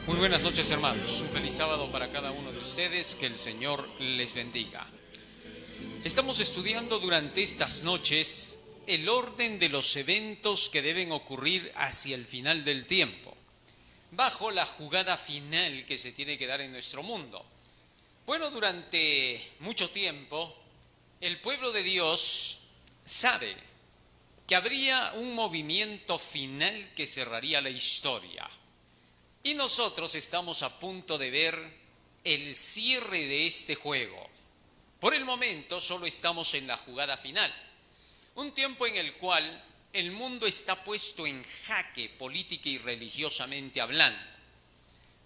Muy buenas noches, hermanos. Un feliz sábado para cada uno de ustedes. Que el Señor les bendiga. Estamos estudiando durante estas noches el orden de los eventos que deben ocurrir hacia el final del tiempo, bajo la jugada final que se tiene que dar en nuestro mundo. Bueno, durante mucho tiempo, el pueblo de Dios sabe que habría un movimiento final que cerraría la historia. Y nosotros estamos a punto de ver el cierre de este juego. Por el momento solo estamos en la jugada final. Un tiempo en el cual el mundo está puesto en jaque política y religiosamente hablando,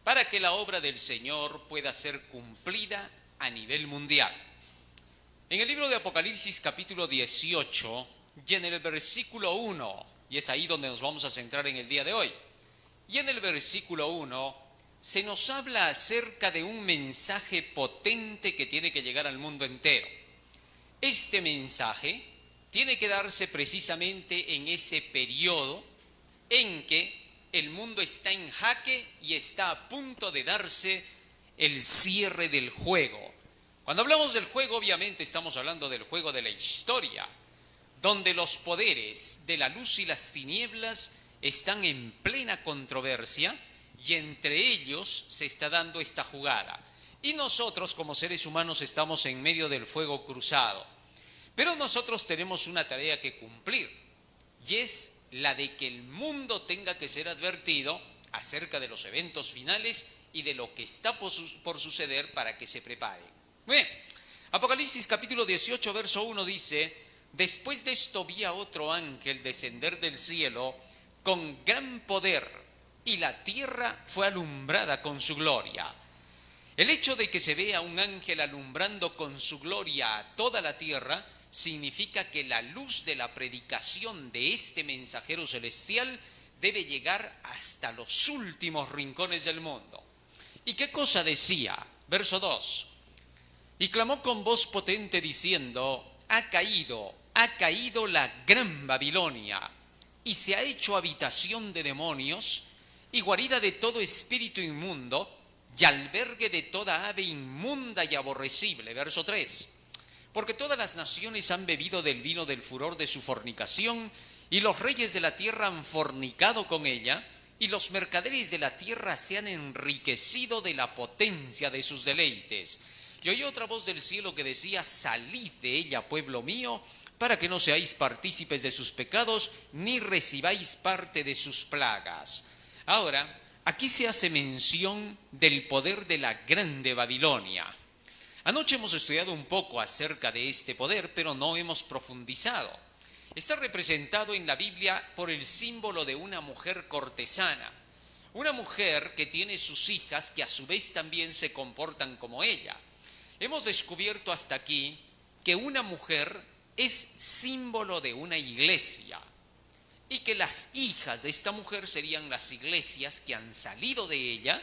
para que la obra del Señor pueda ser cumplida a nivel mundial. En el libro de Apocalipsis capítulo 18 y en el versículo 1, y es ahí donde nos vamos a centrar en el día de hoy, y en el versículo 1 se nos habla acerca de un mensaje potente que tiene que llegar al mundo entero. Este mensaje tiene que darse precisamente en ese periodo en que el mundo está en jaque y está a punto de darse el cierre del juego. Cuando hablamos del juego, obviamente estamos hablando del juego de la historia, donde los poderes de la luz y las tinieblas están en plena controversia y entre ellos se está dando esta jugada. Y nosotros como seres humanos estamos en medio del fuego cruzado. Pero nosotros tenemos una tarea que cumplir y es la de que el mundo tenga que ser advertido acerca de los eventos finales y de lo que está por suceder para que se prepare. Bien, Apocalipsis capítulo 18 verso 1 dice: después de esto vi a otro ángel descender del cielo con gran poder, y la tierra fue alumbrada con su gloria. El hecho de que se vea un ángel alumbrando con su gloria a toda la tierra significa que la luz de la predicación de este mensajero celestial debe llegar hasta los últimos rincones del mundo. ¿Y qué cosa decía? Verso 2. Y clamó con voz potente diciendo: ha caído la gran Babilonia, y se ha hecho habitación de demonios, y guarida de todo espíritu inmundo, y albergue de toda ave inmunda y aborrecible. Verso 3. Porque todas las naciones han bebido del vino del furor de su fornicación, y los reyes de la tierra han fornicado con ella, y los mercaderes de la tierra se han enriquecido de la potencia de sus deleites. Y oí otra voz del cielo que decía: salid de ella, pueblo mío, para que no seáis partícipes de sus pecados, ni recibáis parte de sus plagas. Ahora, aquí se hace mención del poder de la grande Babilonia. Anoche hemos estudiado un poco acerca de este poder, pero no hemos profundizado. Está representado en la Biblia por el símbolo de una mujer cortesana, una mujer que tiene sus hijas que a su vez también se comportan como ella. Hemos descubierto hasta aquí que una mujer es símbolo de una iglesia y que las hijas de esta mujer serían las iglesias que han salido de ella,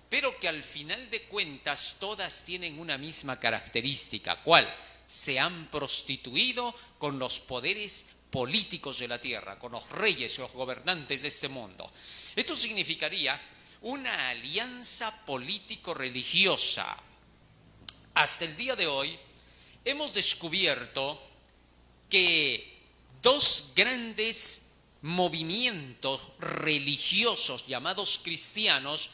pero que al final de cuentas todas tienen una misma característica. ¿Cuál? Se han prostituido con los poderes políticos de la tierra, con los reyes y los gobernantes de este mundo. Esto significaría una alianza político-religiosa. Hasta el día de hoy hemos descubierto que dos grandes movimientos religiosos llamados cristianos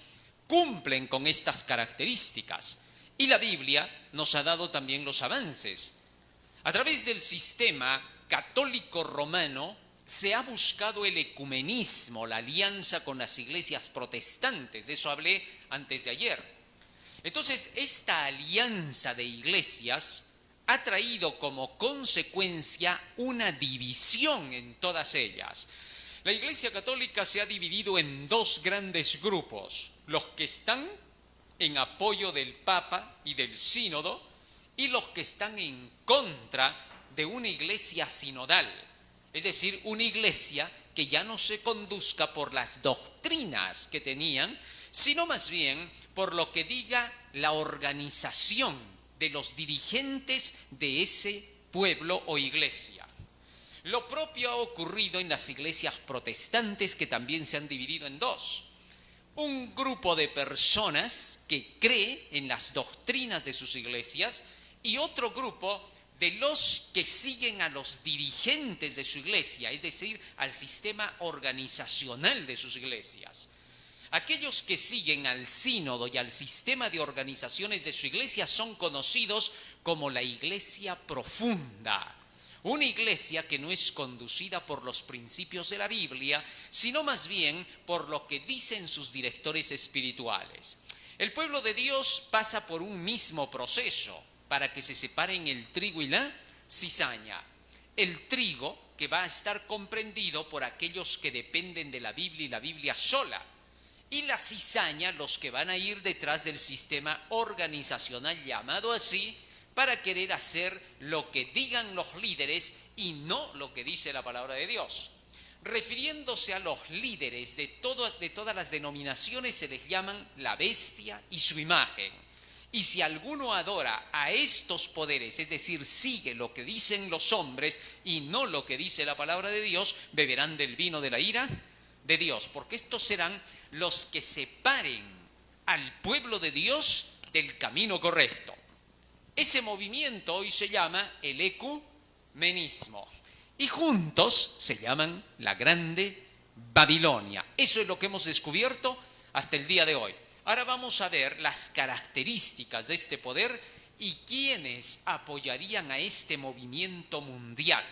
cumplen con estas características, y la Biblia nos ha dado también los avances. A través del sistema católico romano se ha buscado el ecumenismo, la alianza con las iglesias protestantes. De eso hablé antes de ayer. Entonces, esta alianza de iglesias ha traído como consecuencia una división en todas ellas. La Iglesia Católica se ha dividido en dos grandes grupos: los que están en apoyo del Papa y del Sínodo, y los que están en contra de una iglesia sinodal, es decir, una iglesia que ya no se conduzca por las doctrinas que tenían, sino más bien por lo que diga la organización de los dirigentes de ese pueblo o iglesia. Lo propio ha ocurrido en las iglesias protestantes, que también se han dividido en dos. un grupo de personas que cree en las doctrinas de sus iglesias y otro grupo de los que siguen a los dirigentes de su iglesia, es decir, al sistema organizacional de sus iglesias. Aquellos que siguen al sínodo y al sistema de organizaciones de su iglesia son conocidos como la iglesia profunda. Una iglesia que no es conducida por los principios de la Biblia, sino más bien por lo que dicen sus directores espirituales. El pueblo de Dios pasa por un mismo proceso para que se separen el trigo y la cizaña. El trigo que va a estar comprendido por aquellos que dependen de la Biblia y la Biblia sola. Y la cizaña, los que van a ir detrás del sistema organizacional llamado así, para querer hacer lo que digan los líderes y no lo que dice la palabra de Dios. Refiriéndose a los líderes de todas las denominaciones, se les llaman la bestia y su imagen. Y si alguno adora a estos poderes, es decir, sigue lo que dicen los hombres y no lo que dice la palabra de Dios, beberán del vino de la ira de Dios, porque estos serán los que separen al pueblo de Dios del camino correcto. Ese movimiento hoy se llama el ecumenismo y juntos se llaman la Grande Babilonia. Eso es lo que hemos descubierto hasta el día de hoy. Ahora vamos a ver las características de este poder y quiénes apoyarían a este movimiento mundial.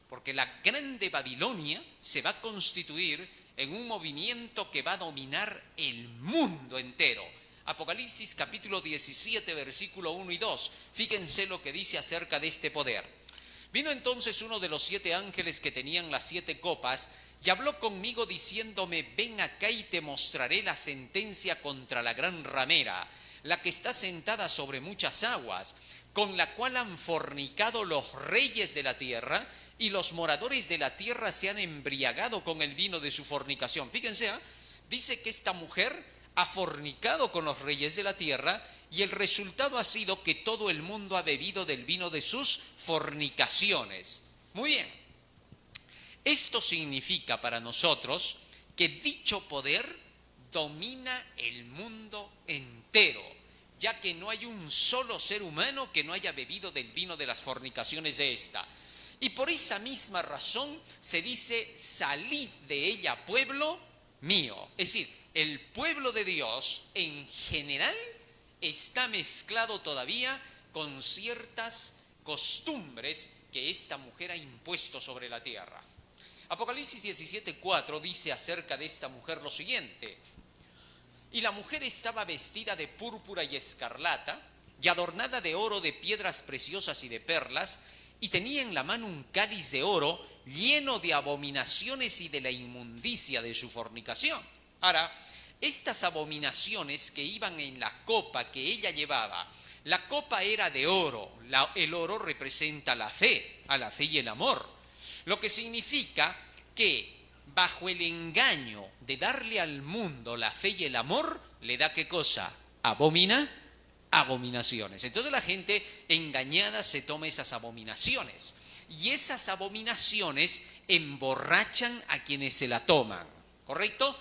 Porque la Grande Babilonia se va a constituir en un movimiento que va a dominar el mundo entero. Apocalipsis capítulo 17, versículo 1 y 2. Fíjense lo que dice acerca de este poder. Vino entonces uno de los 7 ángeles que tenían las 7 copas y habló conmigo diciéndome: ven acá y te mostraré la sentencia contra la gran ramera, la que está sentada sobre muchas aguas, con la cual han fornicado los reyes de la tierra, y los moradores de la tierra se han embriagado con el vino de su fornicación. Fíjense, dice que esta mujer ha fornicado con los reyes de la tierra y el resultado ha sido que todo el mundo ha bebido del vino de sus fornicaciones. Muy bien. Esto significa para nosotros que dicho poder domina el mundo entero, ya que no hay un solo ser humano que no haya bebido del vino de las fornicaciones de esta. Y por esa misma razón se dice: salid de ella, pueblo mío. Es decir, el pueblo de Dios en general está mezclado todavía con ciertas costumbres que esta mujer ha impuesto sobre la tierra. Apocalipsis 17:4 dice acerca de esta mujer lo siguiente: y la mujer estaba vestida de púrpura y escarlata, y adornada de oro, de piedras preciosas y de perlas, y tenía en la mano un cáliz de oro lleno de abominaciones y de la inmundicia de su fornicación. Ahora, estas abominaciones que iban en la copa que ella llevaba, la copa era de oro, el oro representa la fe, a la fe y el amor, lo que significa que bajo el engaño de darle al mundo la fe y el amor, le da ¿qué cosa? Abominaciones. Entonces la gente engañada se toma esas abominaciones y esas abominaciones emborrachan a quienes se la toman, ¿correcto?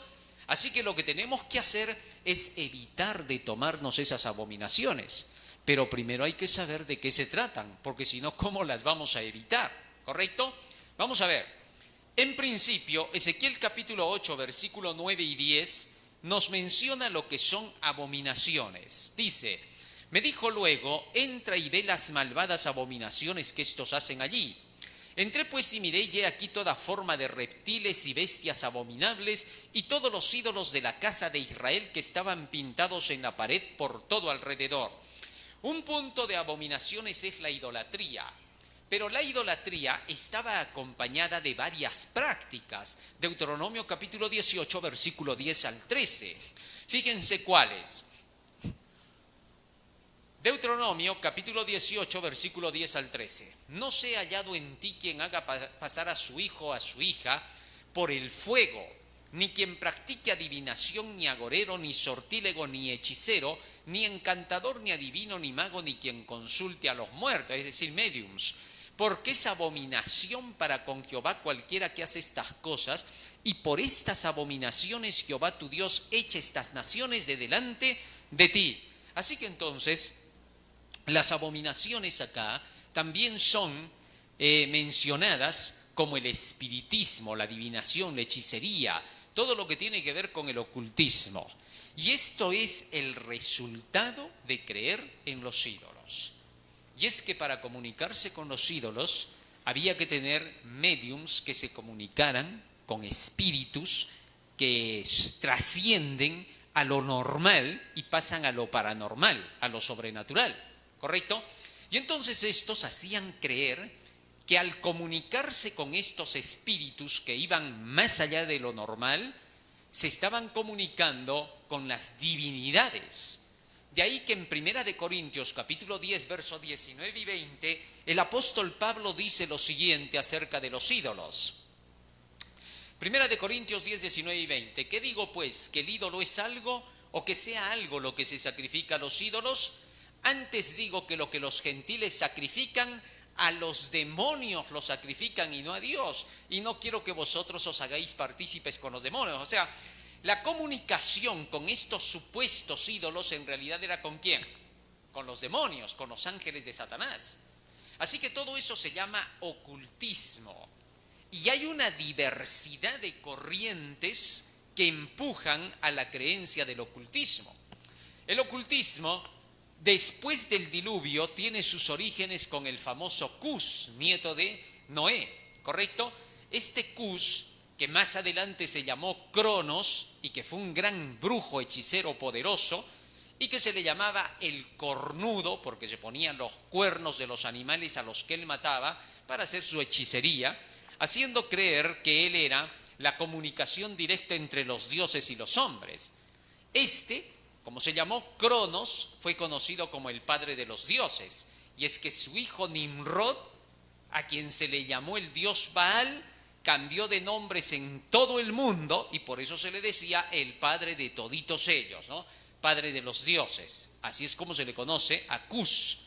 Así que lo que tenemos que hacer es evitar de tomarnos esas abominaciones, pero primero hay que saber de qué se tratan, porque si no, ¿cómo las vamos a evitar? ¿Correcto? Vamos a ver. En principio, Ezequiel capítulo 8, versículo 9 y 10 nos menciona lo que son abominaciones. Dice: me dijo luego: entra y ve las malvadas abominaciones que estos hacen allí. Entré pues y miré, y he aquí toda forma de reptiles y bestias abominables, y todos los ídolos de la casa de Israel que estaban pintados en la pared por todo alrededor. Un punto de abominaciones es la idolatría, pero la idolatría estaba acompañada de varias prácticas. Deuteronomio capítulo 18, versículo 10 al 13. Fíjense cuáles. Deuteronomio capítulo 18, versículo 10 al 13. No sea hallado en ti quien haga pasar a su hijo o a su hija por el fuego, ni quien practique adivinación, ni agorero, ni sortílego, ni hechicero, ni encantador, ni adivino, ni mago, ni quien consulte a los muertos, es decir, mediums, porque es abominación para con Jehová cualquiera que hace estas cosas, y por estas abominaciones Jehová tu Dios echa estas naciones de delante de ti. Así que entonces, las abominaciones acá también son mencionadas como el espiritismo, la adivinación, la hechicería, todo lo que tiene que ver con el ocultismo. Y esto es el resultado de creer en los ídolos. Y es que para comunicarse con los ídolos había que tener médiums que se comunicaran con espíritus que trascienden a lo normal y pasan a lo paranormal, a lo sobrenatural, ¿correcto? Y entonces estos hacían creer que al comunicarse con estos espíritus que iban más allá de lo normal, se estaban comunicando con las divinidades. De ahí que en 1 Corintios capítulo 10, versos 19 y 20, el apóstol Pablo dice lo siguiente acerca de los ídolos. 1 Corintios 10, 19 y 20. ¿Qué digo pues? ¿Que el ídolo es algo o que sea algo lo que se sacrifica a los ídolos? Antes digo que lo que los gentiles sacrifican, a los demonios lo sacrifican y no a Dios. Y no quiero que vosotros os hagáis partícipes con los demonios. O sea, la comunicación con estos supuestos ídolos en realidad era ¿con quién? Con los demonios, con los ángeles de Satanás. Así que todo eso se llama ocultismo. Y hay una diversidad de corrientes que empujan a la creencia del ocultismo. El ocultismo, después del diluvio, tiene sus orígenes con el famoso Cus, nieto de Noé, ¿correcto? Este Cus, que más adelante se llamó Cronos y que fue un gran brujo hechicero poderoso y que se le llamaba el cornudo porque se ponían los cuernos de los animales a los que él mataba para hacer su hechicería, haciendo creer que él era la comunicación directa entre los dioses y los hombres. Como se llamó Cronos, fue conocido como el padre de los dioses, y es que su hijo Nimrod, a quien se le llamó el dios Baal, cambió de nombres en todo el mundo y por eso se le decía el padre de toditos ellos, ¿no? Padre de los dioses. Así es como se le conoce a Cus.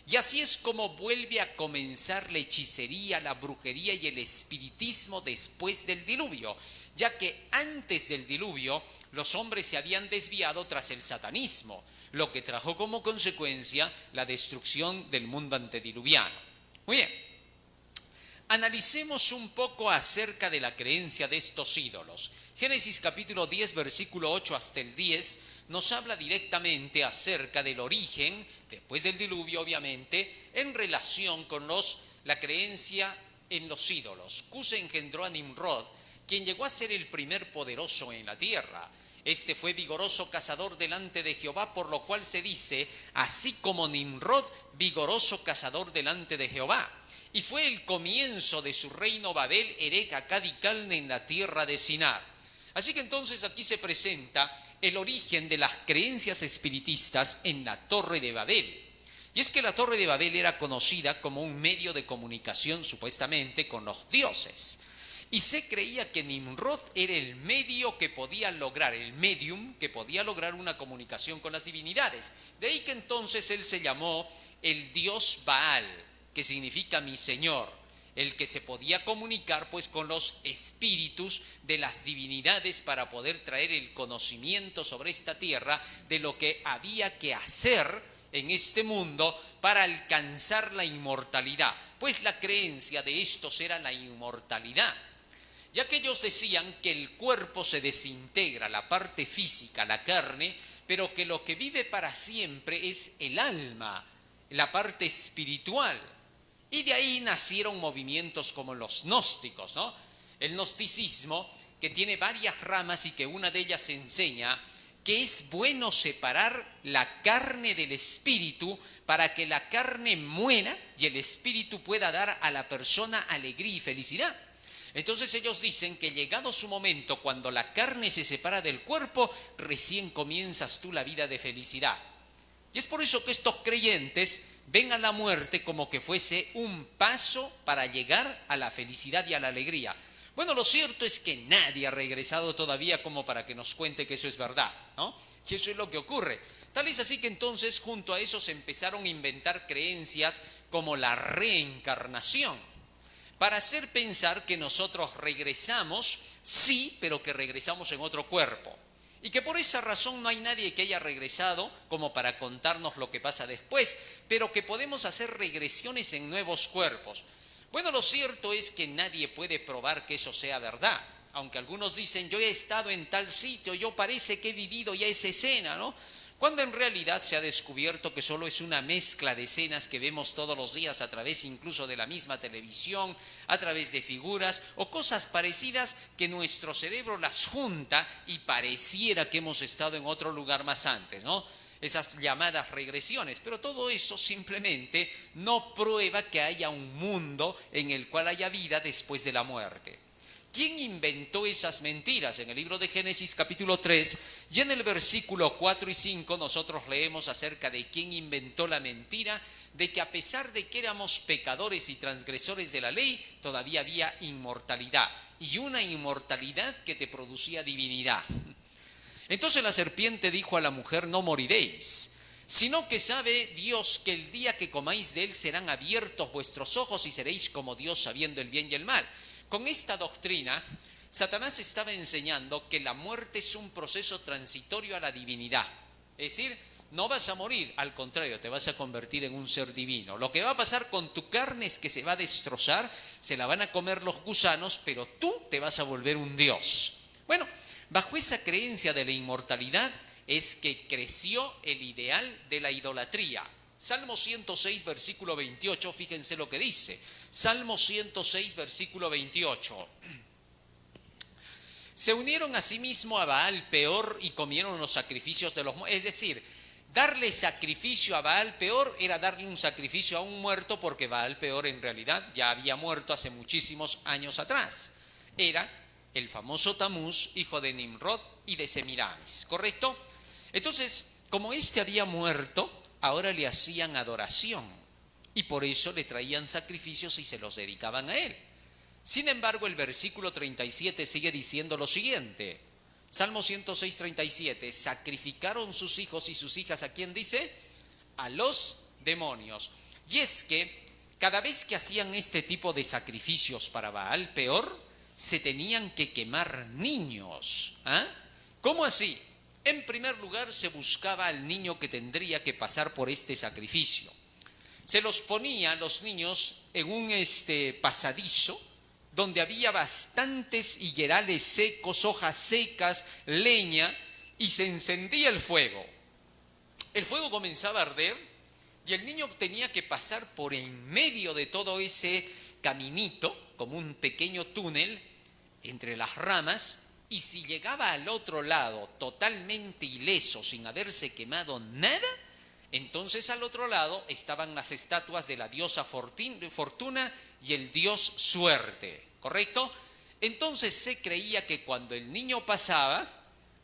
Y así es como vuelve a comenzar la hechicería, la brujería y el espiritismo después del diluvio, ya que antes del diluvio los hombres se habían desviado tras el satanismo, lo que trajo como consecuencia la destrucción del mundo antediluviano. Muy bien. Analicemos un poco acerca de la creencia de estos ídolos. Génesis capítulo 10, versículo 8 hasta el 10, nos habla directamente acerca del origen, después del diluvio obviamente, en relación con la creencia en los ídolos. Cus engendró a Nimrod, quien llegó a ser el primer poderoso en la tierra. Este fue vigoroso cazador delante de Jehová, por lo cual se dice, así como Nimrod, vigoroso cazador delante de Jehová. Y fue el comienzo de su reino Babel, Erech, Accad y Calne en la tierra de Sinar. Así que entonces aquí se presenta el origen de las creencias espiritistas en la Torre de Babel. Y es que la Torre de Babel era conocida como un medio de comunicación supuestamente con los dioses. Y se creía que Nimrod era el medio que podía lograr, el medium que podía lograr una comunicación con las divinidades. De ahí que entonces él se llamó el dios Baal, que significa mi señor, el que se podía comunicar pues con los espíritus de las divinidades para poder traer el conocimiento sobre esta tierra de lo que había que hacer en este mundo para alcanzar la inmortalidad, pues la creencia de estos era la inmortalidad, ya que ellos decían que el cuerpo se desintegra, la parte física, la carne, pero que lo que vive para siempre es el alma, la parte espiritual. Y de ahí nacieron movimientos como los gnósticos, ¿no? El gnosticismo, que tiene varias ramas y que una de ellas enseña que es bueno separar la carne del espíritu para que la carne muera y el espíritu pueda dar a la persona alegría y felicidad. Entonces ellos dicen que llegado su momento, cuando la carne se separa del cuerpo, recién comienzas tú la vida de felicidad. Y es por eso que estos creyentes ven a la muerte como que fuese un paso para llegar a la felicidad y a la alegría. Bueno, lo cierto es que nadie ha regresado todavía como para que nos cuente que eso es verdad, ¿no? Y eso es lo que ocurre. Tal es así que entonces junto a eso se empezaron a inventar creencias como la reencarnación, para hacer pensar que nosotros regresamos, sí, pero que regresamos en otro cuerpo. Y que por esa razón no hay nadie que haya regresado como para contarnos lo que pasa después, pero que podemos hacer regresiones en nuevos cuerpos. Bueno, lo cierto es que nadie puede probar que eso sea verdad, aunque algunos dicen, yo he estado en tal sitio, yo parece que he vivido ya esa escena, ¿no? Cuando en realidad se ha descubierto que solo es una mezcla de escenas que vemos todos los días a través incluso de la misma televisión, a través de figuras o cosas parecidas que nuestro cerebro las junta y pareciera que hemos estado en otro lugar más antes, ¿no? Esas llamadas regresiones, pero todo eso simplemente no prueba que haya un mundo en el cual haya vida después de la muerte. ¿Quién inventó esas mentiras? En el libro de Génesis capítulo 3 y en el versículo 4 y 5 nosotros leemos acerca de quién inventó la mentira de que a pesar de que éramos pecadores y transgresores de la ley, todavía había inmortalidad, y una inmortalidad que te producía divinidad. Entonces la serpiente dijo a la mujer, no moriréis, sino que sabe Dios que el día que comáis de él serán abiertos vuestros ojos y seréis como Dios sabiendo el bien y el mal. Con esta doctrina, Satanás estaba enseñando que la muerte es un proceso transitorio a la divinidad. Es decir, no vas a morir, al contrario, te vas a convertir en un ser divino. Lo que va a pasar con tu carne es que se va a destrozar, se la van a comer los gusanos, pero tú te vas a volver un Dios. Bueno, bajo esa creencia de la inmortalidad es que creció el ideal de la idolatría. Salmo 106, versículo 28, fíjense lo que dice. Salmo 106, versículo 28. Se unieron asimismo a Baal Peor y comieron los sacrificios de los muertos. Es decir, darle sacrificio a Baal Peor era darle un sacrificio a un muerto, porque Baal Peor en realidad ya había muerto hace muchísimos años atrás. Era el famoso Tamuz, hijo de Nimrod y de Semiramis, ¿correcto? Entonces, como este había muerto, ahora le hacían adoración y por eso le traían sacrificios y se los dedicaban a él. Sin embargo, el versículo 37 sigue diciendo lo siguiente. Salmo 106, 37. Sacrificaron sus hijos y sus hijas, ¿a quién dice? A los demonios. Y es que cada vez que hacían este tipo de sacrificios para Baal Peor, se tenían que quemar niños. ¿Ah? ¿Cómo así? En primer lugar, se buscaba al niño que tendría que pasar por este sacrificio. Se los ponía a los niños en un pasadizo donde había bastantes higuerales secos, hojas secas, leña, y se encendía el fuego. El fuego comenzaba a arder y el niño tenía que pasar por en medio de todo ese caminito, como un pequeño túnel entre las ramas, y si llegaba al otro lado totalmente ileso, sin haberse quemado nada, entonces al otro lado estaban las estatuas de la diosa Fortuna y el dios Suerte, ¿correcto? Entonces se creía que cuando el niño pasaba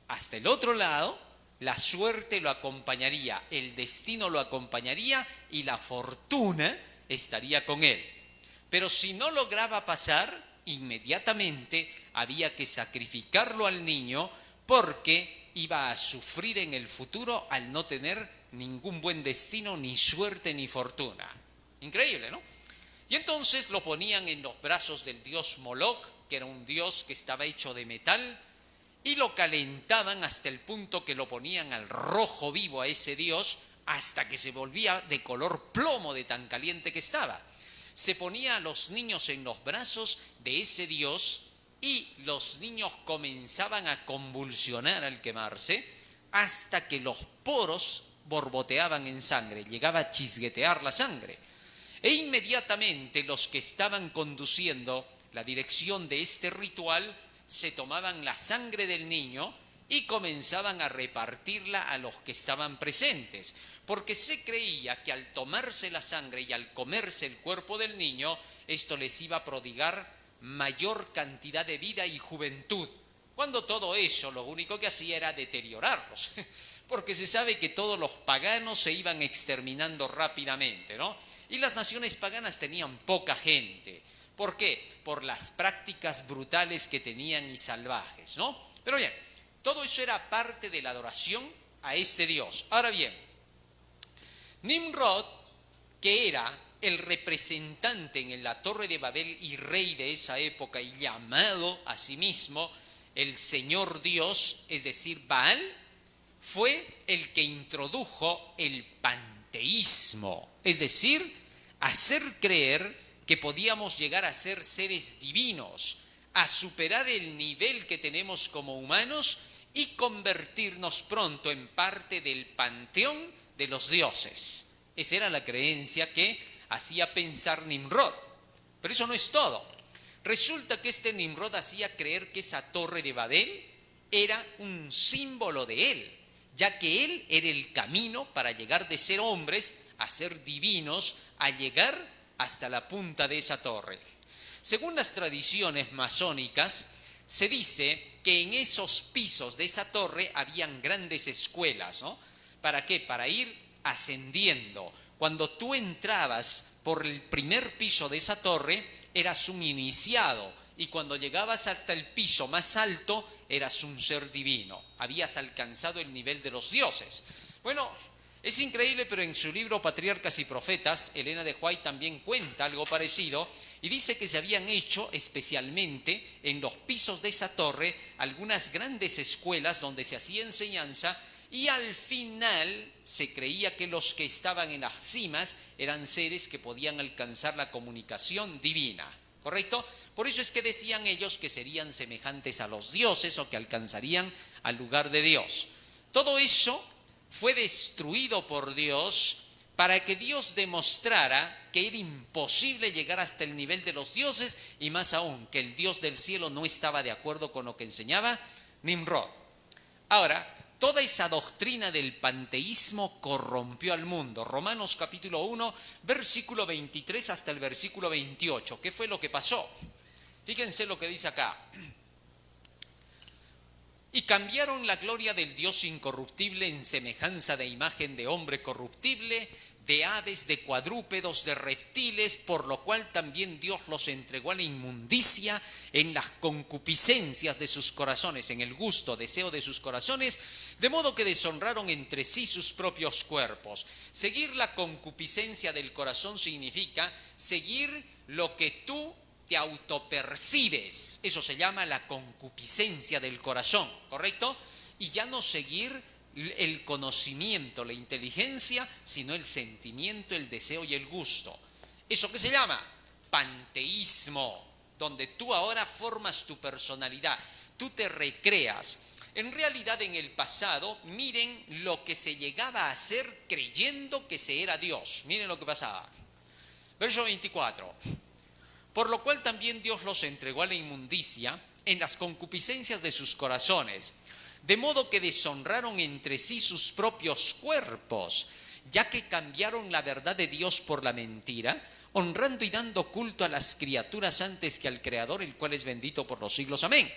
hasta el otro lado, la suerte lo acompañaría, el destino lo acompañaría y la fortuna estaría con él. Pero si no lograba pasar, inmediatamente había que sacrificarlo al niño porque iba a sufrir en el futuro al no tener ningún buen destino, ni suerte, ni fortuna. Increíble, ¿no? Y entonces lo ponían en los brazos del dios Moloch, que era un dios que estaba hecho de metal, y lo calentaban hasta el punto que lo ponían al rojo vivo a ese dios, hasta que se volvía de color plomo de tan caliente que estaba. Se ponía a los niños en los brazos de ese dios y los niños comenzaban a convulsionar al quemarse hasta que los poros borboteaban en sangre, llegaba a chisguetear la sangre. E inmediatamente los que estaban conduciendo la dirección de este ritual se tomaban la sangre del niño y comenzaban a repartirla a los que estaban presentes, porque se creía que al tomarse la sangre y al comerse el cuerpo del niño, esto les iba a prodigar mayor cantidad de vida y juventud, cuando todo eso lo único que hacía era deteriorarlos, porque se sabe que todos los paganos se iban exterminando rápidamente, ¿no? Y las naciones paganas tenían poca gente, ¿Por qué? Por las prácticas brutales que tenían y salvajes, ¿no? Pero bien, todo eso era parte de la adoración a este Dios. Ahora bien, Nimrod, que era el representante en la Torre de Babel y rey de esa época y llamado a sí mismo el Señor Dios, es decir, Baal, fue el que introdujo el panteísmo, es decir, hacer creer que podíamos llegar a ser seres divinos, a superar el nivel que tenemos como humanos y convertirnos pronto en parte del panteón de los dioses. Esa era la creencia que hacía pensar Nimrod. Pero eso no es todo. Resulta que este Nimrod hacía creer que esa torre de Babel era un símbolo de él, ya que él era el camino para llegar de ser hombres a ser divinos, a llegar hasta la punta de esa torre. Según las tradiciones masónicas, se dice que en esos pisos de esa torre habían grandes escuelas, ¿no? ¿Para qué? Para ir ascendiendo. Cuando tú entrabas por el primer piso de esa torre, eras un iniciado, y cuando llegabas hasta el piso más alto, eras un ser divino. Habías alcanzado el nivel de los dioses. Bueno, es increíble, pero en su libro Patriarcas y Profetas, Elena de White también cuenta algo parecido, y dice que se habían hecho especialmente en los pisos de esa torre algunas grandes escuelas donde se hacía enseñanza, y al final se creía que los que estaban en las cimas eran seres que podían alcanzar la comunicación divina, ¿correcto? Por eso es que decían ellos que serían semejantes a los dioses o que alcanzarían al lugar de Dios. Todo eso fue destruido por Dios para que Dios demostrara que era imposible llegar hasta el nivel de los dioses, y más aún, que el Dios del cielo no estaba de acuerdo con lo que enseñaba Nimrod. Ahora, toda esa doctrina del panteísmo corrompió al mundo. Romanos capítulo 1, versículo 23 hasta el versículo 28. ¿Qué fue lo que pasó? Fíjense lo que dice acá. Y cambiaron la gloria del Dios incorruptible en semejanza de imagen de hombre corruptible, de aves, de cuadrúpedos, de reptiles, por lo cual también Dios los entregó a la inmundicia en las concupiscencias de sus corazones, en el gusto, deseo de sus corazones, de modo que deshonraron entre sí sus propios cuerpos. Seguir la concupiscencia del corazón significa seguir lo que tú te autopercibes. Eso se llama la concupiscencia del corazón, ¿correcto? Y ya no seguir el conocimiento, la inteligencia, sino el sentimiento, el deseo y el gusto. ¿Eso qué se llama? Panteísmo, donde tú ahora formas tu personalidad, tú te recreas. En realidad, en el pasado, miren lo que se llegaba a hacer creyendo que se era Dios. Miren lo que pasaba. Verso 24. Por lo cual también Dios los entregó a la inmundicia en las concupiscencias de sus corazones, de modo que deshonraron entre sí sus propios cuerpos, ya que cambiaron la verdad de Dios por la mentira, honrando y dando culto a las criaturas antes que al Creador, el cual es bendito por los siglos. Amén.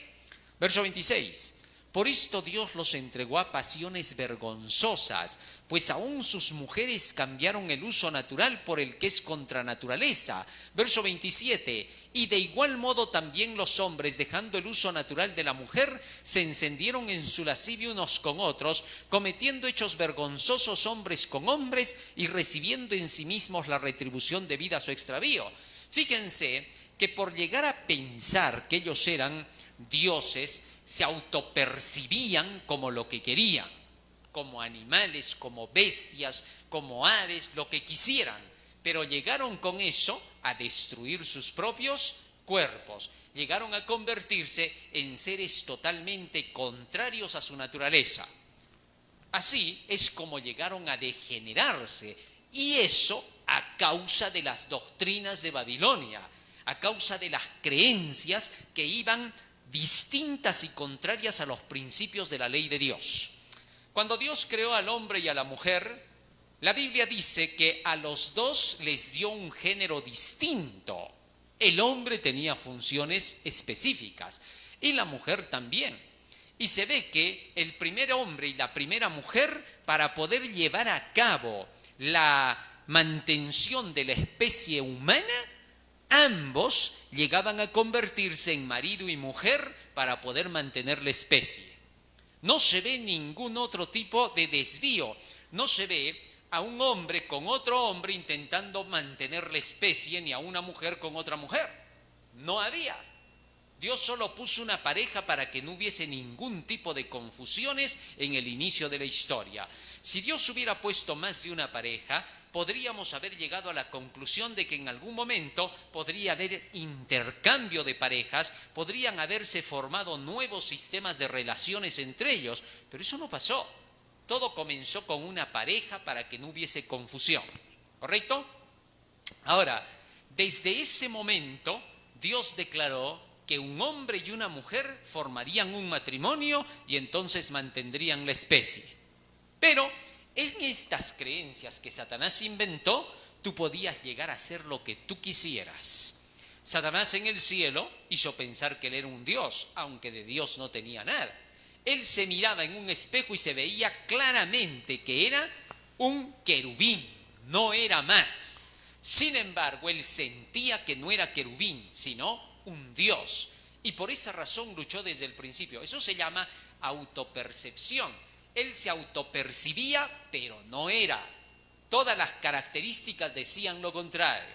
Verso 26. Por esto Dios los entregó a pasiones vergonzosas, pues aún sus mujeres cambiaron el uso natural por el que es contra naturaleza. Verso 27. Y de igual modo también los hombres, dejando el uso natural de la mujer, se encendieron en su lascivia unos con otros, cometiendo hechos vergonzosos hombres con hombres y recibiendo en sí mismos la retribución debida a su extravío. Fíjense que por llegar a pensar que ellos eran dioses, se autopercibían como lo que querían, como animales, como bestias, como aves, lo que quisieran, pero llegaron con eso a destruir sus propios cuerpos, llegaron a convertirse en seres totalmente contrarios a su naturaleza. Así es como llegaron a degenerarse, y eso a causa de las doctrinas de Babilonia, a causa de las creencias que iban distintas y contrarias a los principios de la ley de Dios. Cuando Dios creó al hombre y a la mujer, la Biblia dice que a los dos les dio un género distinto. El hombre tenía funciones específicas y la mujer también. Y se ve que el primer hombre y la primera mujer, para poder llevar a cabo la mantención de la especie humana, ambos llegaban a convertirse en marido y mujer para poder mantener la especie. No se ve ningún otro tipo de desvío. No se ve a un hombre con otro hombre intentando mantener la especie, ni a una mujer con otra mujer. No había. Dios solo puso una pareja para que no hubiese ningún tipo de confusiones en el inicio de la historia. Si Dios hubiera puesto más de una pareja, podríamos haber llegado a la conclusión de que en algún momento podría haber intercambio de parejas, podrían haberse formado nuevos sistemas de relaciones entre ellos, pero eso no pasó. Todo comenzó con una pareja para que no hubiese confusión, ¿correcto? Ahora, desde ese momento, Dios declaró que un hombre y una mujer formarían un matrimonio y entonces mantendrían la especie. Pero en estas creencias que Satanás inventó, tú podías llegar a hacer lo que tú quisieras. Satanás en el cielo hizo pensar que él era un Dios, aunque de Dios no tenía nada. Él se miraba en un espejo y se veía claramente que era un querubín, no era más. Sin embargo, él sentía que no era querubín, sino un Dios. Y por esa razón luchó desde el principio. Eso se llama autopercepción. Él se autopercibía, pero no era. Todas las características decían lo contrario.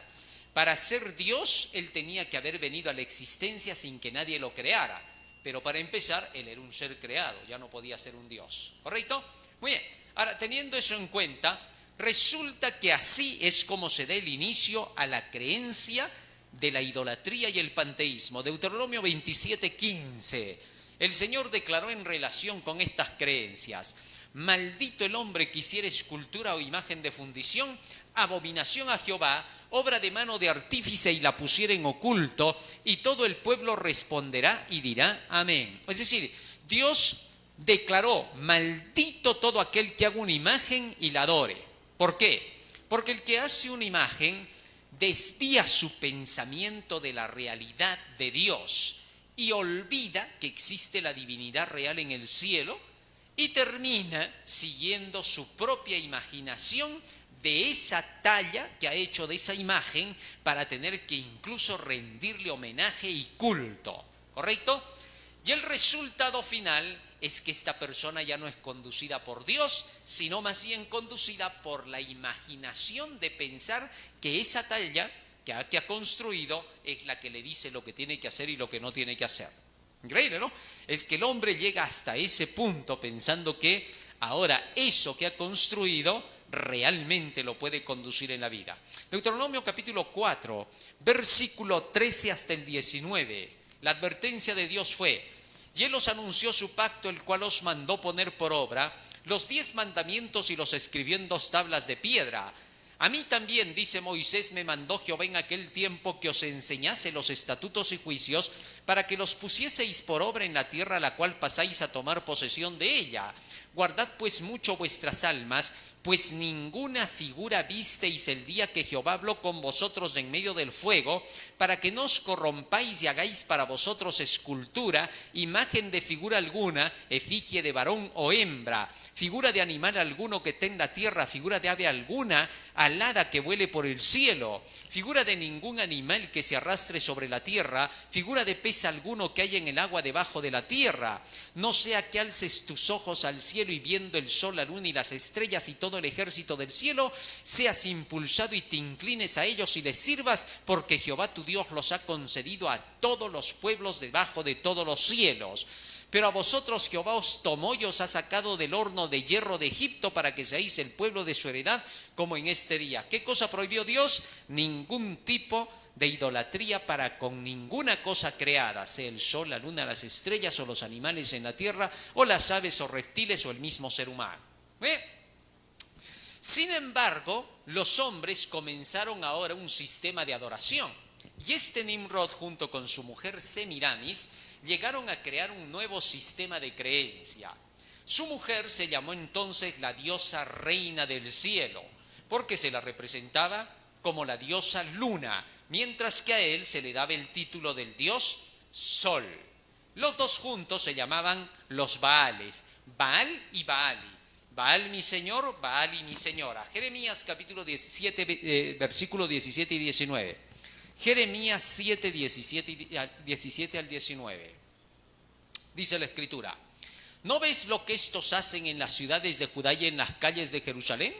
Para ser Dios, él tenía que haber venido a la existencia sin que nadie lo creara. Pero para empezar, él era un ser creado, ya no podía ser un Dios. ¿Correcto? Muy bien. Ahora, teniendo eso en cuenta, resulta que así es como se da el inicio a la creencia de la idolatría y el panteísmo. Deuteronomio 27:15. El Señor declaró en relación con estas creencias: maldito el hombre que hiciere escultura o imagen de fundición, abominación a Jehová, obra de mano de artífice, y la pusiera en oculto, y todo el pueblo responderá y dirá amén. Es decir, Dios declaró: maldito todo aquel que haga una imagen y la adore. ¿Por qué? Porque el que hace una imagen desvía su pensamiento de la realidad de Dios y olvida que existe la divinidad real en el cielo y termina siguiendo su propia imaginación de esa talla que ha hecho de esa imagen para tener que incluso rendirle homenaje y culto, ¿correcto? Y el resultado final es que esta persona ya no es conducida por Dios, sino más bien conducida por la imaginación de pensar que esa talla que ha construido es la que le dice lo que tiene que hacer y lo que no tiene que hacer. Increíble, ¿no? Es que el hombre llega hasta ese punto pensando que ahora eso que ha construido realmente lo puede conducir en la vida. Deuteronomio capítulo 4, versículo 13 hasta el 19. La advertencia de Dios fue: y él os anunció su pacto, el cual os mandó poner por obra, los 10 mandamientos, y los escribió en 2 tablas de piedra. A mí también, dice Moisés, me mandó Jehová en aquel tiempo que os enseñase los estatutos y juicios, para que los pusieseis por obra en la tierra a la cual pasáis a tomar posesión de ella. Guardad pues mucho vuestras almas, pues ninguna figura visteis el día que Jehová habló con vosotros de en medio del fuego, para que no os corrompáis y hagáis para vosotros escultura, imagen de figura alguna, efigie de varón o hembra, figura de animal alguno que esté en la tierra, figura de ave alguna, alada que vuele por el cielo, figura de ningún animal que se arrastre sobre la tierra, figura de pez alguno que haya en el agua debajo de la tierra. No sea que alces tus ojos al cielo y viendo el sol, la luna y las estrellas y todo el ejército del cielo, seas impulsado y te inclines a ellos y les sirvas, porque Jehová tu Dios los ha concedido a todos los pueblos debajo de todos los cielos. Pero a vosotros Jehová os tomó y os ha sacado del horno de hierro de Egipto, para que seáis el pueblo de su heredad, como en este día. ¿Qué cosa prohibió Dios? Ningún tipo de idolatría para con ninguna cosa creada, sea el sol, la luna, las estrellas o los animales en la tierra, o las aves o reptiles o el mismo ser humano. Sin embargo, los hombres comenzaron ahora un sistema de adoración. Y este Nimrod, junto con su mujer Semiramis, llegaron a crear un nuevo sistema de creencia. Su mujer se llamó entonces la diosa reina del cielo, porque se la representaba como la diosa luna, mientras que a él se le daba el título del dios sol. Los dos juntos se llamaban los Baales, Baal y Baali. Baal mi señor, Baali mi señora. Jeremías capítulo 17, versículo 17 y 19. Jeremías 7, 17 al 19. Dice la Escritura: ¿no ves lo que estos hacen en las ciudades de Judá y en las calles de Jerusalén?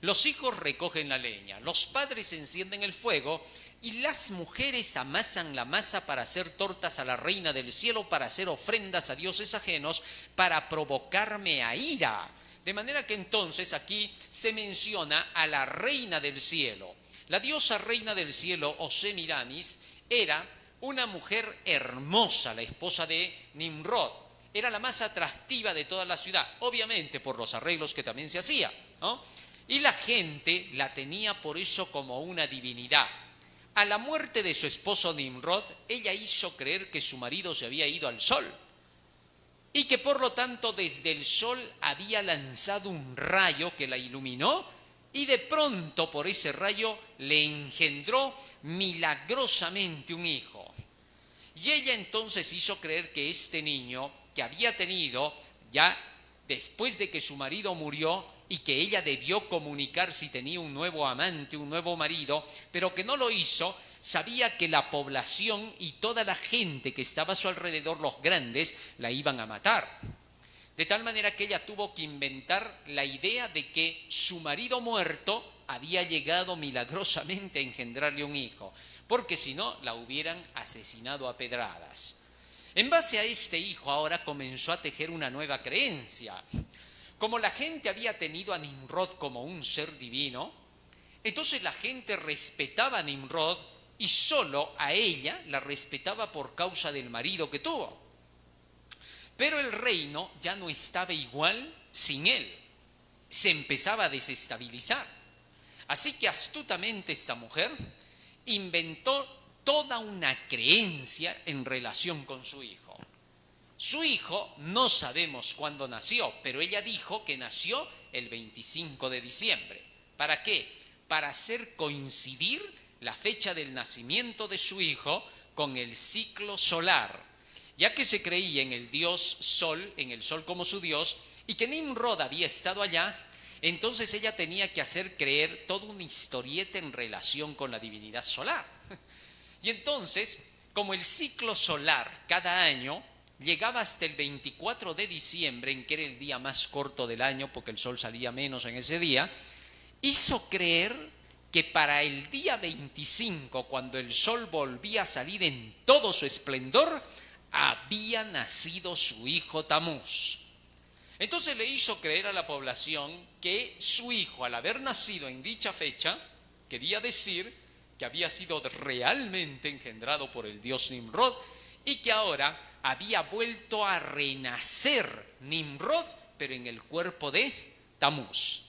Los hijos recogen la leña, los padres encienden el fuego y las mujeres amasan la masa para hacer tortas a la reina del cielo, para hacer ofrendas a dioses ajenos, para provocarme a ira. De manera que entonces aquí se menciona a la reina del cielo. La diosa reina del cielo, o Semiramis, era una mujer hermosa, la esposa de Nimrod. Era la más atractiva de toda la ciudad, obviamente por los arreglos que también se hacía, ¿no? Y la gente la tenía por eso como una divinidad. A la muerte de su esposo Nimrod, ella hizo creer que su marido se había ido al sol y que por lo tanto desde el sol había lanzado un rayo que la iluminó, y de pronto por ese rayo le engendró milagrosamente un hijo. Y ella entonces hizo creer que este niño que había tenido ya después de que su marido murió, y que ella debió comunicar si tenía un nuevo amante, un nuevo marido, pero que no lo hizo, sabía que la población y toda la gente que estaba a su alrededor, los grandes, la iban a matar. De tal manera que ella tuvo que inventar la idea de que su marido muerto había llegado milagrosamente a engendrarle un hijo, porque si no, la hubieran asesinado a pedradas. En base a este hijo ahora comenzó a tejer una nueva creencia. Como la gente había tenido a Nimrod como un ser divino, entonces la gente respetaba a Nimrod y solo a ella la respetaba por causa del marido que tuvo. Pero el reino ya no estaba igual sin él, se empezaba a desestabilizar. Así que astutamente esta mujer inventó toda una creencia en relación con su hijo. Su hijo no sabemos cuándo nació, pero ella dijo que nació el 25 de diciembre. ¿Para qué? Para hacer coincidir la fecha del nacimiento de su hijo con el ciclo solar, ya que se creía en el dios Sol, en el Sol como su dios, y que Nimrod había estado allá. Entonces ella tenía que hacer creer toda una historieta en relación con la divinidad solar. Y entonces, como el ciclo solar cada año llegaba hasta el 24 de diciembre, en que era el día más corto del año, porque el sol salía menos en ese día, hizo creer que para el día 25, cuando el sol volvía a salir en todo su esplendor, había nacido su hijo Tamuz. Entonces le hizo creer a la población que su hijo, al haber nacido en dicha fecha, quería decir que había sido realmente engendrado por el dios Nimrod, y que ahora había vuelto a renacer Nimrod, pero en el cuerpo de Tamuz.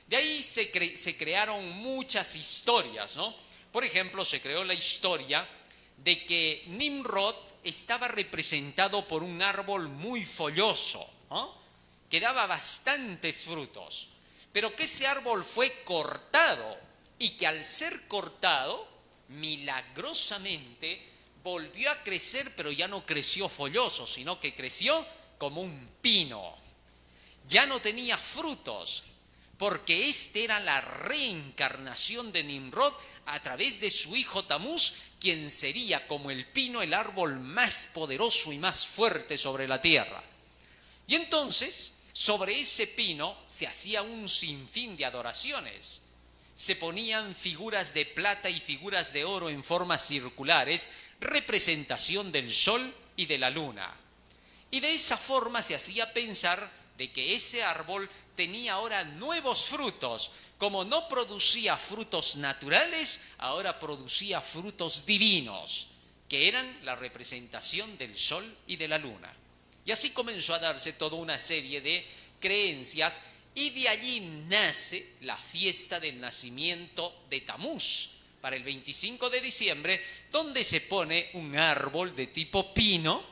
De ahí se crearon muchas historias, ¿no? Por ejemplo, se creó la historia de que Nimrod estaba representado por un árbol muy folloso, ¿no? Que daba bastantes frutos, pero que ese árbol fue cortado, y que al ser cortado, milagrosamente volvió a crecer, pero ya no creció folloso, sino que creció como un pino. Ya no tenía frutos, porque este era la reencarnación de Nimrod a través de su hijo Tamuz, quien sería como el pino, el árbol más poderoso y más fuerte sobre la tierra. Y entonces, sobre ese pino se hacía un sinfín de adoraciones. Se ponían figuras de plata y figuras de oro en formas circulares, representación del sol y de la luna. Y de esa forma se hacía pensar de que ese árbol tenía ahora nuevos frutos. Como no producía frutos naturales, ahora producía frutos divinos, que eran la representación del sol y de la luna. Y así comenzó a darse toda una serie de creencias, y de allí nace la fiesta del nacimiento de Tamuz, para el 25 de diciembre, donde se pone un árbol de tipo pino,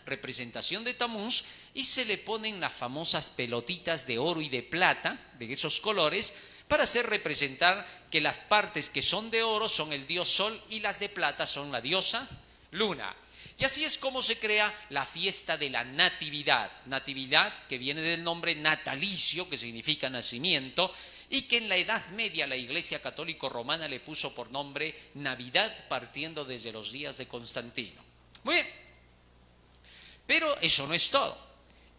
representación de Tamuz, y se le ponen las famosas pelotitas de oro y de plata, de esos colores, para hacer representar que las partes que son de oro son el dios Sol y las de plata son la diosa Luna. Y así es como se crea la fiesta de la Natividad. Natividad que viene del nombre natalicio, que significa nacimiento, y que en la Edad Media la Iglesia Católica Romana le puso por nombre Navidad, partiendo desde los días de Constantino. Muy bien, pero eso no es todo.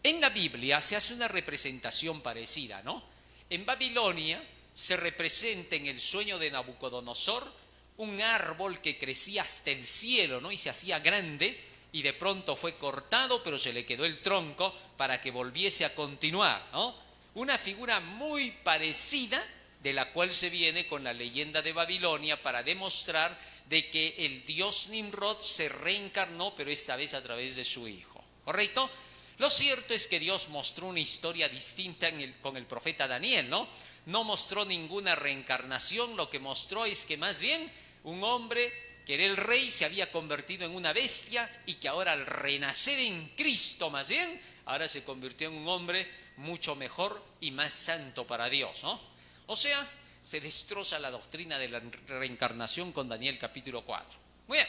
En la Biblia se hace una representación parecida, ¿no? En Babilonia se representa en el sueño de Nabucodonosor un árbol que crecía hasta el cielo, ¿no? Y se hacía grande y de pronto fue cortado, pero se le quedó el tronco para que volviese a continuar, ¿no? Una figura muy parecida de la cual se viene con la leyenda de Babilonia para demostrar de que el dios Nimrod se reencarnó, pero esta vez a través de su hijo, ¿correcto? Lo cierto es que Dios mostró una historia distinta con el profeta Daniel, ¿no? No mostró ninguna reencarnación, lo que mostró es que más bien un hombre que era el rey se había convertido en una bestia y que ahora al renacer en Cristo más bien, ahora se convirtió en un hombre mucho mejor y más santo para Dios, ¿no? O sea, se destroza la doctrina de la reencarnación con Daniel capítulo 4. Muy bien.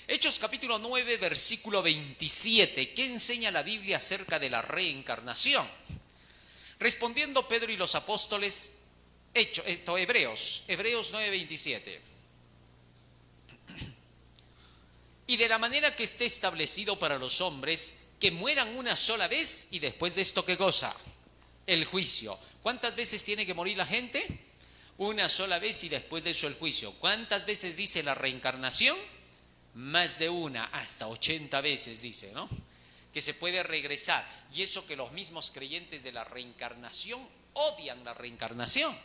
Hechos capítulo 9, versículo 27. ¿Qué enseña la Biblia acerca de la reencarnación? Respondiendo Pedro y los apóstoles, Hebreos 9, 27. Y de la manera que esté establecido para los hombres, que mueran una sola vez y después de esto, ¿qué cosa? El juicio. ¿Cuántas veces tiene que morir la gente? Una sola vez y después de eso el juicio. ¿Cuántas veces dice la reencarnación? Más de una, hasta 80 veces dice, ¿no? Que se puede regresar. Y eso que los mismos creyentes de la reencarnación odian la reencarnación.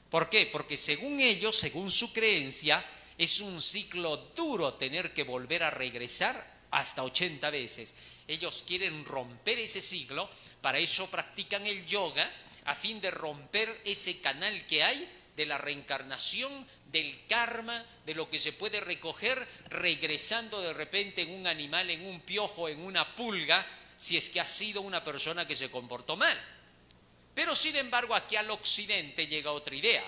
¿Por qué? Porque según ellos, según su creencia, es un ciclo duro tener que volver a regresar hasta 80 veces. Ellos quieren romper ese ciclo, para eso practican el yoga, a fin de romper ese canal que hay de la reencarnación, del karma, de lo que se puede recoger regresando de repente en un animal, en un piojo, en una pulga, si es que ha sido una persona que se comportó mal. Pero sin embargo aquí al occidente llega otra idea,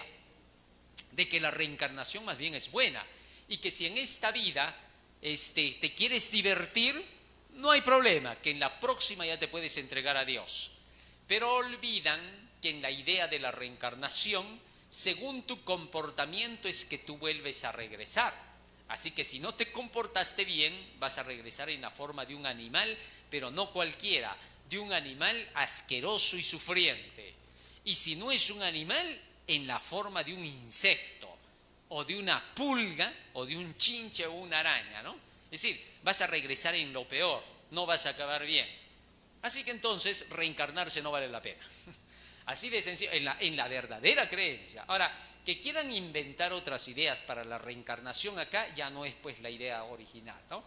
de que la reencarnación más bien es buena y que si en esta vida te quieres divertir, no hay problema, que en la próxima ya te puedes entregar a Dios. Pero olvidan que en la idea de la reencarnación, según tu comportamiento es que tú vuelves a regresar. Así que si no te comportaste bien, vas a regresar en la forma de un animal, pero no cualquiera, de un animal asqueroso y sufriente. Y si no es un animal, en la forma de un insecto, o de una pulga, o de un chinche o una araña, ¿no? Es decir, vas a regresar en lo peor, no vas a acabar bien. Así que entonces reencarnarse no vale la pena. Así de sencillo, en la verdadera creencia. Ahora, que quieran inventar otras ideas para la reencarnación acá, ya no es pues la idea original, ¿no?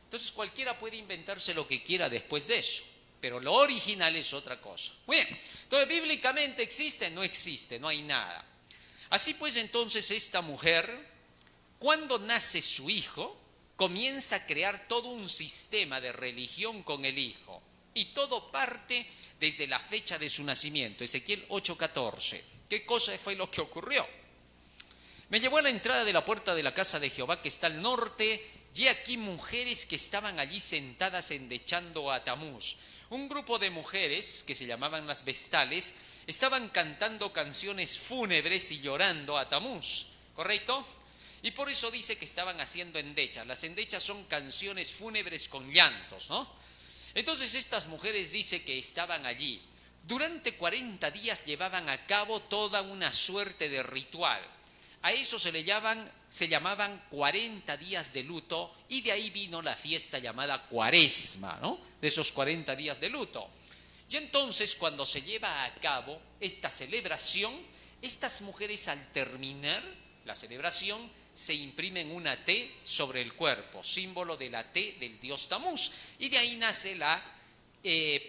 Entonces cualquiera puede inventarse lo que quiera después de eso, pero lo original es otra cosa. Muy bien, entonces bíblicamente existe, no existe, no hay nada. Así pues entonces esta mujer, cuando nace su hijo, comienza a crear todo un sistema de religión con el hijo. Y todo parte desde la fecha de su nacimiento. Ezequiel 8:14. ¿Qué cosa fue lo que ocurrió? Me llevó a la entrada de la puerta de la casa de Jehová que está al norte, y aquí mujeres que estaban allí sentadas endechando a Tamuz. Un grupo de mujeres, que se llamaban las vestales, estaban cantando canciones fúnebres y llorando a Tamuz, ¿correcto? Y por eso dice que estaban haciendo endechas. Las endechas son canciones fúnebres con llantos, ¿no? Entonces estas mujeres dice que estaban allí. Durante 40 días llevaban a cabo toda una suerte de ritual. A eso se llamaban 40 días de luto, y de ahí vino la fiesta llamada Cuaresma, ¿no? De esos 40 días de luto. Y entonces cuando se lleva a cabo esta celebración, estas mujeres al terminar la celebración se imprimen una T sobre el cuerpo, símbolo de la T del dios Tamuz, y de ahí nace la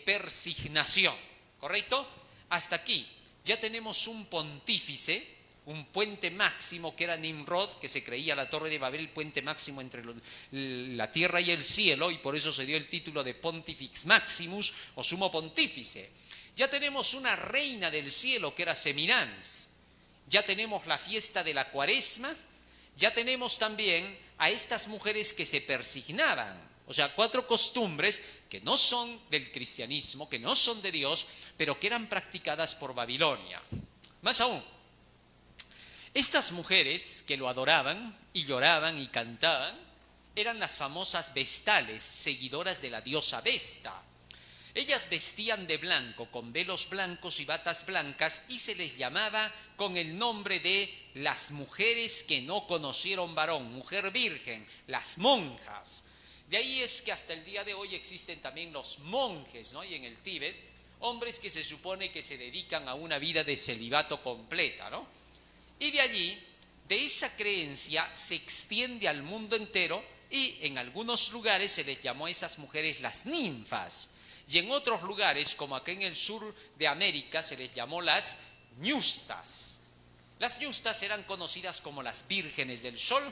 persignación, ¿correcto? Hasta aquí ya tenemos un pontífice, un puente máximo que era Nimrod, que se creía la Torre de Babel, el puente máximo entre la tierra y el cielo, y por eso se dio el título de Pontifex Maximus o Sumo Pontífice. Ya tenemos una reina del cielo que era Semiramis, ya tenemos la fiesta de la Cuaresma, ya tenemos también a estas mujeres que se persignaban, O sea, 4 costumbres que no son del cristianismo, que no son de Dios, pero que eran practicadas por Babilonia. Más aún, estas mujeres que lo adoraban y lloraban y cantaban eran las famosas vestales, seguidoras de la diosa Vesta. Ellas vestían de blanco, con velos blancos y batas blancas, y se les llamaba con el nombre de las mujeres que no conocieron varón, mujer virgen, las monjas. De ahí es que hasta el día de hoy existen también los monjes, ¿no? Y en el Tíbet, hombres que se supone que se dedican a una vida de celibato completa, ¿no? Y de allí, de esa creencia se extiende al mundo entero y en algunos lugares se les llamó a esas mujeres las ninfas. Y en otros lugares, como acá en el sur de América, se les llamó las ñustas. Las ñustas eran conocidas como las vírgenes del sol,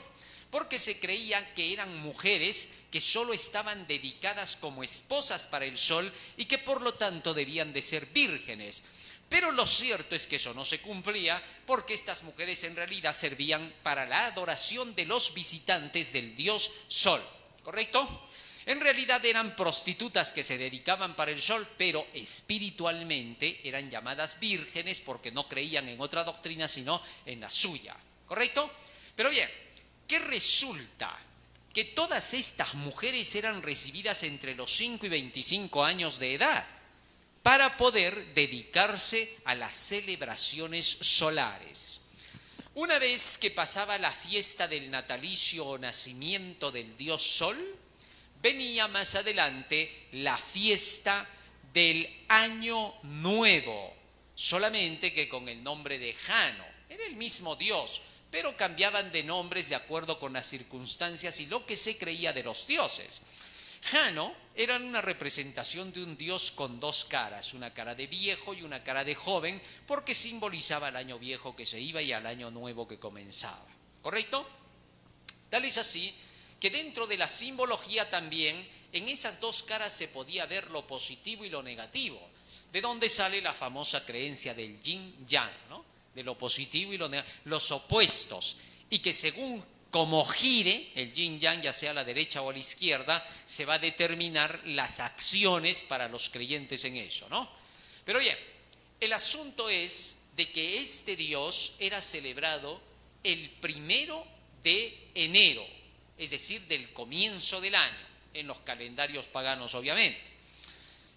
porque se creía que eran mujeres que solo estaban dedicadas como esposas para el sol y que por lo tanto debían de ser vírgenes. Pero lo cierto es que eso no se cumplía porque estas mujeres en realidad servían para la adoración de los visitantes del dios Sol, ¿correcto? En realidad eran prostitutas que se dedicaban para el sol, pero espiritualmente eran llamadas vírgenes porque no creían en otra doctrina sino en la suya, ¿correcto? Pero bien, ¿qué resulta? Que todas estas mujeres eran recibidas entre los 5 y 25 años de edad para poder dedicarse a las celebraciones solares. Una vez que pasaba la fiesta del natalicio o nacimiento del dios Sol, venía más adelante la fiesta del Año Nuevo, solamente que con el nombre de Jano. Era el mismo dios, pero cambiaban de nombres de acuerdo con las circunstancias y lo que se creía de los dioses. Jano era una representación de un dios con 2 caras, una cara de viejo y una cara de joven, porque simbolizaba el año viejo que se iba y al año nuevo que comenzaba. ¿Correcto? Tal es así que dentro de la simbología también, en esas 2 caras se podía ver lo positivo y lo negativo, de donde sale la famosa creencia del yin-yang, ¿no? De lo positivo y lo negativo, los opuestos, y que según como gire el yin-yang, ya sea a la derecha o a la izquierda, se va a determinar las acciones para los creyentes en eso, ¿no? Pero bien, el asunto es de que este dios era celebrado el 1 de enero, es decir, del comienzo del año, en los calendarios paganos obviamente.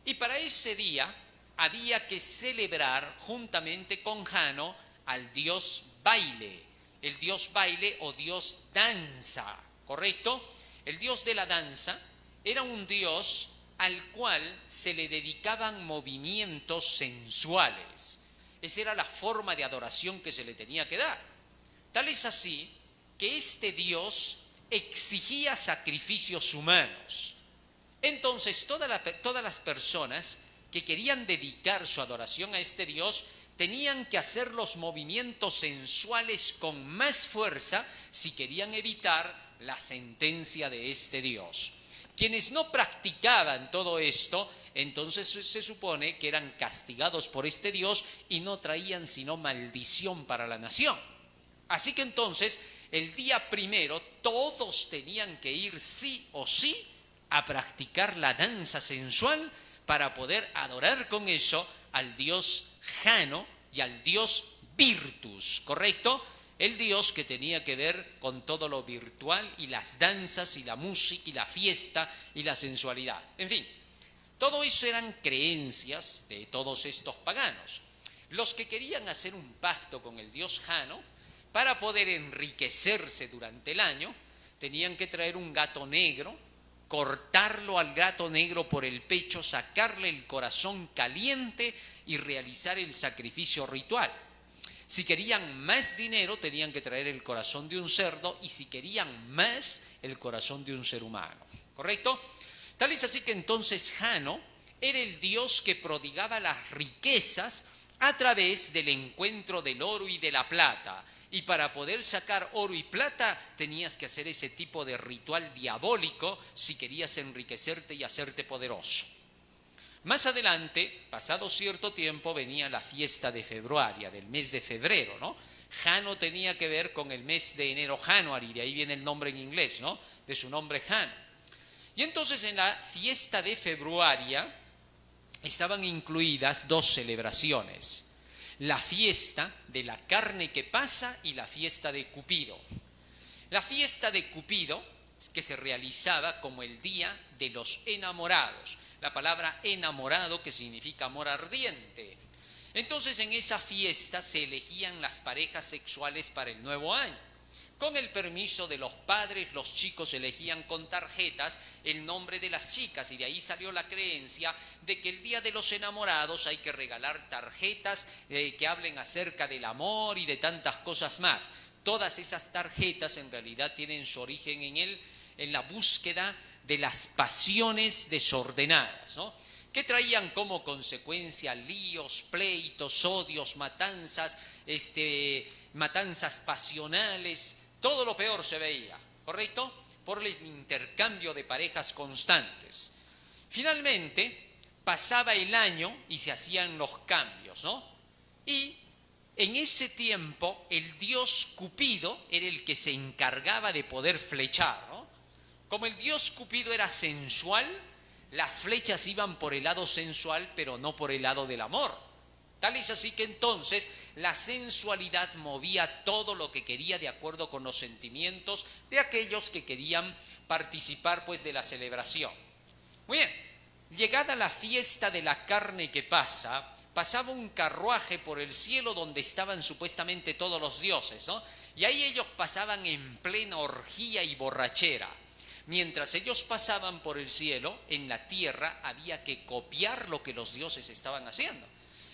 Y para ese día había que celebrar juntamente con Jano al dios baile, el dios baile o dios danza, ¿correcto? El dios de la danza era un dios al cual se le dedicaban movimientos sensuales. Esa era la forma de adoración que se le tenía que dar. Tal es así que este dios exigía sacrificios humanos. Entonces todas las personas que querían dedicar su adoración a este dios tenían que hacer los movimientos sensuales con más fuerza si querían evitar la sentencia de este dios. Quienes no practicaban todo esto, entonces se supone que eran castigados por este dios y no traían sino maldición para la nación. Así que entonces, el día 1 todos tenían que ir sí o sí a practicar la danza sensual para poder adorar con eso al dios Jano y al dios Virtus, ¿correcto? El dios que tenía que ver con todo lo virtual y las danzas y la música y la fiesta y la sensualidad. En fin, todo eso eran creencias de todos estos paganos. Los que querían hacer un pacto con el dios Jano para poder enriquecerse durante el año, tenían que traer un gato negro, cortarlo al gato negro por el pecho, sacarle el corazón caliente y realizar el sacrificio ritual. Si querían más dinero, tenían que traer el corazón de un cerdo, y si querían más, el corazón de un ser humano. ¿Correcto? Tal es así que entonces Jano era el dios que prodigaba las riquezas a través del encuentro del oro y de la plata. Y para poder sacar oro y plata tenías que hacer ese tipo de ritual diabólico si querías enriquecerte y hacerte poderoso. Más adelante, pasado cierto tiempo, venía la fiesta de Februaria, del mes de febrero, ¿no? Jano tenía que ver con el mes de enero, January, de ahí viene el nombre en inglés, ¿no? De su nombre Jano. Y entonces en la fiesta de Februaria estaban incluidas dos celebraciones: la fiesta de la carne que pasa y la fiesta de Cupido. La fiesta de Cupido, que se realizaba como el día de los enamorados. La palabra enamorado, que significa amor ardiente. Entonces en esa fiesta se elegían las parejas sexuales para el nuevo año. Con el permiso de los padres, los chicos elegían con tarjetas el nombre de las chicas, y de ahí salió la creencia de que el día de los enamorados hay que regalar tarjetas que hablen acerca del amor y de tantas cosas más. Todas esas tarjetas en realidad tienen su origen en la búsqueda de las pasiones desordenadas, ¿no?, que traían como consecuencia líos, pleitos, odios, matanzas pasionales. Todo lo peor se veía, ¿correcto?, por el intercambio de parejas constantes. Finalmente, pasaba el año y se hacían los cambios, ¿no? Y en ese tiempo, el dios Cupido era el que se encargaba de poder flechar, ¿no? Como el dios Cupido era sensual, las flechas iban por el lado sensual, pero no por el lado del amor. Tal es así que entonces la sensualidad movía todo lo que quería de acuerdo con los sentimientos de aquellos que querían participar pues de la celebración. Muy bien, llegada la fiesta de la carne que pasa, pasaba un carruaje por el cielo donde estaban supuestamente todos los dioses, ¿no? Y ahí ellos pasaban en plena orgía y borrachera. Mientras ellos pasaban por el cielo, en la tierra había que copiar lo que los dioses estaban haciendo.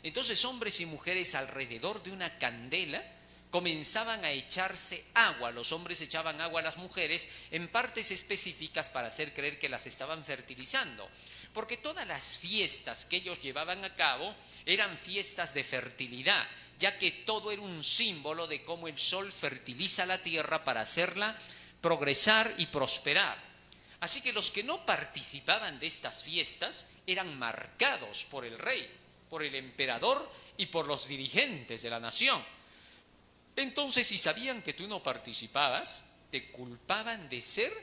Entonces hombres y mujeres alrededor de una candela comenzaban a echarse agua. Los hombres echaban agua a las mujeres en partes específicas para hacer creer que las estaban fertilizando. Porque todas las fiestas que ellos llevaban a cabo eran fiestas de fertilidad, ya que todo era un símbolo de cómo el sol fertiliza la tierra para hacerla progresar y prosperar. Así que los que no participaban de estas fiestas eran marcados por el rey, por el emperador y por los dirigentes de la nación. Entonces, si sabían que tú no participabas, te culpaban de ser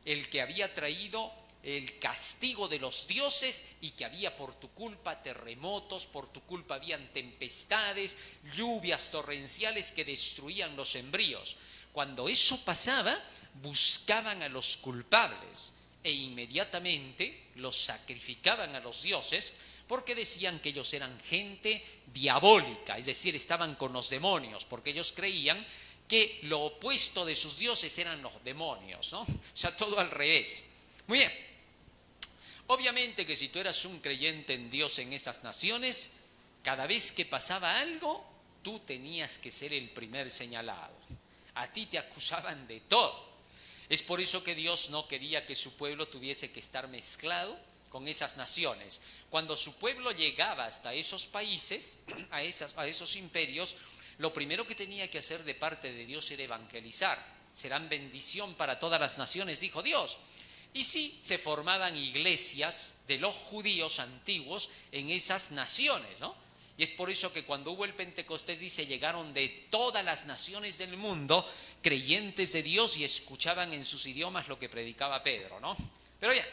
el que había traído el castigo de los dioses y que había por tu culpa terremotos, por tu culpa habían tempestades, lluvias torrenciales que destruían los sembríos. Cuando eso pasaba, buscaban a los culpables e inmediatamente los sacrificaban a los dioses, porque decían que ellos eran gente diabólica, es decir, estaban con los demonios, porque ellos creían que lo opuesto de sus dioses eran los demonios, ¿no? O sea, todo al revés. Muy bien. Obviamente que si tú eras un creyente en Dios en esas naciones, cada vez que pasaba algo, tú tenías que ser el primer señalado. A ti te acusaban de todo. Es por eso que Dios no quería que su pueblo tuviese que estar mezclado con esas naciones. Cuando su pueblo llegaba hasta esos países, a esos imperios, lo primero que tenía que hacer de parte de Dios era evangelizar. Serán bendición para todas las naciones, dijo Dios. Y sí, se formaban iglesias de los judíos antiguos en esas naciones, ¿no? Y es por eso que cuando hubo el Pentecostés, dice, llegaron de todas las naciones del mundo creyentes de Dios y escuchaban en sus idiomas lo que predicaba Pedro, ¿no? Pero ya,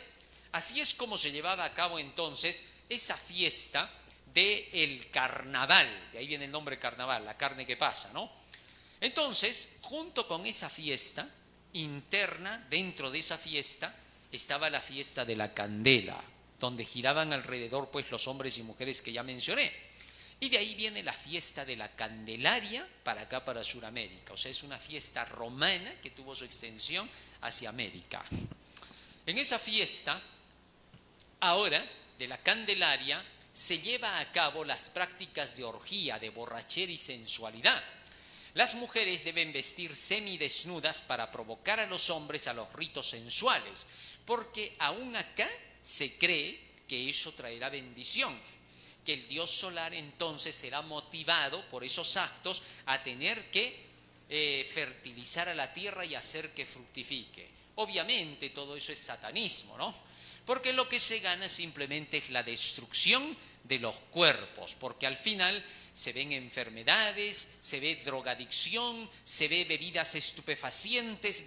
así es como se llevaba a cabo entonces esa fiesta del carnaval. De ahí viene el nombre carnaval, la carne que pasa, ¿no? Entonces, junto con esa fiesta interna, dentro de esa fiesta, estaba la fiesta de la candela, donde giraban alrededor pues los hombres y mujeres que ya mencioné. Y de ahí viene la fiesta de la Candelaria para acá, para Sudamérica. O sea, es una fiesta romana que tuvo su extensión hacia América. En esa fiesta, ahora, de la Candelaria, se lleva a cabo las prácticas de orgía, de borrachera y sensualidad. Las mujeres deben vestir semidesnudas para provocar a los hombres a los ritos sensuales, porque aún acá se cree que eso traerá bendición, que el dios solar entonces será motivado por esos actos a tener que fertilizar a la tierra y hacer que fructifique. Obviamente todo eso es satanismo, ¿no? porque lo que se gana simplemente es la destrucción de los cuerpos, porque al final se ven enfermedades, se ve drogadicción, se ve bebidas estupefacientes,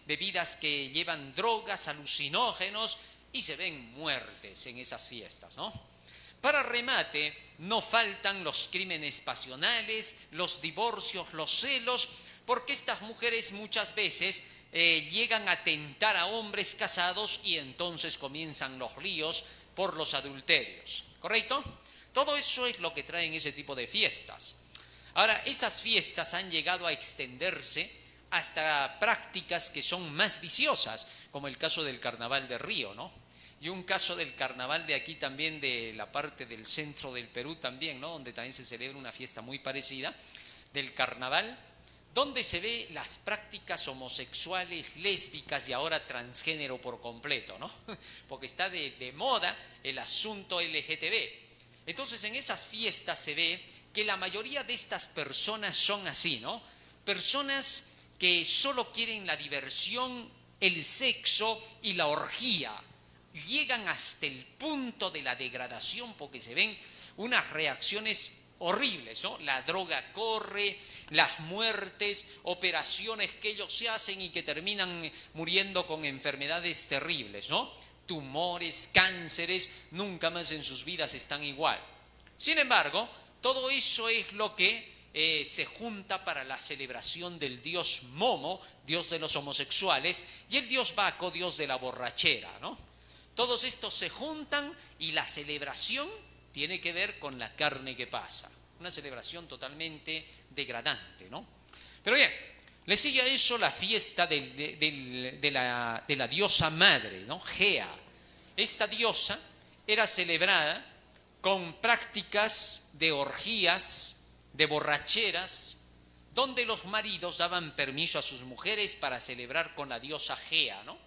bebidas que llevan drogas, alucinógenos, y se ven muertes en esas fiestas, ¿no? Para remate, no faltan los crímenes pasionales, los divorcios, los celos, porque estas mujeres muchas veces llegan a tentar a hombres casados y entonces comienzan los líos por los adulterios, ¿correcto? Todo eso es lo que traen ese tipo de fiestas. Ahora, esas fiestas han llegado a extenderse hasta prácticas que son más viciosas, como el caso del Carnaval de Río, ¿no? Y un caso del carnaval de aquí también, de la parte del centro del Perú también, ¿no? Donde también se celebra una fiesta muy parecida, del carnaval, donde se ve las prácticas homosexuales, lésbicas y ahora transgénero por completo, ¿no? Porque está de moda el asunto LGTB. Entonces en esas fiestas se ve que la mayoría de estas personas son así, ¿no? Personas que solo quieren la diversión, el sexo y la orgía. Llegan hasta el punto de la degradación porque se ven unas reacciones horribles, ¿no? La droga corre, las muertes, operaciones que ellos se hacen y que terminan muriendo con enfermedades terribles, ¿no? Tumores, cánceres, nunca más en sus vidas están igual. Sin embargo, todo eso es lo que se junta para la celebración del dios Momo, dios de los homosexuales, y el dios Baco, dios de la borrachera, ¿no? Todos estos se juntan y la celebración tiene que ver con la carne que pasa. Una celebración totalmente degradante, ¿no? Pero bien, le sigue a eso la fiesta de la diosa madre, ¿no? Gea. Esta diosa era celebrada con prácticas de orgías, de borracheras, donde los maridos daban permiso a sus mujeres para celebrar con la diosa Gea, ¿no?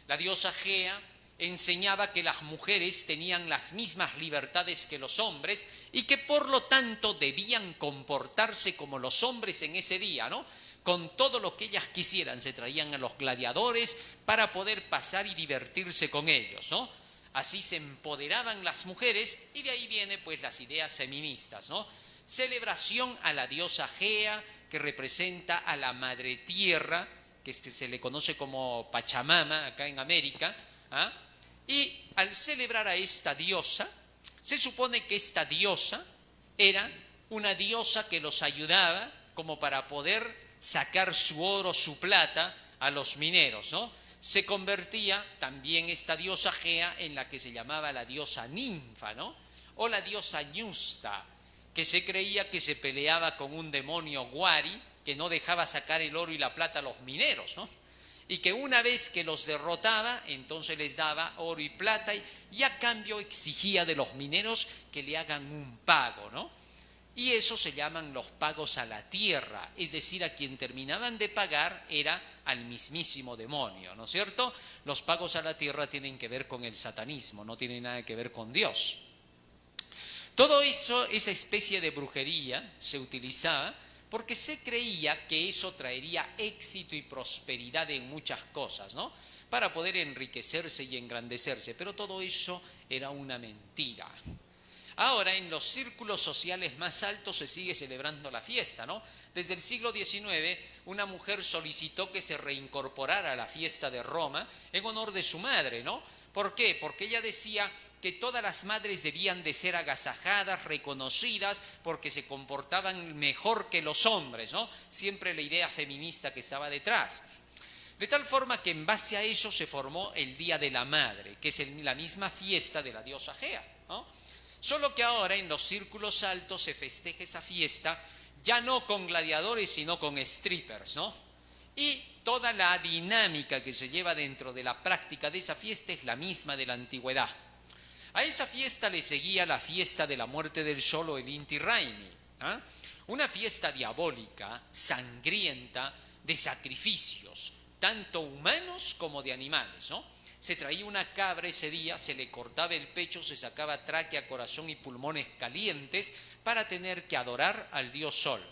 La diosa Gea enseñaba que las mujeres tenían las mismas libertades que los hombres y que por lo tanto debían comportarse como los hombres en ese día, ¿no? Con todo lo que ellas quisieran, se traían a los gladiadores para poder pasar y divertirse con ellos, ¿no? Así se empoderaban las mujeres y de ahí vienen pues las ideas feministas, ¿no? Celebración a la diosa Gea, que representa a la madre tierra, que se le conoce como Pachamama acá en América, ¿ah? Y al celebrar a esta diosa, se supone que esta diosa era una diosa que los ayudaba como para poder sacar su oro, su plata a los mineros, ¿no? Se convertía también esta diosa Gea en la que se llamaba la diosa ninfa, ¿no? O la diosa Ñusta, que se creía que se peleaba con un demonio Guari que no dejaba sacar el oro y la plata a los mineros, ¿no? Y que una vez que los derrotaba, entonces les daba oro y plata y a cambio exigía de los mineros que le hagan un pago, ¿no? Y eso se llaman los pagos a la tierra, es decir, a quien terminaban de pagar era al mismísimo demonio, ¿no es cierto? Los pagos a la tierra tienen que ver con el satanismo, no tienen nada que ver con Dios. Todo eso, esa especie de brujería se utilizaba porque se creía que eso traería éxito y prosperidad en muchas cosas, ¿no? Para poder enriquecerse y engrandecerse, pero todo eso era una mentira. Ahora, en los círculos sociales más altos se sigue celebrando la fiesta, ¿no? Desde el siglo XIX, una mujer solicitó que se reincorporara a la fiesta de Roma en honor de su madre, ¿no? ¿Por qué? Porque ella decía que todas las madres debían de ser agasajadas, reconocidas, porque se comportaban mejor que los hombres, ¿no? Siempre la idea feminista que estaba detrás. De tal forma que en base a eso se formó el Día de la Madre, que es la misma fiesta de la diosa Gea, ¿no? Solo que ahora en los círculos altos se festeja esa fiesta ya no con gladiadores, sino con strippers, ¿no? Y toda la dinámica que se lleva dentro de la práctica de esa fiesta es la misma de la antigüedad. A esa fiesta le seguía la fiesta de la muerte del sol o el Inti Raymi, ¿ah? Una fiesta diabólica, sangrienta, de sacrificios, tanto humanos como de animales, ¿no? Se traía una cabra ese día, se le cortaba el pecho, se sacaba tráquea, corazón y pulmones calientes para tener que adorar al dios Sol.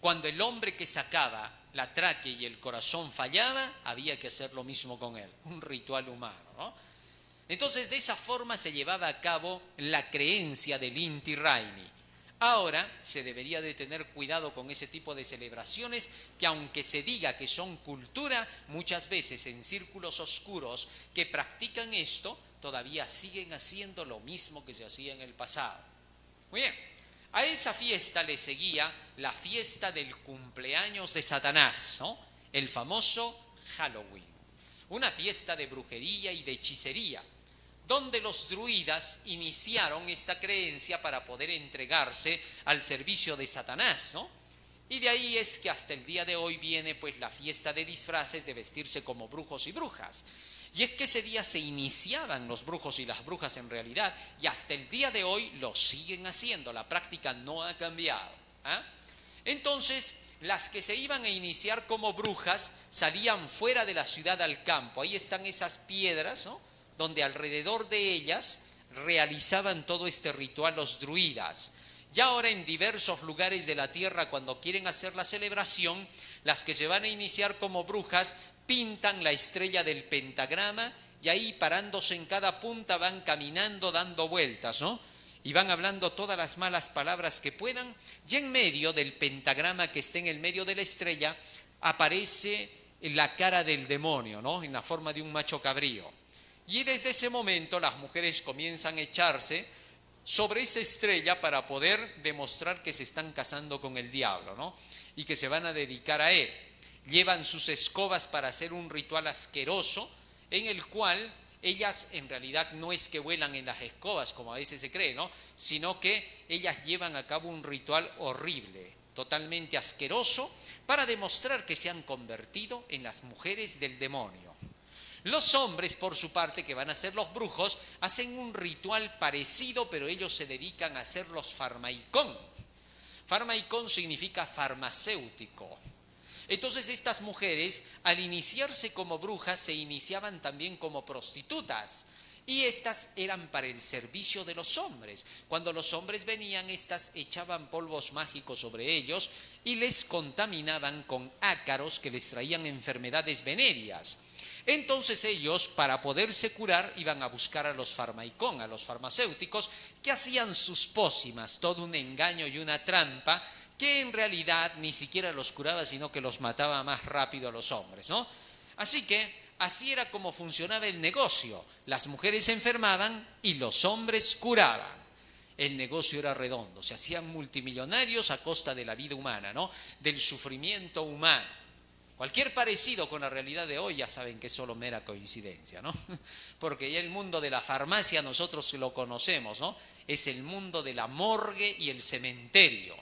Cuando el hombre que sacaba la tráquea y el corazón fallaba, había que hacer lo mismo con él, un ritual humano, ¿no? Entonces, de esa forma se llevaba a cabo la creencia del Inti Raymi. Ahora se debería de tener cuidado con ese tipo de celebraciones que, aunque se diga que son cultura, muchas veces en círculos oscuros que practican esto todavía siguen haciendo lo mismo que se hacía en el pasado. Muy bien, a esa fiesta le seguía la fiesta del cumpleaños de Satanás, ¿no? El famoso Halloween, una fiesta de brujería y de hechicería, donde los druidas iniciaron esta creencia para poder entregarse al servicio de Satanás, ¿no? Y de ahí es que hasta el día de hoy viene pues la fiesta de disfraces, de vestirse como brujos y brujas. Y es que ese día se iniciaban los brujos y las brujas en realidad, y hasta el día de hoy lo siguen haciendo, la práctica no ha cambiado, ¿ah? Entonces, las que se iban a iniciar como brujas salían fuera de la ciudad al campo. Ahí están esas piedras, ¿no?, donde alrededor de ellas realizaban todo este ritual los druidas. Y ahora en diversos lugares de la tierra, cuando quieren hacer la celebración, las que se van a iniciar como brujas pintan la estrella del pentagrama y ahí, parándose en cada punta, van caminando dando vueltas, ¿no? Y van hablando todas las malas palabras que puedan, y en medio del pentagrama que está en el medio de la estrella aparece la cara del demonio, ¿no?, en la forma de un macho cabrío. Y desde ese momento las mujeres comienzan a echarse sobre esa estrella para poder demostrar que se están casando con el diablo, ¿no?, y que se van a dedicar a él. Llevan sus escobas para hacer un ritual asqueroso en el cual ellas en realidad no es que vuelan en las escobas como a veces se cree, ¿no?, sino que ellas llevan a cabo un ritual horrible, totalmente asqueroso, para demostrar que se han convertido en las mujeres del demonio. Los hombres, por su parte, que van a ser los brujos, hacen un ritual parecido, pero ellos se dedican a hacer los farmaicón. Farmaicón significa farmacéutico. Entonces estas mujeres, al iniciarse como brujas, se iniciaban también como prostitutas. Y estas eran para el servicio de los hombres. Cuando los hombres venían, estas echaban polvos mágicos sobre ellos y les contaminaban con ácaros que les traían enfermedades venéreas. Entonces ellos, para poderse curar, iban a buscar a los farmaicón, a los farmacéuticos, que hacían sus pócimas, todo un engaño y una trampa, que en realidad ni siquiera los curaba, sino que los mataba más rápido a los hombres, ¿no? Así que así era como funcionaba el negocio. Las mujeres se enfermaban y los hombres curaban. El negocio era redondo, se hacían multimillonarios a costa de la vida humana, ¿no?, del sufrimiento humano. Cualquier parecido con la realidad de hoy ya saben que es solo mera coincidencia, ¿no? Porque ya el mundo de la farmacia nosotros lo conocemos, ¿no? Es el mundo de la morgue y el cementerio.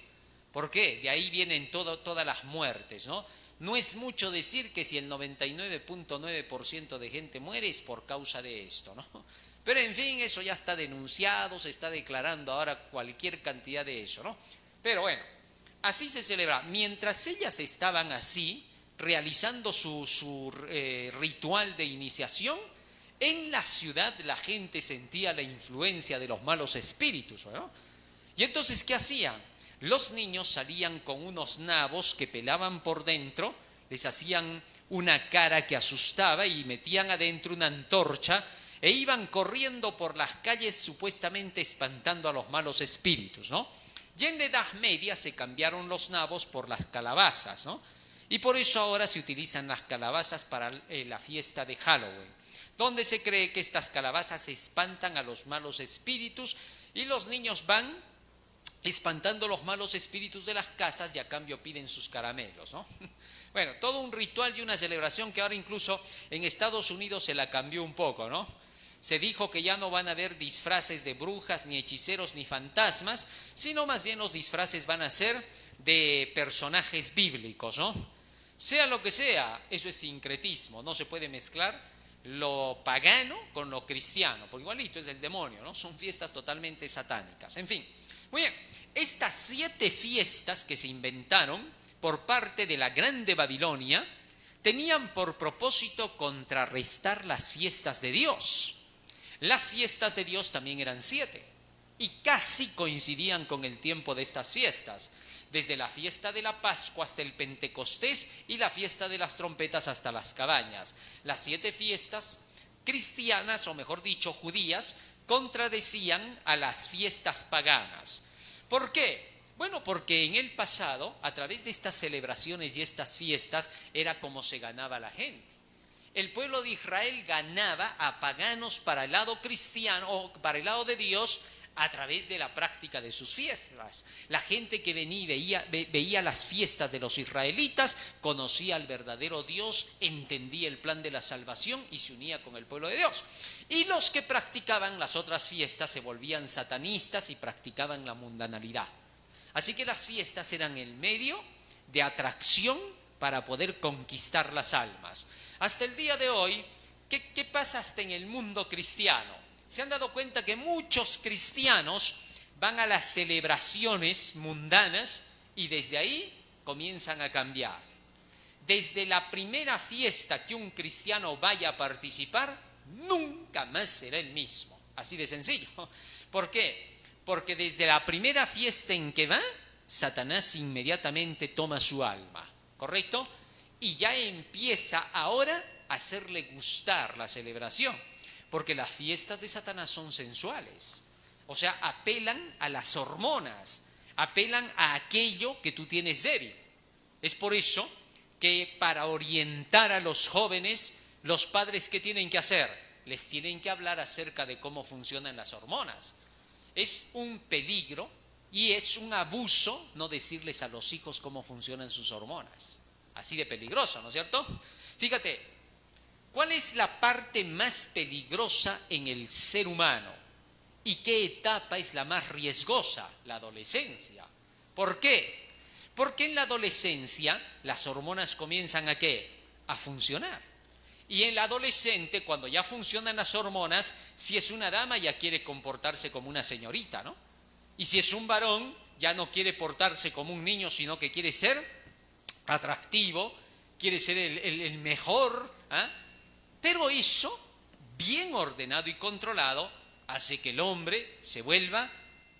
¿Por qué? De ahí vienen todas las muertes, ¿no? No es mucho decir que si el 99.9% de gente muere es por causa de esto, ¿no? Pero en fin, eso ya está denunciado, se está declarando ahora cualquier cantidad de eso, ¿no? Pero bueno, así se celebra. Mientras ellas estaban así, realizando su ritual de iniciación, en la ciudad la gente sentía la influencia de los malos espíritus, ¿no? Y entonces, ¿qué hacían? Los niños salían con unos nabos que pelaban por dentro, les hacían una cara que asustaba y metían adentro una antorcha e iban corriendo por las calles supuestamente espantando a los malos espíritus, ¿no? Y en la Edad Media se cambiaron los nabos por las calabazas, ¿no? Y por eso ahora se utilizan las calabazas para la fiesta de Halloween, donde se cree que estas calabazas espantan a los malos espíritus y los niños van espantando los malos espíritus de las casas y a cambio piden sus caramelos, ¿no? Bueno, todo un ritual y una celebración que ahora incluso en Estados Unidos se la cambió un poco, ¿no? Se dijo que ya no van a haber disfraces de brujas, ni hechiceros, ni fantasmas, sino más bien los disfraces van a ser de personajes bíblicos, ¿no? Sea lo que sea, eso es sincretismo, no se puede mezclar lo pagano con lo cristiano, porque igualito es el demonio, ¿no? Son fiestas totalmente satánicas. En fin, muy bien, estas 7 fiestas que se inventaron por parte de la Grande Babilonia tenían por propósito contrarrestar las fiestas de Dios. Las fiestas de Dios también eran 7 y casi coincidían con el tiempo de estas fiestas, desde la fiesta de la Pascua hasta el Pentecostés y la fiesta de las trompetas hasta las cabañas. Las 7 fiestas cristianas, o mejor dicho, judías, contradecían a las fiestas paganas. ¿Por qué? Bueno, porque en el pasado, a través de estas celebraciones y estas fiestas, era como se ganaba la gente. El pueblo de Israel ganaba a paganos para el lado cristiano o para el lado de Dios a través de la práctica de sus fiestas. La gente que venía y veía las fiestas de los israelitas, conocía al verdadero Dios, entendía el plan de la salvación y se unía con el pueblo de Dios. Y los que practicaban las otras fiestas se volvían satanistas y practicaban la mundanalidad. Así que las fiestas eran el medio de atracción para poder conquistar las almas. Hasta el día de hoy, ¿qué pasa hasta en el mundo cristiano? Se han dado cuenta que muchos cristianos van a las celebraciones mundanas y desde ahí comienzan a cambiar. Desde la primera fiesta que un cristiano vaya a participar, nunca más será el mismo. Así de sencillo. ¿Por qué? Porque desde la primera fiesta en que va, Satanás inmediatamente toma su alma. ¿Correcto? Y ya empieza ahora a hacerle gustar la celebración, porque las fiestas de Satanás son sensuales, o sea, apelan a las hormonas, apelan a aquello que tú tienes débil. Es por eso que para orientar a los jóvenes, los padres, ¿qué tienen que hacer? Les tienen que hablar acerca de cómo funcionan las hormonas. Es un peligro y es un abuso no decirles a los hijos cómo funcionan sus hormonas. Así de peligroso, ¿no es cierto? Fíjate, ¿cuál es la parte más peligrosa en el ser humano? ¿Y qué etapa es la más riesgosa? La adolescencia. ¿Por qué? Porque en la adolescencia las hormonas comienzan ¿a qué? A funcionar. Y el adolescente, cuando ya funcionan las hormonas, si es una dama ya quiere comportarse como una señorita, ¿no? Y si es un varón, ya no quiere portarse como un niño, sino que quiere ser atractivo, quiere ser el mejor, ¿eh? Pero eso, bien ordenado y controlado, hace que el hombre se vuelva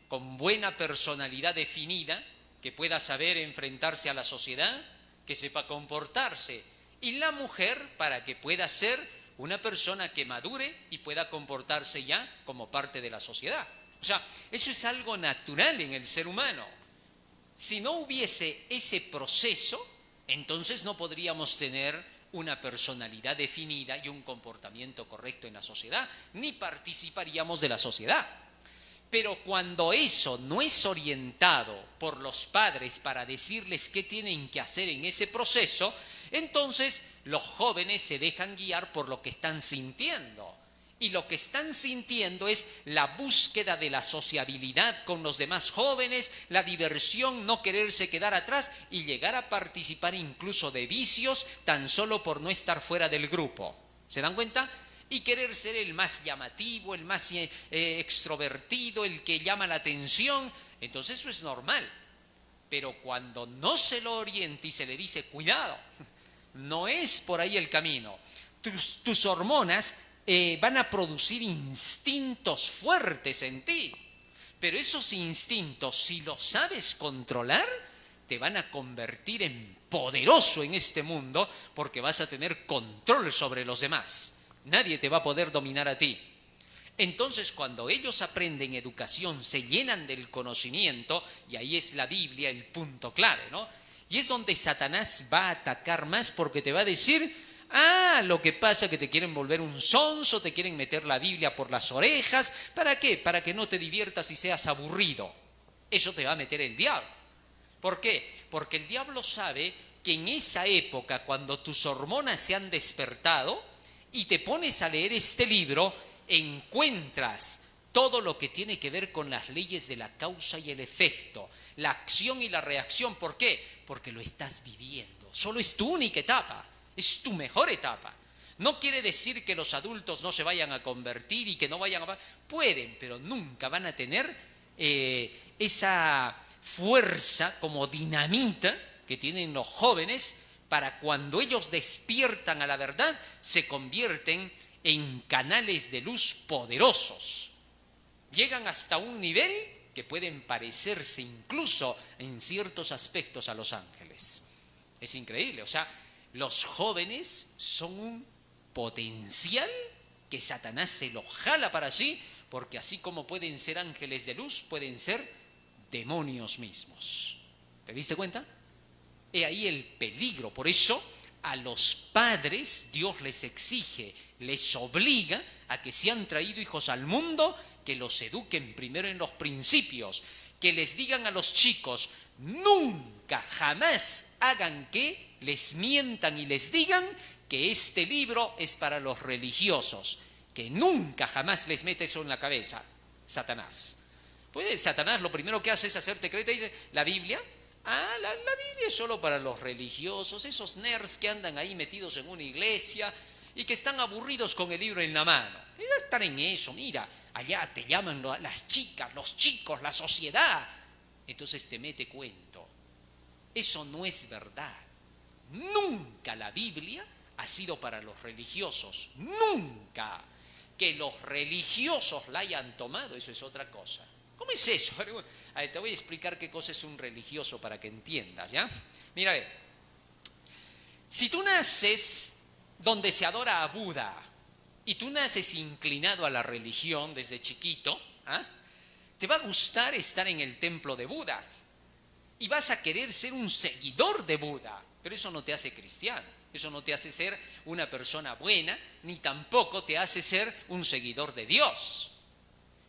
con buena personalidad definida, que pueda saber enfrentarse a la sociedad, que sepa comportarse. Y la mujer para que pueda ser una persona que madure y pueda comportarse ya como parte de la sociedad. O sea, eso es algo natural en el ser humano. Si no hubiese ese proceso, entonces no podríamos tener una personalidad definida y un comportamiento correcto en la sociedad, ni participaríamos de la sociedad. Pero cuando eso no es orientado por los padres para decirles qué tienen que hacer en ese proceso, entonces los jóvenes se dejan guiar por lo que están sintiendo. Y lo que están sintiendo es la búsqueda de la sociabilidad con los demás jóvenes, la diversión, no quererse quedar atrás y llegar a participar incluso de vicios tan solo por no estar fuera del grupo. ¿Se dan cuenta? Y querer ser el más llamativo, el más extrovertido, el que llama la atención. Entonces eso es normal. Pero cuando no se lo orienta y se le dice, cuidado, no es por ahí el camino. Tus hormonas van a producir instintos fuertes en ti. Pero esos instintos, si los sabes controlar, te van a convertir en poderoso en este mundo porque vas a tener control sobre los demás. Nadie te va a poder dominar a ti. Entonces, cuando ellos aprenden educación, se llenan del conocimiento, y ahí es la Biblia el punto clave, ¿no? Y es donde Satanás va a atacar más porque te va a decir, lo que pasa es que te quieren volver un sonso, te quieren meter la Biblia por las orejas. ¿Para qué? Para que no te diviertas y seas aburrido. Eso te va a meter el diablo. ¿Por qué? Porque el diablo sabe que en esa época, cuando tus hormonas se han despertado y te pones a leer este libro, encuentras todo lo que tiene que ver con las leyes de la causa y el efecto, la acción y la reacción. ¿Por qué? Porque lo estás viviendo. Solo es tu única etapa, es tu mejor etapa. No quiere decir que los adultos no se vayan a convertir y que no vayan a... Pueden, pero nunca van a tener esa fuerza como dinamita que tienen los jóvenes para cuando ellos despiertan a la verdad, se convierten en canales de luz poderosos. Llegan hasta un nivel que pueden parecerse incluso en ciertos aspectos a los ángeles. Es increíble, o sea, los jóvenes son un potencial que Satanás se lo jala para sí, porque así como pueden ser ángeles de luz, pueden ser demonios mismos. ¿Te diste cuenta? He ahí el peligro. Por eso a los padres Dios les exige, les obliga a que si han traído hijos al mundo, que los eduquen primero en los principios, que les digan a los chicos, nunca, jamás hagan que les mientan y les digan que este libro es para los religiosos, que nunca, jamás les mete eso en la cabeza, Satanás. Pues Satanás lo primero que hace es hacerte creer, te dice, ¿la Biblia? La Biblia es solo para los religiosos, esos nerds que andan ahí metidos en una iglesia y que están aburridos con el libro en la mano. Te va a estar en eso, mira, allá te llaman las chicas, los chicos, la sociedad. Entonces te mete cuento. Eso no es verdad. Nunca la Biblia ha sido para los religiosos, nunca. Que los religiosos la hayan tomado, eso es otra cosa. ¿Cómo es eso? A ver, te voy a explicar qué cosa es un religioso para que entiendas, ¿ya? Mira, a ver, si tú naces donde se adora a Buda y tú naces inclinado a la religión desde chiquito, te va a gustar estar en el templo de Buda y vas a querer ser un seguidor de Buda, pero eso no te hace cristiano, eso no te hace ser una persona buena, ni tampoco te hace ser un seguidor de Dios.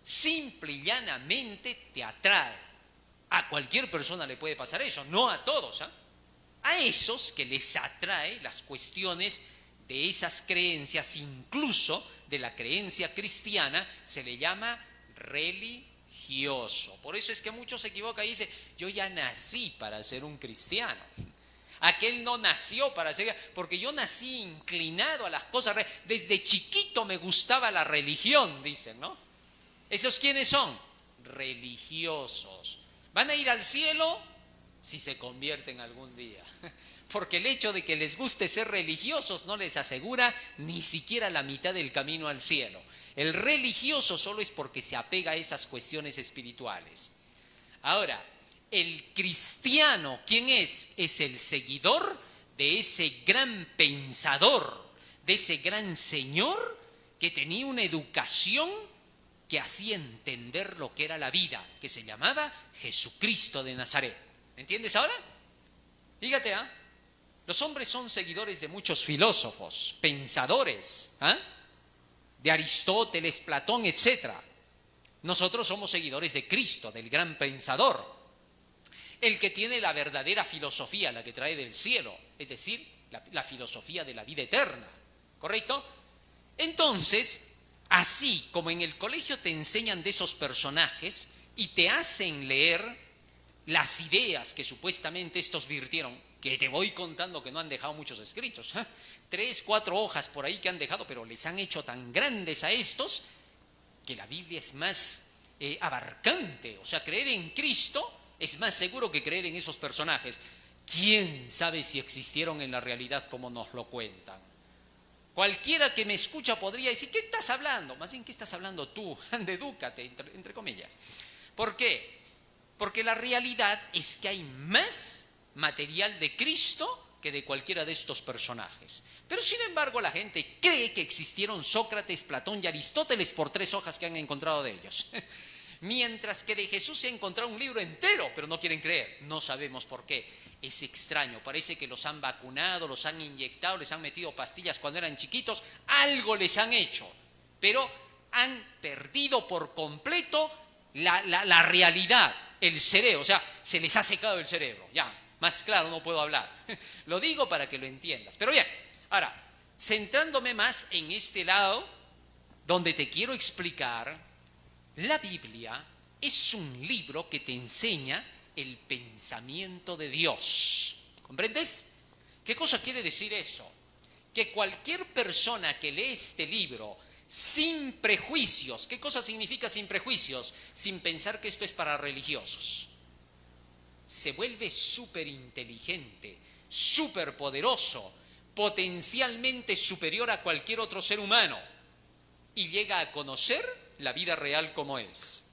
Simple y llanamente te atrae. A cualquier persona le puede pasar eso, no a todos. A esos que les atrae las cuestiones de esas creencias, incluso de la creencia cristiana, se le llama religioso. Por eso es que muchos se equivocan y dicen, yo ya nací para ser un cristiano. Aquel no nació para ser, porque yo nací inclinado a las cosas, desde chiquito me gustaba la religión, dicen, ¿no? ¿Esos quiénes son? Religiosos. ¿Van a ir al cielo? Si se convierten algún día. Porque el hecho de que les guste ser religiosos no les asegura ni siquiera la mitad del camino al cielo. El religioso solo es porque se apega a esas cuestiones espirituales. Ahora, el cristiano, ¿quién es? Es el seguidor de ese gran pensador, de ese gran señor que tenía una educación que hacía entender lo que era la vida, que se llamaba Jesucristo de Nazaret. ¿Me entiendes ahora? Fíjate, los hombres son seguidores de muchos filósofos, pensadores, de Aristóteles, Platón, etc. Nosotros somos seguidores de Cristo, del gran pensador, el que tiene la verdadera filosofía, la que trae del cielo, es decir, la filosofía de la vida eterna, ¿correcto? Entonces, así como en el colegio te enseñan de esos personajes y te hacen leer las ideas que supuestamente estos virtieron, que te voy contando que no han dejado muchos escritos, 3, 4 hojas por ahí que han dejado, pero les han hecho tan grandes a estos que la Biblia es más abarcante. O sea, creer en Cristo es más seguro que creer en esos personajes. ¿Quién sabe si existieron en la realidad como nos lo cuentan? Cualquiera que me escucha podría decir, ¿qué estás hablando? Más bien, ¿qué estás hablando tú? Edúcate, entre comillas. ¿Por qué? Porque la realidad es que hay más material de Cristo que de cualquiera de estos personajes. Pero sin embargo la gente cree que existieron Sócrates, Platón y Aristóteles por 3 hojas que han encontrado de ellos. Mientras que de Jesús se ha encontrado un libro entero, pero no quieren creer. No sabemos por qué. Es extraño, parece que los han vacunado, los han inyectado, les han metido pastillas cuando eran chiquitos, algo les han hecho, pero han perdido por completo la realidad, el cerebro, o sea, se les ha secado el cerebro, ya, más claro no puedo hablar. Lo digo para que lo entiendas. Pero bien, ahora, centrándome más en este lado, donde te quiero explicar, la Biblia es un libro que te enseña el pensamiento de Dios. ¿Comprendes? ¿Qué cosa quiere decir eso? Que cualquier persona que lee este libro sin prejuicios, ¿qué cosa significa sin prejuicios? Sin pensar que esto es para religiosos. Se vuelve súper inteligente, súper poderoso, potencialmente superior a cualquier otro ser humano y llega a conocer la vida real como es.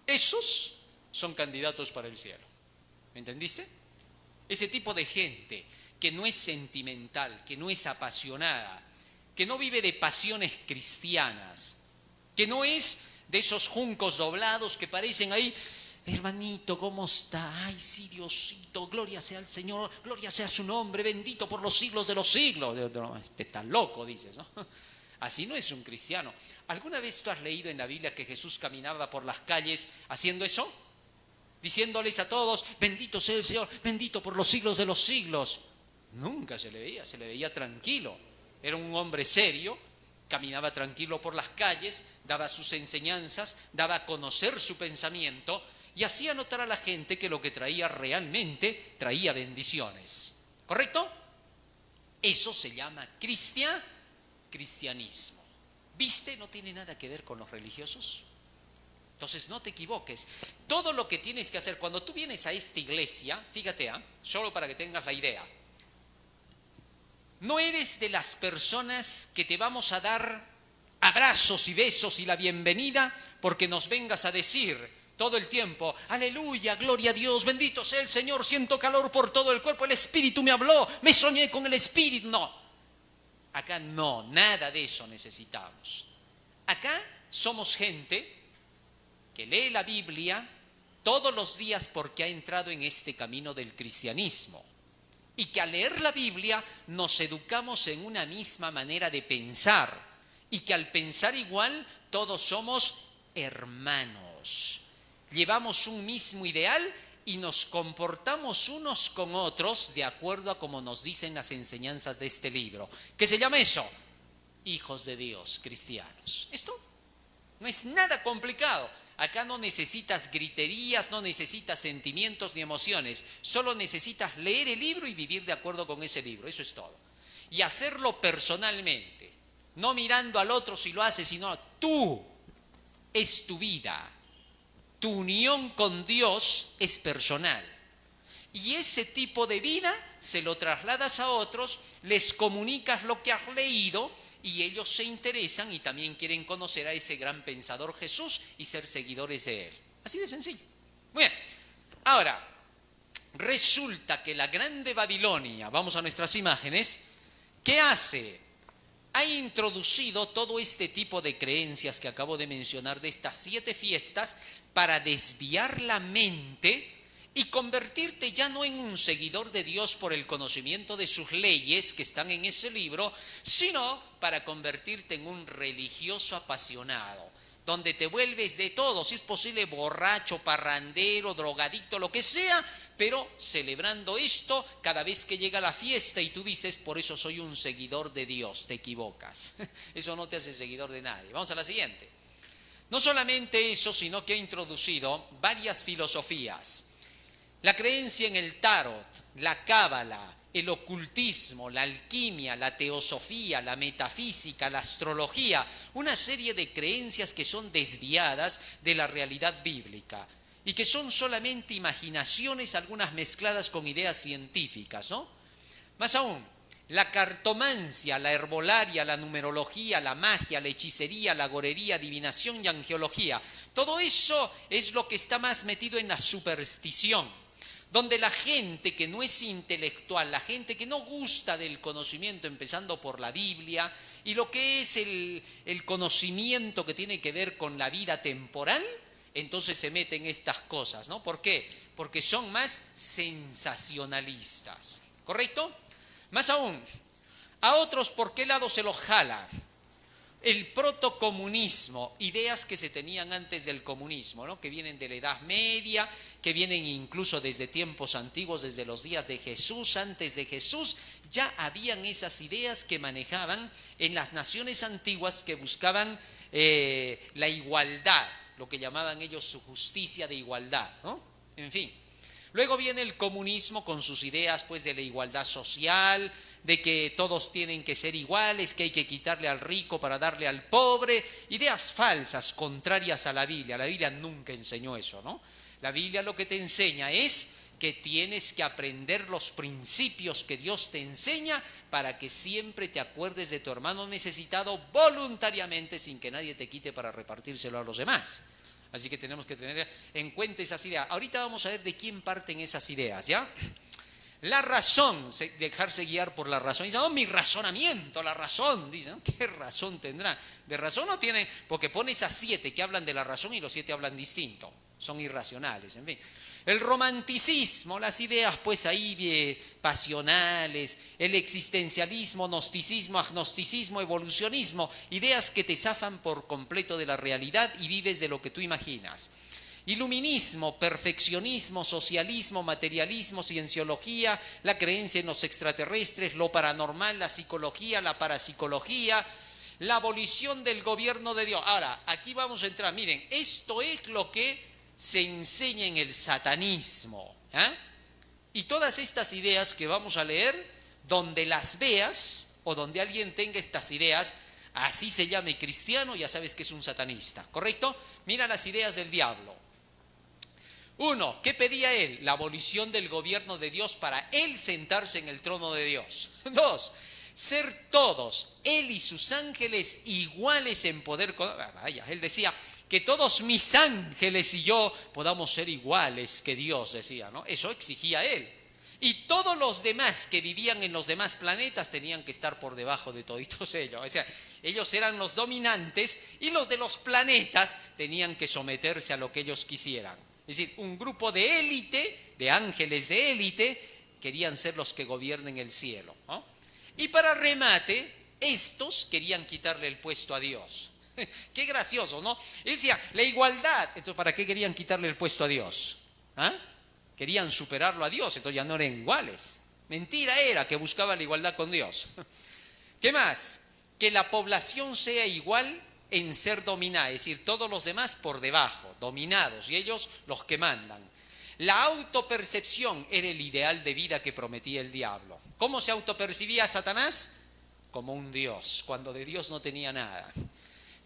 Esos son candidatos para el cielo. ¿Me entendiste? Ese tipo de gente que no es sentimental, que no es apasionada, que no vive de pasiones cristianas, que no es de esos juncos doblados que parecen ahí, hermanito, ¿cómo está? Ay, sí, Diosito, gloria sea al Señor, gloria sea su nombre, bendito por los siglos de los siglos. Este está loco, dices, ¿no? Así no es un cristiano. ¿Alguna vez tú has leído en la Biblia que Jesús caminaba por las calles haciendo eso? Diciéndoles a todos, bendito sea el Señor, bendito por los siglos de los siglos. Nunca se le veía tranquilo. Era un hombre serio, caminaba tranquilo por las calles, daba sus enseñanzas, daba a conocer su pensamiento y hacía notar a la gente que lo que traía realmente traía bendiciones. ¿Correcto? Eso se llama cristianismo. ¿Viste? No tiene nada que ver con los religiosos. Entonces no te equivoques. Todo lo que tienes que hacer cuando tú vienes a esta iglesia, fíjate, solo para que tengas la idea, no eres de las personas que te vamos a dar abrazos y besos y la bienvenida porque nos vengas a decir todo el tiempo, aleluya, gloria a Dios, bendito sea el Señor, siento calor por todo el cuerpo, el Espíritu me habló, me soñé con el Espíritu. No, acá no, nada de eso necesitamos. Acá somos gente que lee la Biblia todos los días porque ha entrado en este camino del cristianismo y que al leer la Biblia nos educamos en una misma manera de pensar y que al pensar igual todos somos hermanos, llevamos un mismo ideal y nos comportamos unos con otros de acuerdo a como nos dicen las enseñanzas de este libro. ¿Qué se llama eso? Hijos de Dios, cristianos. Esto no es nada complicado. Acá no necesitas griterías, no necesitas sentimientos ni emociones. Solo necesitas leer el libro y vivir de acuerdo con ese libro. Eso es todo. Y hacerlo personalmente. No mirando al otro si lo hace, sino tú. Es tu vida. Tu unión con Dios es personal. Y ese tipo de vida se lo trasladas a otros, les comunicas lo que has leído y ellos se interesan y también quieren conocer a ese gran pensador Jesús y ser seguidores de él. Así de sencillo. Muy bien. Ahora, resulta que la grande Babilonia, vamos a nuestras imágenes, ¿qué hace? Ha introducido todo este tipo de creencias que acabo de mencionar de estas 7 fiestas para desviar la mente y convertirte ya no en un seguidor de Dios por el conocimiento de sus leyes que están en ese libro, sino para convertirte en un religioso apasionado, donde te vuelves de todo, si es posible borracho, parrandero, drogadicto, lo que sea, pero celebrando esto cada vez que llega la fiesta y tú dices, por eso soy un seguidor de Dios. Te equivocas, eso no te hace seguidor de nadie. Vamos a la siguiente. No solamente eso, sino que ha introducido varias filosofías. La creencia en el tarot, la cábala, el ocultismo, la alquimia, la teosofía, la metafísica, la astrología, una serie de creencias que son desviadas de la realidad bíblica y que son solamente imaginaciones, algunas mezcladas con ideas científicas, ¿no? Más aún, la cartomancia, la herbolaria, la numerología, la magia, la hechicería, la agorería, adivinación y angiología, todo eso es lo que está más metido en la superstición, donde la gente que no es intelectual, la gente que no gusta del conocimiento, empezando por la Biblia, y lo que es el conocimiento que tiene que ver con la vida temporal, entonces se mete en estas cosas, ¿no? ¿Por qué? Porque son más sensacionalistas, ¿correcto? Más aún, a otros, ¿por qué lado se los jala? El protocomunismo, ideas que se tenían antes del comunismo, ¿no? Que vienen de la Edad Media, que vienen incluso desde tiempos antiguos, desde los días de Jesús, antes de Jesús, ya habían esas ideas que manejaban en las naciones antiguas que buscaban la igualdad, lo que llamaban ellos su justicia de igualdad, ¿no? En fin. Luego viene el comunismo con sus ideas pues de la igualdad social, de que todos tienen que ser iguales, que hay que quitarle al rico para darle al pobre, ideas falsas, contrarias a la Biblia. La Biblia nunca enseñó eso, ¿no? La Biblia lo que te enseña es que tienes que aprender los principios que Dios te enseña para que siempre te acuerdes de tu hermano necesitado voluntariamente sin que nadie te quite para repartírselo a los demás. Así que tenemos que tener en cuenta esas ideas. Ahorita vamos a ver de quién parten esas ideas, ¿ya? La razón, dejarse guiar por la razón. Dicen, oh, mi razonamiento, la razón. Dicen, ¿qué razón tendrá? De razón no tienen, porque pones a 7 que hablan de la razón y los 7 hablan distinto. Son irracionales, en fin. El romanticismo, las ideas pues ahí pasionales, el existencialismo, gnosticismo, agnosticismo, evolucionismo, ideas que te zafan por completo de la realidad y vives de lo que tú imaginas. Iluminismo, perfeccionismo, socialismo, materialismo, cienciología, la creencia en los extraterrestres, lo paranormal, la psicología, la parapsicología, la abolición del gobierno de Dios. Ahora, aquí vamos a entrar, miren, esto es lo que se enseña en el satanismo. Y todas estas ideas que vamos a leer, donde las veas o donde alguien tenga estas ideas, así se llame cristiano, ya sabes que es un satanista, ¿correcto? Mira las ideas del diablo. 1, ¿qué pedía él? La abolición del gobierno de Dios para él sentarse en el trono de Dios. 2, ser todos, él y sus ángeles, iguales en poder. Vaya, él decía que todos mis ángeles y yo podamos ser iguales que Dios, decía, ¿no? Eso exigía él. Y todos los demás que vivían en los demás planetas tenían que estar por debajo de toditos ellos. O sea, ellos eran los dominantes y los de los planetas tenían que someterse a lo que ellos quisieran. Es decir, un grupo de élite, de ángeles de élite, querían ser los que gobiernen el cielo, ¿no? Y para remate, estos querían quitarle el puesto a Dios. Qué gracioso, ¿no? Él decía, la igualdad. Entonces, ¿para qué querían quitarle el puesto a Dios? Querían superarlo a Dios, entonces ya no eran iguales. Mentira era que buscaba la igualdad con Dios. ¿Qué más? Que la población sea igual en ser dominada, es decir, todos los demás por debajo, dominados, y ellos los que mandan. La autopercepción era el ideal de vida que prometía el diablo. ¿Cómo se autopercibía Satanás? Como un Dios, cuando de Dios no tenía nada.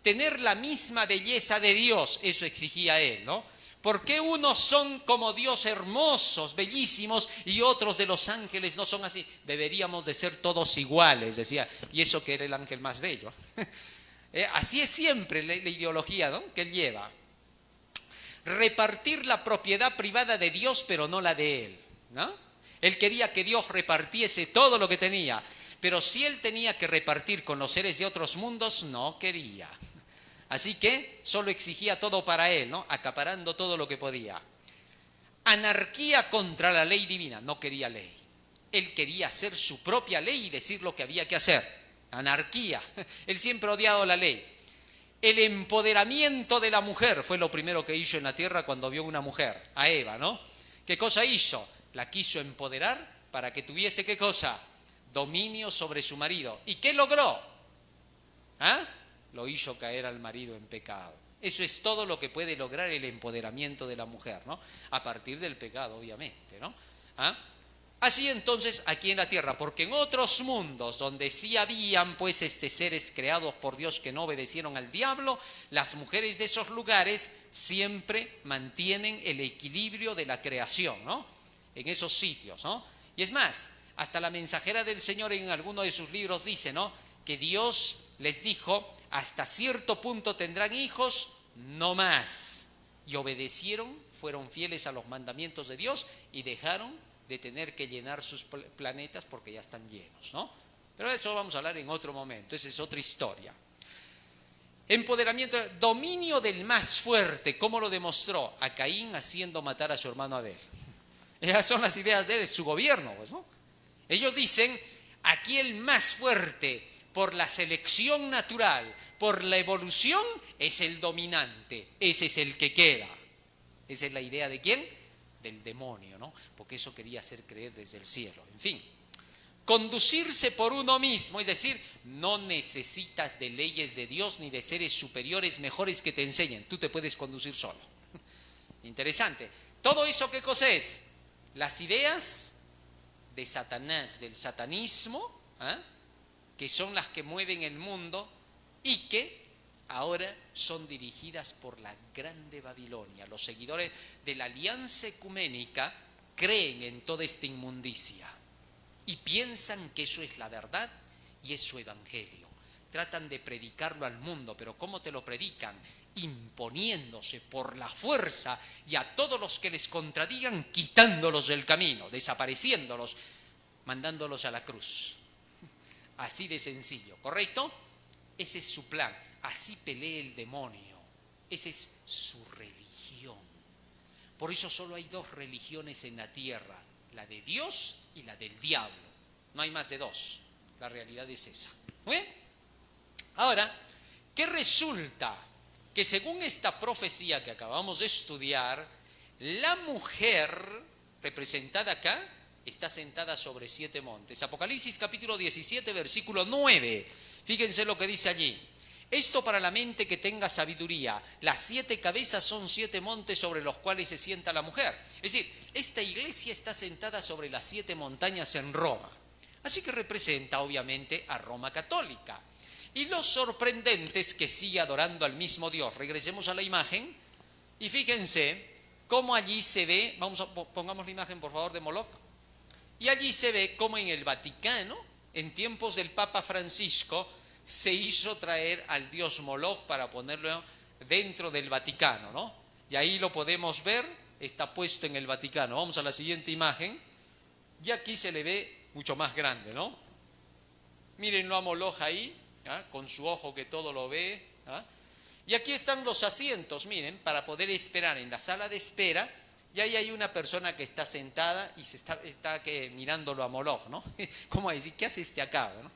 Tener la misma belleza de Dios, eso exigía él, ¿no? ¿Por qué unos son como Dios hermosos, bellísimos, y otros de los ángeles no son así? Deberíamos de ser todos iguales, decía, y eso que era el ángel más bello. Así es siempre la ideología, ¿no?, que él lleva. Repartir la propiedad privada de Dios, pero no la de él, ¿no? Él quería que Dios repartiese todo lo que tenía, pero si él tenía que repartir con los seres de otros mundos, no quería. Así que solo exigía todo para él, ¿no?, acaparando todo lo que podía. Anarquía contra la ley divina, no quería ley. Él quería hacer su propia ley y decir lo que había que hacer. Anarquía, él siempre ha odiado la ley. El empoderamiento de la mujer fue lo primero que hizo en la tierra cuando vio una mujer, a Eva, ¿no? ¿Qué cosa hizo? La quiso empoderar para que tuviese, ¿qué cosa? Dominio sobre su marido. ¿Y qué logró? Lo hizo caer al marido en pecado. Eso es todo lo que puede lograr el empoderamiento de la mujer, ¿no? A partir del pecado, obviamente, ¿no? Así entonces aquí en la tierra, porque en otros mundos donde sí habían pues seres creados por Dios que no obedecieron al diablo, las mujeres de esos lugares siempre mantienen el equilibrio de la creación, ¿no? En esos sitios, ¿no? Y es más, hasta la mensajera del Señor en alguno de sus libros dice, ¿no?, que Dios les dijo, hasta cierto punto tendrán hijos, no más. Y obedecieron, fueron fieles a los mandamientos de Dios y dejaron de tener que llenar sus planetas porque ya están llenos, ¿no? Pero de eso vamos a hablar en otro momento, esa es otra historia. Empoderamiento, dominio del más fuerte, ¿cómo lo demostró? A Caín haciendo matar a su hermano Abel. Esas son las ideas de él, su gobierno, pues, ¿no? Ellos dicen, aquí el más fuerte por la selección natural, por la evolución, es el dominante, ese es el que queda. Esa es la idea de ¿quién? Del demonio, ¿no? Porque eso quería hacer creer desde el cielo. En fin, conducirse por uno mismo, es decir, no necesitas de leyes de Dios ni de seres superiores mejores que te enseñen, tú te puedes conducir solo. Interesante. ¿Todo eso qué cosa es? Las ideas de Satanás, del satanismo, que son las que mueven el mundo y que ahora son dirigidas por la grande Babilonia. Los seguidores de la alianza ecuménica creen en toda esta inmundicia y piensan que eso es la verdad y es su evangelio. Tratan de predicarlo al mundo, pero ¿cómo te lo predican? imponiéndose por la fuerza y a todos los que les contradigan, quitándolos del camino, desapareciéndolos, mandándolos a la cruz. Así de sencillo, ¿correcto? Ese es su plan. Así pelea el demonio. Esa es su religión. Por eso solo hay dos religiones en la tierra, la de Dios y la del diablo. No hay más de dos. La realidad es esa. ¿Muy bien? Ahora, ¿qué resulta? Que según esta profecía que acabamos de estudiar, la mujer representada acá está sentada sobre 7 montes. Apocalipsis capítulo 17, versículo 9. Fíjense lo que dice allí. Esto para la mente que tenga sabiduría. Las 7 cabezas son 7 montes sobre los cuales se sienta la mujer. Es decir, esta iglesia está sentada sobre las 7 montañas en Roma. Así que representa obviamente a Roma católica. Y lo sorprendente es que sigue adorando al mismo Dios. Regresemos a la imagen y fíjense cómo allí se ve, pongamos la imagen por favor de Moloch, y allí se ve cómo en el Vaticano, en tiempos del Papa Francisco, se hizo traer al dios Moloch para ponerlo dentro del Vaticano, ¿no? Y ahí lo podemos ver, está puesto en el Vaticano. Vamos a la siguiente imagen, y aquí se le ve mucho más grande, ¿no? Mírenlo a Moloch ahí, ¿ah? Con su ojo que todo lo ve, ¿ah? Y aquí están los asientos, miren, para poder esperar en la sala de espera, y ahí hay una persona que está sentada y se está mirándolo a Moloch, ¿no? ¿Cómo decir? ¿Qué hace este acá, ¿no?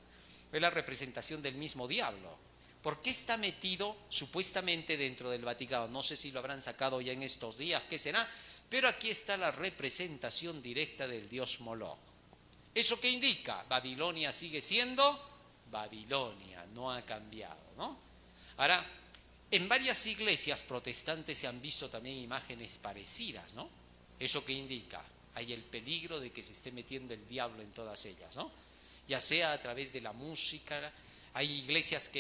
Es la representación del mismo diablo. ¿Por qué está metido supuestamente dentro del Vaticano? No sé si lo habrán sacado ya en estos días, ¿qué será? Pero aquí está la representación directa del dios Moloch. ¿Eso qué indica? Babilonia sigue siendo Babilonia, no ha cambiado, ¿no? Ahora, en varias iglesias protestantes se han visto también imágenes parecidas, ¿no? ¿Eso qué indica? Hay el peligro de que se esté metiendo el diablo en todas ellas, ¿no? Ya sea a través de la música, hay iglesias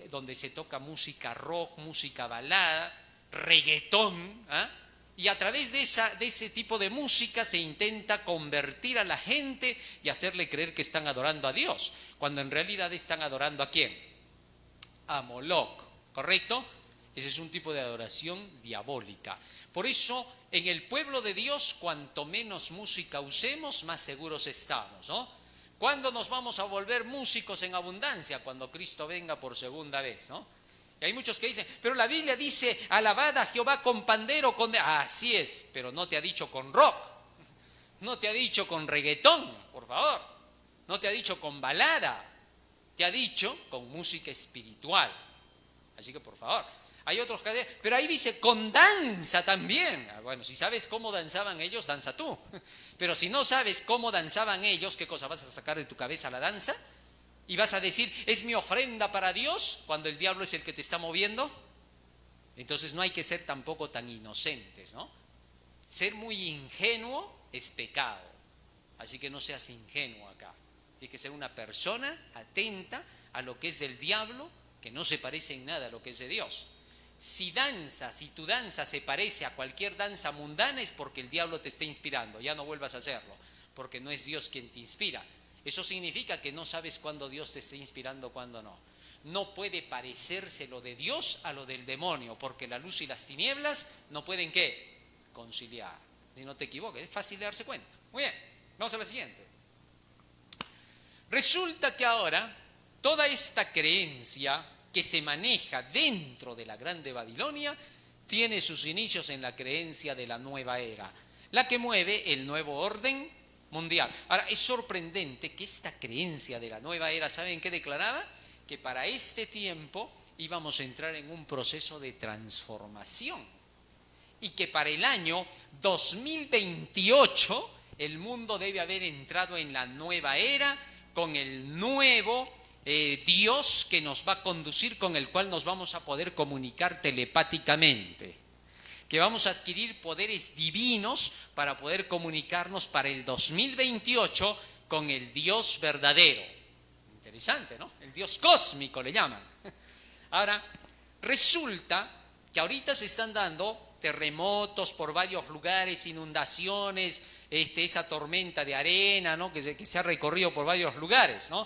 donde se toca música rock, música balada, reggaetón, ¿ah? Y a través de ese tipo de música se intenta convertir a la gente y hacerle creer que están adorando a Dios, cuando en realidad están adorando ¿a quién? A Moloch, ¿correcto? Ese es un tipo de adoración diabólica. Por eso, en el pueblo de Dios, cuanto menos música usemos, más seguros estamos, ¿no? ¿Cuándo nos vamos a volver músicos en abundancia? Cuando Cristo venga por segunda vez, ¿no? Y hay muchos que dicen, pero la Biblia dice, alabad a Jehová con pandero, así es, pero no te ha dicho con rock, no te ha dicho con reggaetón, por favor, no te ha dicho con balada, te ha dicho con música espiritual. Así que por favor, hay otros que dicen, pero ahí dice con danza también. Bueno, si sabes cómo danzaban ellos, danza tú. Pero si no sabes cómo danzaban ellos, ¿qué cosa vas a sacar de tu cabeza la danza? ¿Y vas a decir, es mi ofrenda para Dios, cuando el diablo es el que te está moviendo? Entonces no hay que ser tampoco tan inocentes, ¿no? Ser muy ingenuo es pecado. Así que no seas ingenuo acá. Tienes que ser una persona atenta a lo que es del diablo, que no se parece en nada a lo que es de Dios. Si tu danza se parece a cualquier danza mundana, es porque el diablo te está inspirando. Ya no vuelvas a hacerlo, porque no es Dios quien te inspira. Eso significa que no sabes cuándo Dios te está inspirando, cuándo no. No puede parecerse lo de Dios a lo del demonio, porque la luz y las tinieblas no pueden, ¿qué? Conciliar. Si no te equivoques, es fácil de darse cuenta. Muy bien, vamos a la siguiente. Resulta que ahora toda esta creencia que se maneja dentro de la grande Babilonia tiene sus inicios en la creencia de la nueva era, la que mueve el nuevo orden mundial. Ahora, es sorprendente que esta creencia de la nueva era, ¿saben qué declaraba? Que para este tiempo íbamos a entrar en un proceso de transformación y que para el año 2028 el mundo debe haber entrado en la nueva era con el nuevo Dios que nos va a conducir, con el cual nos vamos a poder comunicar telepáticamente, que vamos a adquirir poderes divinos para poder comunicarnos para el 2028 con el Dios verdadero. Interesante, ¿no? El Dios cósmico le llaman. Ahora, resulta que ahorita se están dando terremotos por varios lugares, inundaciones, esa tormenta de arena, ¿no? que se ha recorrido por varios lugares, ¿no?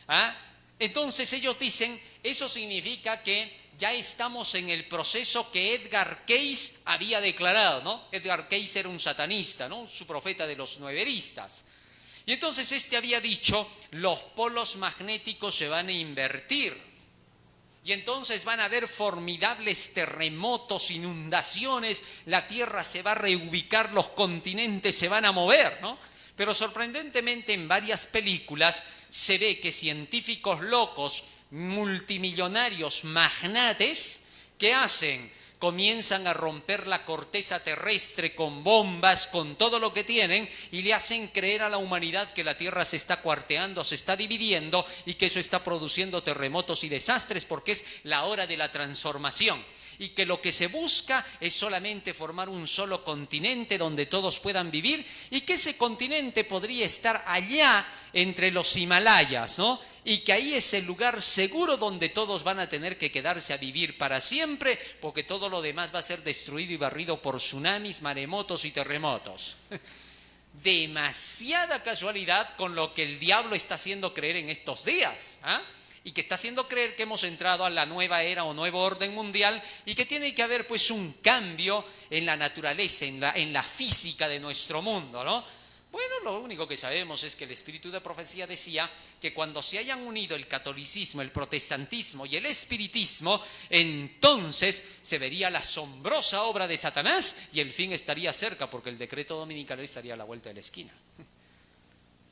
¿Ah? Entonces ellos dicen, eso significa que ya estamos en el proceso que Edgar Cayce había declarado, ¿no? Edgar Cayce era un satanista, ¿no? Su profeta de los nueveristas. Y entonces este había dicho, los polos magnéticos se van a invertir. Y entonces van a haber formidables terremotos, inundaciones, la Tierra se va a reubicar, los continentes se van a mover, ¿no? Pero sorprendentemente en varias películas se ve que científicos locos, multimillonarios, magnates, ¿qué hacen? Comienzan a romper la corteza terrestre con bombas, con todo lo que tienen, y le hacen creer a la humanidad que la Tierra se está cuarteando, se está dividiendo y que eso está produciendo terremotos y desastres porque es la hora de la transformación. Y que lo que se busca es solamente formar un solo continente donde todos puedan vivir y que ese continente podría estar allá entre los Himalayas, ¿no? Y que ahí es el lugar seguro donde todos van a tener que quedarse a vivir para siempre porque todo lo demás va a ser destruido y barrido por tsunamis, maremotos y terremotos. Demasiada casualidad con lo que el diablo está haciendo creer en estos días, ¿ah? Y que está haciendo creer que hemos entrado a la nueva era o nuevo orden mundial y que tiene que haber pues un cambio en la naturaleza, en la física de nuestro mundo, ¿no? Bueno, lo único que sabemos es que el espíritu de profecía decía que cuando se hayan unido el catolicismo, el protestantismo y el espiritismo, entonces se vería la asombrosa obra de Satanás y el fin estaría cerca porque el decreto dominical estaría a la vuelta de la esquina.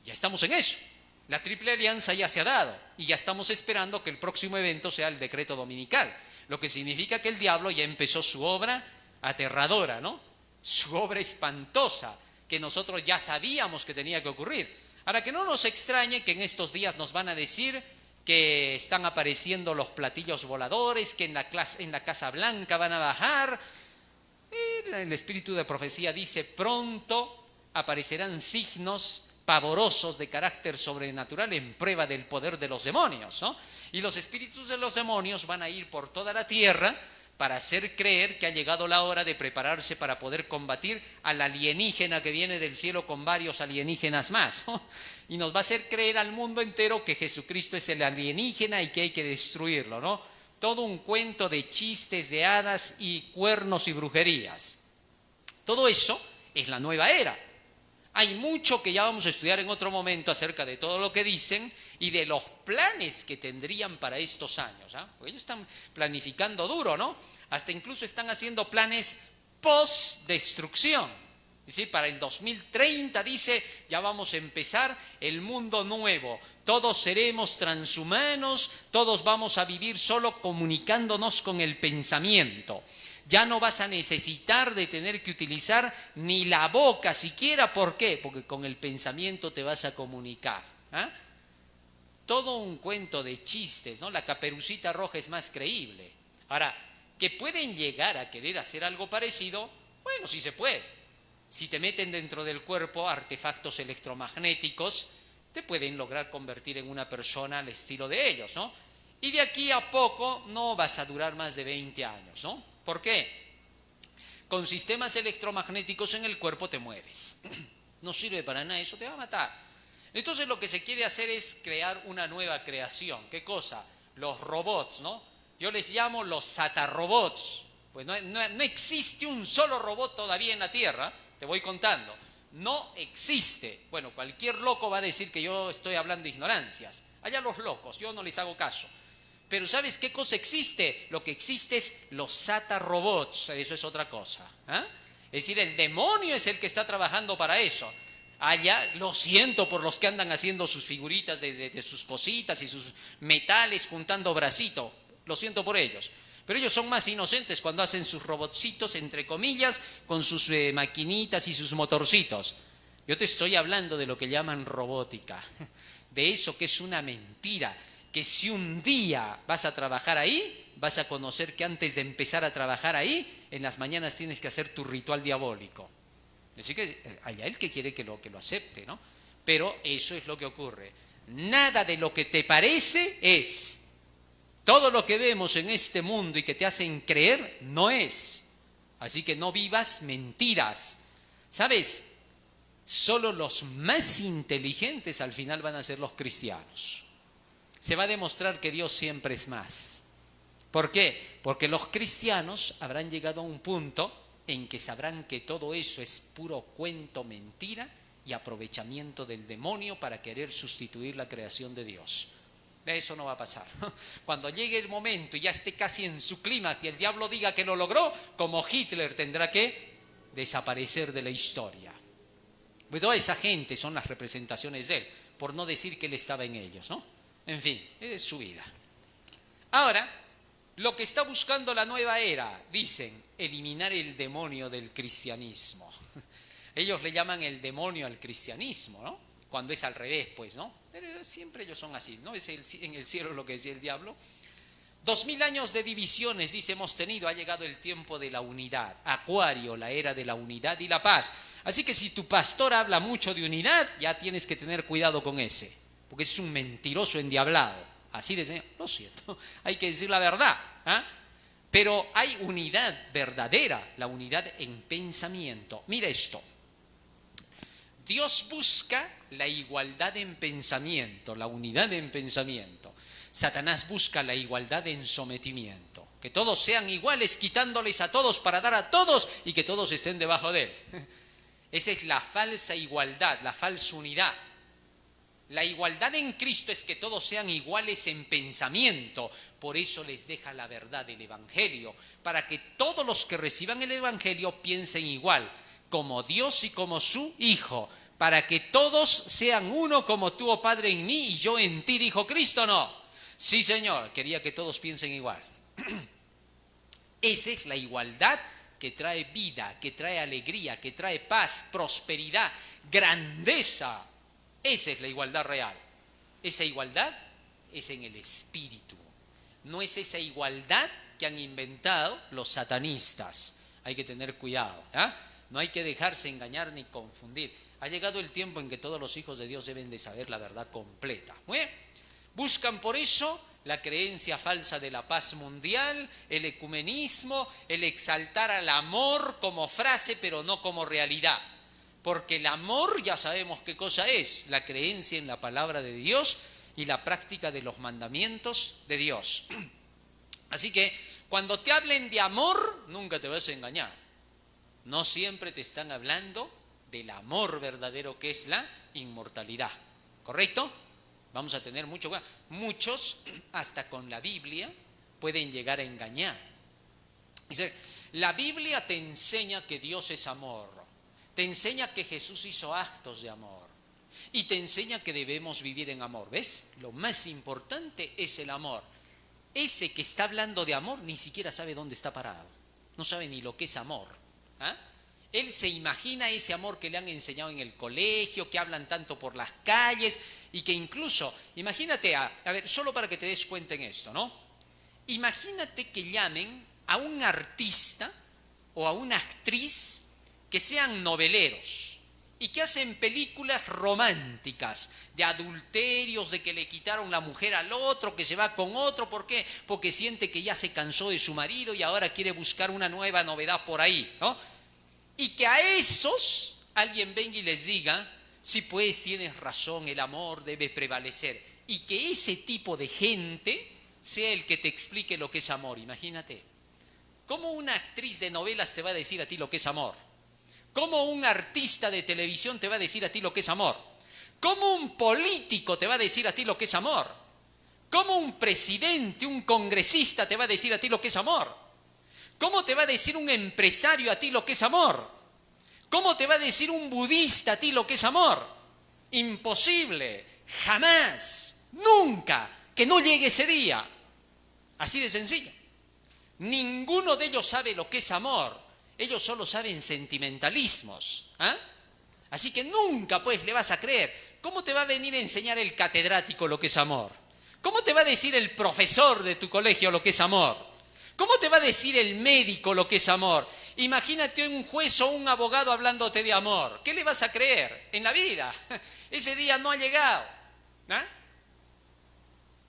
Ya estamos en eso. La triple alianza ya se ha dado y ya estamos esperando que el próximo evento sea el decreto dominical, lo que significa que el diablo ya empezó su obra aterradora, ¿no? Su obra espantosa, que nosotros ya sabíamos que tenía que ocurrir. Ahora, que no nos extrañe que en estos días nos van a decir que están apareciendo los platillos voladores, que en la Casa Blanca van a bajar. El espíritu de profecía dice, pronto aparecerán signos pavorosos de carácter sobrenatural en prueba del poder de los demonios, ¿no? Y los espíritus de los demonios van a ir por toda la tierra para hacer creer que ha llegado la hora de prepararse para poder combatir al alienígena que viene del cielo con varios alienígenas más, ¿no? Y nos va a hacer creer al mundo entero que Jesucristo es el alienígena y que hay que destruirlo, ¿no? Todo un cuento de chistes, de hadas y cuernos y brujerías. Todo eso es la nueva era. Hay mucho que ya vamos a estudiar en otro momento acerca de todo lo que dicen y de los planes que tendrían para estos años, ¿ah? Porque ellos están planificando duro, ¿no? Hasta incluso están haciendo planes post-destrucción. Es decir, para el 2030 dice, ya vamos a empezar el mundo nuevo. Todos seremos transhumanos, todos vamos a vivir solo comunicándonos con el pensamiento. Ya no vas a necesitar de tener que utilizar ni la boca siquiera. ¿Por qué? Porque con el pensamiento te vas a comunicar, ¿ah? Todo un cuento de chistes, ¿no? La Caperucita Roja es más creíble. Ahora, que pueden llegar a querer hacer algo parecido, bueno, sí se puede. Si te meten dentro del cuerpo artefactos electromagnéticos, te pueden lograr convertir en una persona al estilo de ellos, ¿no? Y de aquí a poco no vas a durar más de 20 años, ¿no? ¿Por qué? Con sistemas electromagnéticos en el cuerpo te mueres. No sirve para nada, eso te va a matar. Entonces lo que se quiere hacer es crear una nueva creación. ¿Qué cosa? Los robots, ¿no? Yo les llamo los satarrobots. Pues no existe un solo robot todavía en la Tierra, te voy contando. No existe. Bueno, cualquier loco va a decir que yo estoy hablando de ignorancias. Allá los locos, yo no les hago caso. Pero ¿sabes qué cosa existe? Lo que existe es los satarrobots, eso es otra cosa, ¿eh? Es decir, el demonio es el que está trabajando para eso. Allá, lo siento por los que andan haciendo sus figuritas de sus cositas y sus metales juntando bracito, lo siento por ellos. Pero ellos son más inocentes cuando hacen sus robotcitos, entre comillas, con sus maquinitas y sus motorcitos. Yo te estoy hablando de lo que llaman robótica, de eso que es una mentira. Que si un día vas a trabajar ahí, vas a conocer que antes de empezar a trabajar ahí, en las mañanas tienes que hacer tu ritual diabólico. Así que allá el que quiere que lo acepte, ¿no? Pero eso es lo que ocurre. Nada de lo que te parece es. Todo lo que vemos en este mundo y que te hacen creer, no es. Así que no vivas mentiras. ¿Sabes? Solo los más inteligentes al final van a ser los cristianos. Se va a demostrar que Dios siempre es más. ¿Por qué? Porque los cristianos habrán llegado a un punto en que sabrán que todo eso es puro cuento, mentira y aprovechamiento del demonio para querer sustituir la creación de Dios. Eso no va a pasar. Cuando llegue el momento y ya esté casi en su clímax y el diablo diga que lo logró, como Hitler tendrá que desaparecer de la historia. Pues toda esa gente son las representaciones de él, por no decir que él estaba en ellos, ¿no? En fin, es su vida. Ahora, lo que está buscando la nueva era, dicen, eliminar el demonio del cristianismo. Ellos le llaman el demonio al cristianismo, ¿no? Cuando es al revés, pues, ¿no? Pero siempre ellos son así, ¿no? Es en el cielo lo que decía el diablo. 2000 años de divisiones, dice, hemos tenido, ha llegado el tiempo de la unidad. Acuario, la era de la unidad y la paz. Así que si tu pastor habla mucho de unidad, ya tienes que tener cuidado con ese, porque es un mentiroso endiablado. Así de señor, lo siento, hay que decir la verdad, ¿eh? Pero hay unidad verdadera, la unidad en pensamiento. Mira esto. Dios busca la igualdad en pensamiento, la unidad en pensamiento. Satanás busca la igualdad en sometimiento. Que todos sean iguales, quitándoles a todos para dar a todos y que todos estén debajo de él. Esa es la falsa igualdad, la falsa unidad. La igualdad en Cristo es que todos sean iguales en pensamiento. Por eso les deja la verdad del Evangelio, para que todos los que reciban el Evangelio piensen igual, como Dios y como su Hijo, para que todos sean uno como tú, oh Padre, en mí y yo en ti, dijo Cristo, ¿no? Sí, Señor, quería que todos piensen igual. Esa es la igualdad que trae vida, que trae alegría, que trae paz, prosperidad, grandeza. Esa es la igualdad real. Esa igualdad es en el espíritu. No es esa igualdad que han inventado los satanistas. Hay que tener cuidado, ¿eh? No hay que dejarse engañar ni confundir. Ha llegado el tiempo en que todos los hijos de Dios deben de saber la verdad completa. Buscan por eso la creencia falsa de la paz mundial, el ecumenismo, el exaltar al amor como frase pero no como realidad. Porque el amor ya sabemos qué cosa es, la creencia en la palabra de Dios y la práctica de los mandamientos de Dios. Así que cuando te hablen de amor, nunca te vas a engañar. No siempre te están hablando del amor verdadero que es la inmortalidad. ¿Correcto? Vamos a tener mucho cuidado. Muchos, hasta con la Biblia, pueden llegar a engañar. Dice, la Biblia te enseña que Dios es amor. Te enseña que Jesús hizo actos de amor. Y te enseña que debemos vivir en amor. ¿Ves? Lo más importante es el amor. Ese que está hablando de amor ni siquiera sabe dónde está parado. No sabe ni lo que es amor. ¿Ah? Él se imagina ese amor que le han enseñado en el colegio, que hablan tanto por las calles y que incluso, imagínate, a ver, solo para que te des cuenta en esto, ¿no? Imagínate que llamen a un artista o a una actriz que sean noveleros y que hacen películas románticas de adulterios, de que le quitaron la mujer al otro, que se va con otro. ¿Por qué? Porque siente que ya se cansó de su marido y ahora quiere buscar una nueva novedad por ahí, ¿no? Y que a esos alguien venga y les diga, sí, pues tienes razón, el amor debe prevalecer. Y que ese tipo de gente sea el que te explique lo que es amor. Imagínate. ¿Cómo una actriz de novelas te va a decir a ti lo que es amor? ¿Cómo un artista de televisión te va a decir a ti lo que es amor? ¿Cómo un político te va a decir a ti lo que es amor? ¿Cómo un presidente, un congresista te va a decir a ti lo que es amor? ¿Cómo te va a decir un empresario a ti lo que es amor? ¿Cómo te va a decir un budista a ti lo que es amor? Imposible, jamás, nunca, que no llegue ese día. Así de sencillo. Ninguno de ellos sabe lo que es amor. Ellos solo saben sentimentalismos. ¿Ah? Así que nunca pues le vas a creer. ¿Cómo te va a venir a enseñar el catedrático lo que es amor? ¿Cómo te va a decir el profesor de tu colegio lo que es amor? ¿Cómo te va a decir el médico lo que es amor? Imagínate un juez o un abogado hablándote de amor. ¿Qué le vas a creer en la vida? Ese día no ha llegado. ¿Ah?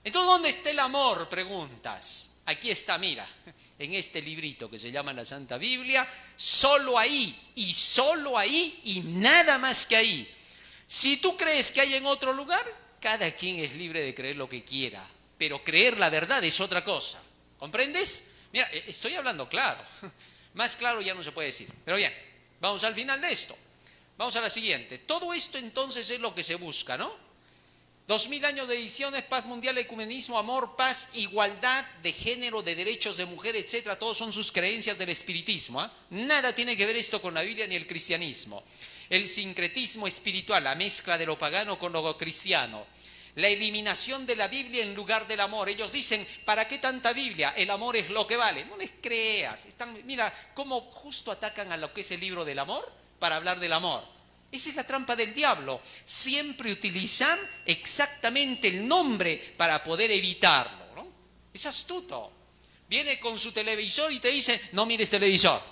Entonces, ¿dónde está el amor? Preguntas. Aquí está, mira, en este librito que se llama la Santa Biblia, solo ahí y nada más que ahí. Si tú crees que hay en otro lugar, cada quien es libre de creer lo que quiera, pero creer la verdad es otra cosa. ¿Comprendes? Mira, estoy hablando claro. Más claro ya no se puede decir. Pero bien, vamos al final de esto. Vamos a la siguiente. Todo esto entonces es lo que se busca, ¿no? 2000 años de ediciones, paz mundial, ecumenismo, amor, paz, igualdad de género, de derechos de mujer, etcétera. Todos son sus creencias del espiritismo, ¿eh? Nada tiene que ver esto con la Biblia ni el cristianismo. El sincretismo espiritual, la mezcla de lo pagano con lo cristiano. La eliminación de la Biblia en lugar del amor. Ellos dicen, ¿para qué tanta Biblia? El amor es lo que vale. No les creas. Mira cómo justo atacan a lo que es el libro del amor para hablar del amor. Esa es la trampa del diablo. Siempre utilizar exactamente el nombre para poder evitarlo, ¿no? Es astuto. Viene con su televisor y te dice, no mires televisor.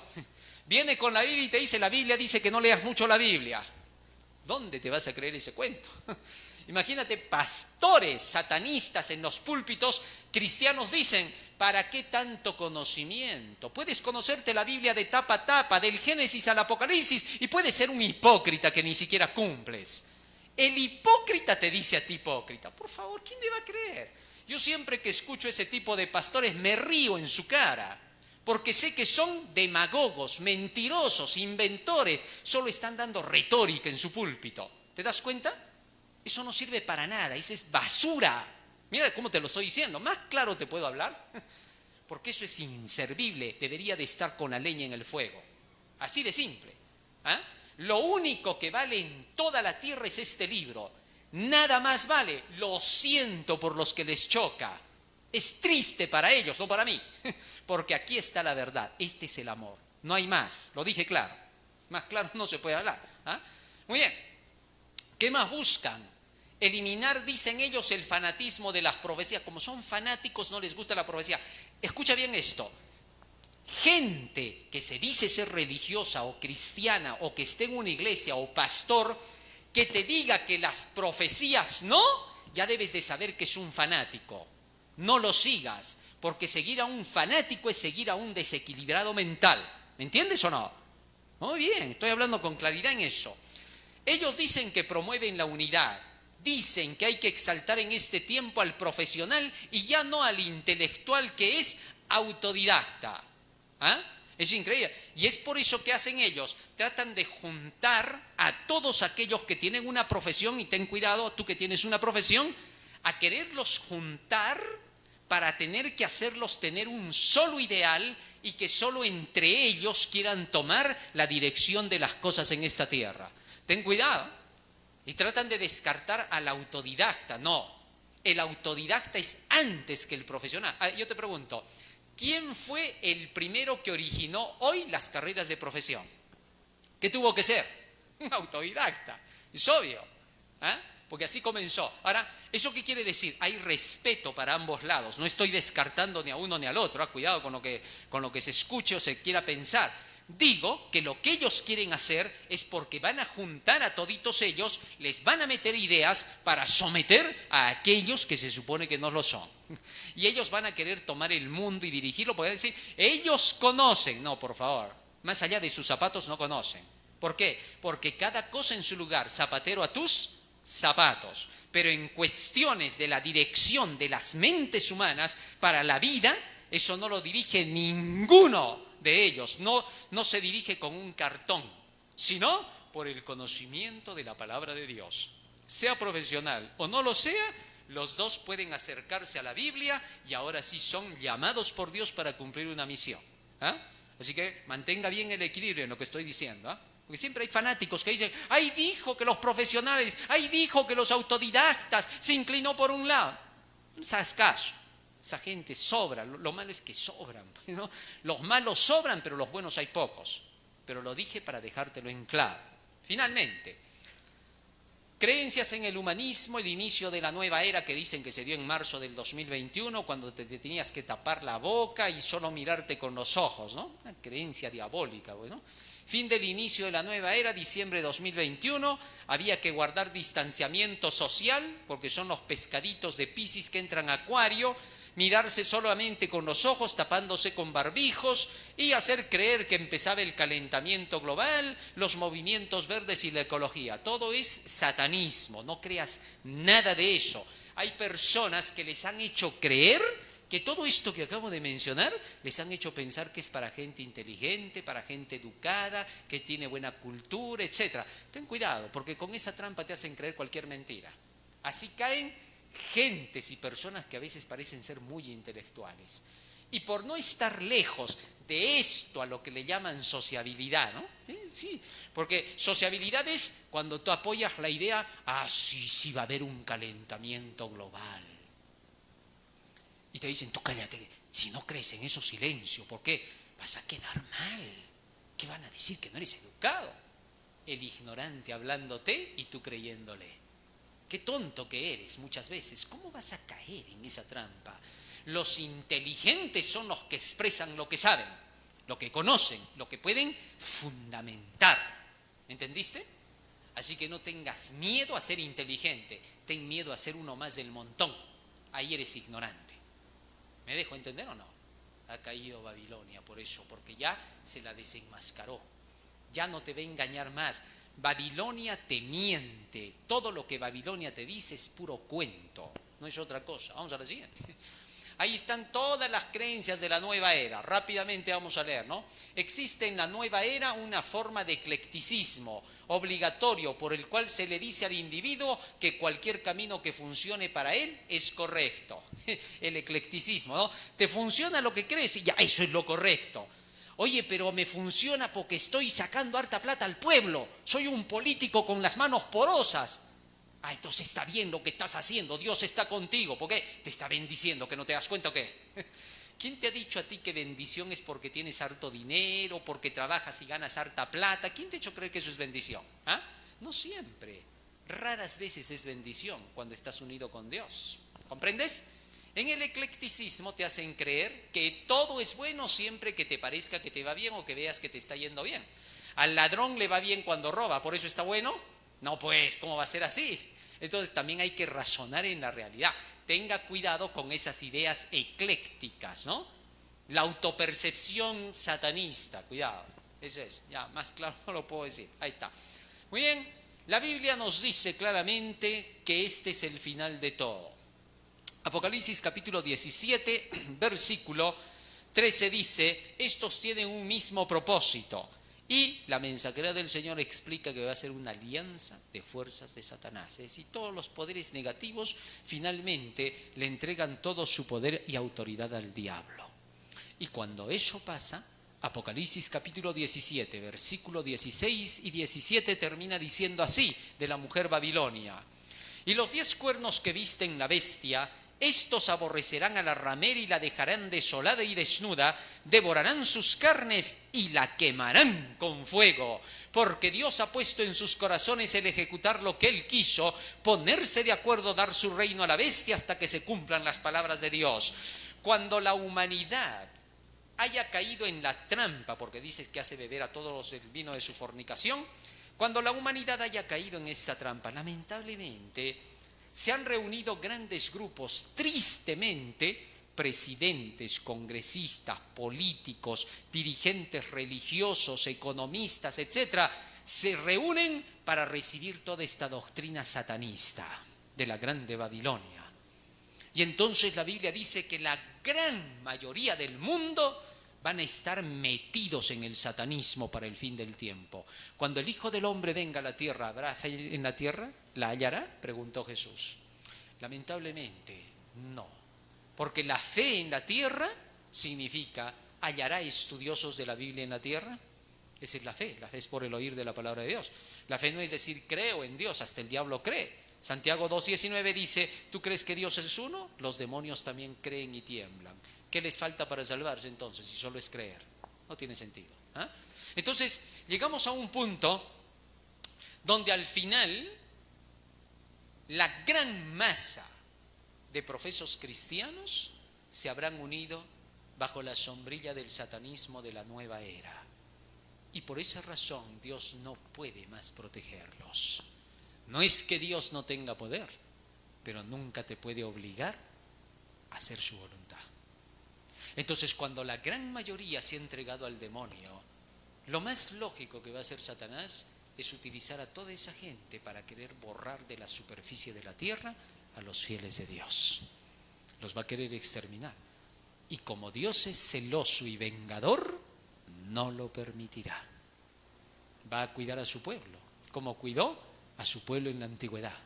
Viene con la Biblia y te dice, la Biblia dice que no leas mucho la Biblia. ¿Dónde te vas a creer ese cuento? Imagínate, pastores satanistas en los púlpitos cristianos dicen, ¿para qué tanto conocimiento? Puedes conocerte la Biblia de tapa a tapa, del Génesis al Apocalipsis, y puedes ser un hipócrita que ni siquiera cumples. El hipócrita te dice a ti hipócrita. Por favor, ¿quién le va a creer? Yo siempre que escucho ese tipo de pastores me río en su cara, porque sé que son demagogos, mentirosos, inventores, solo están dando retórica en su púlpito. ¿Te das cuenta? Eso no sirve para nada, eso es basura. Mira cómo te lo estoy diciendo, más claro te puedo hablar, porque eso es inservible, debería de estar con la leña en el fuego. Así de simple. ¿Ah? Lo único que vale en toda la tierra es este libro. Nada más vale. Lo siento por los que les choca. Es triste para ellos, no para mí, porque aquí está la verdad. Este es el amor, no hay más, lo dije claro. Más claro no se puede hablar. ¿Ah? Muy bien, ¿qué más buscan? Eliminar, dicen ellos, el fanatismo de las profecías. Como son fanáticos, no les gusta la profecía. Escucha bien esto. Gente que se dice ser religiosa o cristiana o que esté en una iglesia o pastor, que te diga que las profecías no, ya debes de saber que es un fanático. No lo sigas, porque seguir a un fanático es seguir a un desequilibrado mental. ¿Me entiendes o no? Muy bien, estoy hablando con claridad en eso. Ellos dicen que promueven la unidad. Dicen que hay que exaltar en este tiempo al profesional y ya no al intelectual que es autodidacta. ¿Ah? Es increíble. Y es por eso que hacen ellos. Tratan de juntar a todos aquellos que tienen una profesión, y ten cuidado, tú que tienes una profesión, a quererlos juntar para tener que hacerlos tener un solo ideal y que solo entre ellos quieran tomar la dirección de las cosas en esta tierra. Ten cuidado. Y tratan de descartar al autodidacta. No, el autodidacta es antes que el profesional. Yo te pregunto, ¿quién fue el primero que originó hoy las carreras de profesión? ¿Qué tuvo que ser? Un autodidacta, es obvio. ¿Ah? Porque así comenzó. Ahora, ¿eso qué quiere decir? Hay respeto para ambos lados. No estoy descartando ni a uno ni al otro. Cuidado con lo que se escuche o se quiera pensar. Digo que lo que ellos quieren hacer es porque van a juntar a toditos ellos, les van a meter ideas para someter a aquellos que se supone que no lo son. Y ellos van a querer tomar el mundo y dirigirlo, porque decir, ellos conocen. No, por favor, más allá de sus zapatos no conocen. ¿Por qué? Porque cada cosa en su lugar, zapatero a tus zapatos. Pero en cuestiones de la dirección de las mentes humanas para la vida, eso no lo dirige ninguno de ellos. No se dirige con un cartón, sino por el conocimiento de la palabra de Dios. Sea profesional o no lo sea, los dos pueden acercarse a la Biblia y ahora sí son llamados por Dios para cumplir una misión. ¿Ah? Así que mantenga bien el equilibrio en lo que estoy diciendo. ¿Ah? Porque siempre hay fanáticos que dicen, ¡ay, dijo que los profesionales, ay, dijo que los autodidactas se inclinó por un lado! No se hagas caso. Esa gente sobra, lo malo es que sobran, ¿no? Los malos sobran, pero los buenos hay pocos. Pero lo dije para dejártelo en claro. Finalmente, creencias en el humanismo, el inicio de la nueva era que dicen que se dio en marzo del 2021, cuando te tenías que tapar la boca y solo mirarte con los ojos, ¿no? Una creencia diabólica, ¿no? Fin del inicio de la nueva era, diciembre de 2021, había que guardar distanciamiento social, porque son los pescaditos de Piscis que entran a Acuario, mirarse solamente con los ojos, tapándose con barbijos y hacer creer que empezaba el calentamiento global, los movimientos verdes y la ecología. Todo es satanismo, no creas nada de eso. Hay personas que les han hecho creer que todo esto que acabo de mencionar les han hecho pensar que es para gente inteligente, para gente educada, que tiene buena cultura, etc. Ten cuidado, porque con esa trampa te hacen creer cualquier mentira. Así caen gentes y personas que a veces parecen ser muy intelectuales. Y por no estar lejos de esto a lo que le llaman sociabilidad, ¿no? Sí, porque sociabilidad es cuando tú apoyas la idea, sí va a haber un calentamiento global. Y te dicen, tú cállate, si no crees en eso, silencio, ¿por qué? Vas a quedar mal. ¿Qué van a decir? Que no eres educado. El ignorante hablándote y tú creyéndole. Qué tonto que eres muchas veces. ¿Cómo vas a caer en esa trampa? Los inteligentes son los que expresan lo que saben, lo que conocen, lo que pueden fundamentar. ¿Entendiste? Así que no tengas miedo a ser inteligente, ten miedo a ser uno más del montón. Ahí eres ignorante. ¿Me dejo entender o no? Ha caído Babilonia por eso, porque ya se la desenmascaró. Ya no te va a engañar más. Babilonia te miente. Todo lo que Babilonia te dice es puro cuento. No es otra cosa. Vamos a la siguiente. Ahí están todas las creencias de la nueva era. Rápidamente vamos a leer, ¿no? Existe en la nueva era una forma de eclecticismo obligatorio por el cual se le dice al individuo que cualquier camino que funcione para él es correcto. El eclecticismo, ¿no? Te funciona lo que crees y ya, eso es lo correcto. Oye, pero me funciona porque estoy sacando harta plata al pueblo. Soy un político con las manos porosas. Entonces está bien lo que estás haciendo, Dios está contigo. ¿Por qué? ¿Te está bendiciendo, que no te das cuenta o qué? ¿Quién te ha dicho a ti que bendición es porque tienes harto dinero, porque trabajas y ganas harta plata? ¿Quién te ha hecho creer que eso es bendición? No siempre. Raras veces es bendición cuando estás unido con Dios. ¿Comprendes? En el eclecticismo te hacen creer que todo es bueno siempre que te parezca que te va bien o que veas que te está yendo bien. Al ladrón le va bien cuando roba, ¿por eso está bueno? No, pues, ¿cómo va a ser así? Entonces también hay que razonar en la realidad. Tenga cuidado con esas ideas eclécticas, ¿no? La autopercepción satanista, cuidado. Ese es, ya, más claro no lo puedo decir. Ahí está. Muy bien, la Biblia nos dice claramente que este es el final de todo. Apocalipsis capítulo 17, versículo 13 dice, estos tienen un mismo propósito. Y la mensajera del Señor explica que va a ser una alianza de fuerzas de Satanás. Es decir, todos los poderes negativos finalmente le entregan todo su poder y autoridad al diablo. Y cuando eso pasa, Apocalipsis capítulo 17, versículo 16 y 17 termina diciendo así de la mujer Babilonia. Y los 10 cuernos que visten la bestia, estos aborrecerán a la ramera y la dejarán desolada y desnuda, devorarán sus carnes y la quemarán con fuego, porque Dios ha puesto en sus corazones el ejecutar lo que Él quiso, ponerse de acuerdo, dar su reino a la bestia hasta que se cumplan las palabras de Dios. Cuando la humanidad haya caído en la trampa, porque dice que hace beber a todos el vino de su fornicación, cuando la humanidad haya caído en esta trampa, lamentablemente se han reunido grandes grupos, tristemente, presidentes, congresistas, políticos, dirigentes religiosos, economistas, etcétera, se reúnen para recibir toda esta doctrina satanista de la grande Babilonia. Y entonces la Biblia dice que la gran mayoría del mundo van a estar metidos en el satanismo para el fin del tiempo. Cuando el Hijo del Hombre venga a la tierra, ¿habrá fe en la tierra? ¿La hallará? Preguntó Jesús. Lamentablemente, no. Porque la fe en la tierra significa, ¿hallará estudiosos de la Biblia en la tierra? Esa es la fe es por el oír de la palabra de Dios. La fe no es decir, creo en Dios, hasta el diablo cree. Santiago 2:19 dice, ¿tú crees que Dios es uno? Los demonios también creen y tiemblan. ¿Qué les falta para salvarse entonces si solo es creer? No tiene sentido. Entonces, llegamos a un punto donde al final la gran masa de profesos cristianos se habrán unido bajo la sombrilla del satanismo de la nueva era. Y por esa razón Dios no puede más protegerlos. No es que Dios no tenga poder, pero nunca te puede obligar a hacer su voluntad. Entonces, cuando la gran mayoría se ha entregado al demonio, lo más lógico que va a hacer Satanás es utilizar a toda esa gente para querer borrar de la superficie de la tierra a los fieles de Dios. Los va a querer exterminar. Y como Dios es celoso y vengador, no lo permitirá. Va a cuidar a su pueblo, como cuidó a su pueblo en la antigüedad.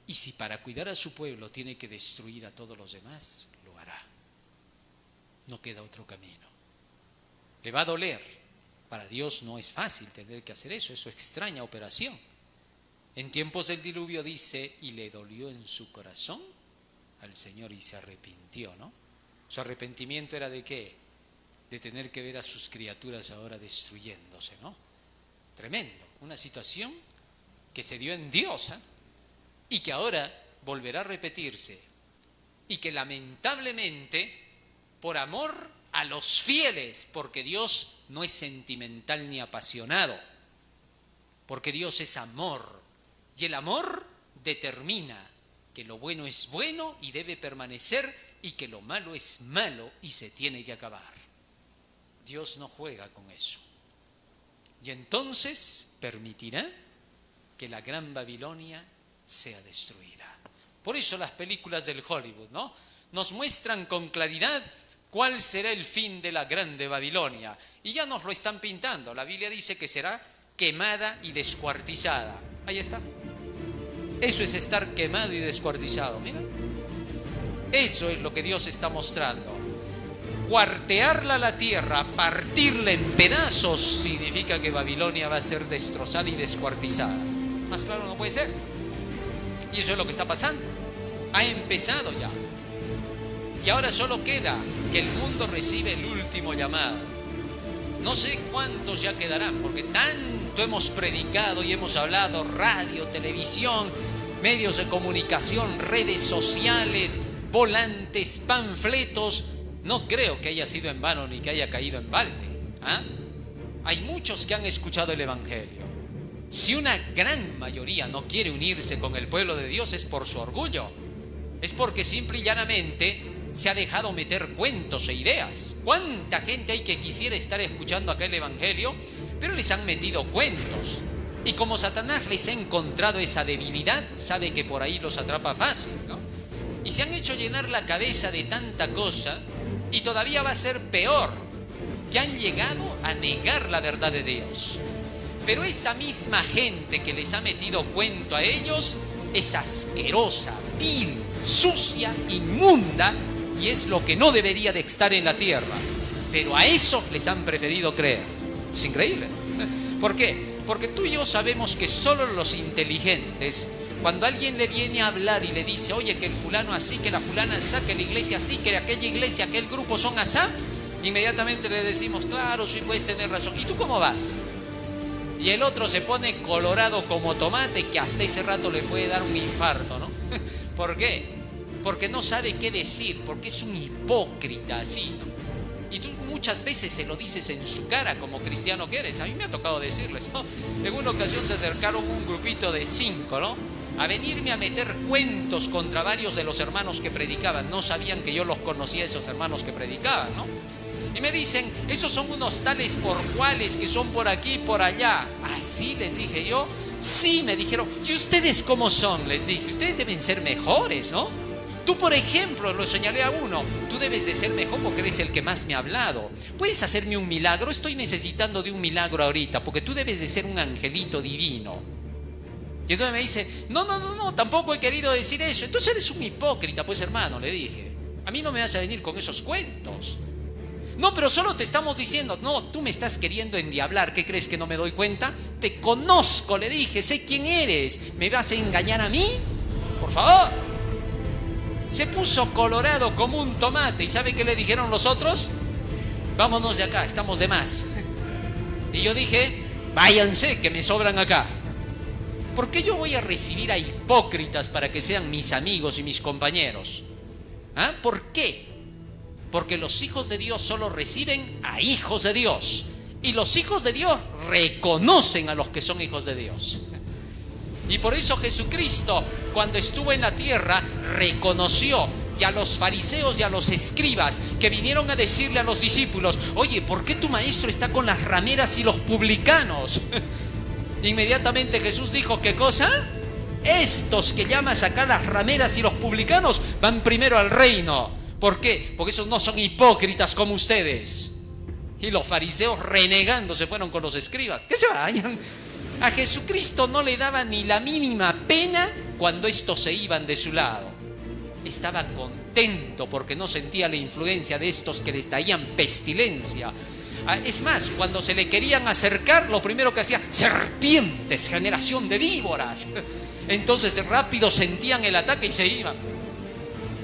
Y si para cuidar a su pueblo tiene que destruir a todos los demás, lo hará. No queda otro camino. Le va a doler. Para Dios no es fácil tener que hacer eso, es su extraña operación. En tiempos del diluvio dice, y le dolió en su corazón al Señor y se arrepintió, ¿no? Su arrepentimiento era ¿de qué? De tener que ver a sus criaturas ahora destruyéndose, ¿no? Tremendo, una situación que se dio en Dios, ¿eh? Y que ahora volverá a repetirse, y que lamentablemente, por amor a los fieles, porque Dios no es sentimental ni apasionado, porque Dios es amor, y el amor determina que lo bueno es bueno y debe permanecer, y que lo malo es malo y se tiene que acabar. Dios no juega con eso. Y entonces permitirá que la gran Babilonia sea destruida. Por eso las películas del Hollywood, ¿no?, nos muestran con claridad cuál será el fin de la grande Babilonia. Y ya nos lo están pintando. La Biblia dice que será quemada y descuartizada. Ahí está. Eso es estar quemado y descuartizado. Mira. Eso es lo que Dios está mostrando. Cuartearla a la tierra, partirla en pedazos, significa que Babilonia va a ser destrozada y descuartizada. Más claro no puede ser. Y eso es lo que está pasando. Ha empezado ya. Y ahora solo queda que el mundo recibe el último llamado. No sé cuántos ya quedarán, porque tanto hemos predicado y hemos hablado, radio, televisión, medios de comunicación, redes sociales, volantes, panfletos. No creo que haya sido en vano ni que haya caído en balde. ¿Ah? Hay muchos que han escuchado el Evangelio. Si una gran mayoría no quiere unirse con el pueblo de Dios es por su orgullo. Es porque simple y llanamente se ha dejado meter cuentos e ideas. ¿Cuánta gente hay que quisiera estar escuchando acá el Evangelio? Pero les han metido cuentos. Y como Satanás les ha encontrado esa debilidad, sabe que por ahí los atrapa fácil, ¿no? Y se han hecho llenar la cabeza de tanta cosa, y todavía va a ser peor, que han llegado a negar la verdad de Dios. Pero esa misma gente que les ha metido cuento a ellos es asquerosa, vil, sucia, inmunda, y es lo que no debería de estar en la tierra. Pero a esos les han preferido creer. Es increíble. ¿Por qué? Porque tú y yo sabemos que solo los inteligentes, cuando alguien le viene a hablar y le dice, oye, que el fulano así, que la fulana así, que la iglesia así, que aquella iglesia, aquel grupo son asá, inmediatamente le decimos, claro, sí puedes tener razón. ¿Y tú cómo vas? Y el otro se pone colorado como tomate, que hasta ese rato le puede dar un infarto, ¿no? ¿Por qué? Porque no sabe qué decir, porque es un hipócrita así, ¿no? Y tú muchas veces se lo dices en su cara como cristiano que eres. A mí me ha tocado decirles, ¿no? En una ocasión se acercaron un grupito de 5, ¿no?, a venirme a meter cuentos contra varios de los hermanos que predicaban. No sabían que yo los conocía, esos hermanos que predicaban, ¿no? Y me dicen, esos son unos tales por cuales que son por aquí y por allá. ¿Así? Les dije yo. Sí, me dijeron. ¿Y ustedes cómo son? Les dije, ustedes deben ser mejores, ¿no? Tú, por ejemplo, lo señalé a uno, tú debes de ser mejor porque eres el que más me ha hablado. ¿Puedes hacerme un milagro? Estoy necesitando de un milagro ahorita, porque tú debes de ser un angelito divino. Y entonces me dice, no, tampoco he querido decir eso. Entonces eres un hipócrita, pues hermano, le dije. A mí no me vas a venir con esos cuentos. No, pero solo te estamos diciendo, no, tú me estás queriendo endiablar. ¿Qué crees que no me doy cuenta? Te conozco, le dije, sé quién eres. ¿Me vas a engañar a mí? Por favor. Se puso colorado como un tomate. ¿Y sabe qué le dijeron los otros? Vámonos de acá, estamos de más. Y yo dije, váyanse, que me sobran acá. ¿Por qué yo voy a recibir a hipócritas para que sean mis amigos y mis compañeros? ¿Ah? ¿Por qué? Porque los hijos de Dios solo reciben a hijos de Dios. Y los hijos de Dios reconocen a los que son hijos de Dios. Y por eso Jesucristo, cuando estuvo en la tierra, reconoció que a los fariseos y a los escribas que vinieron a decirle a los discípulos, oye, ¿por qué tu maestro está con las rameras y los publicanos? Inmediatamente Jesús dijo, ¿qué cosa? Estos que llamas acá las rameras y los publicanos van primero al reino, ¿Por qué? Porque esos no son hipócritas como ustedes. Y los fariseos renegando se fueron con los escribas. Que se vayan. A Jesucristo no le daba ni la mínima pena cuando estos se iban de su lado. Estaba contento porque no sentía la influencia de estos que les traían pestilencia. Es más, cuando se le querían acercar, lo primero que hacía: serpientes, generación de víboras. Entonces rápido sentían el ataque y se iban.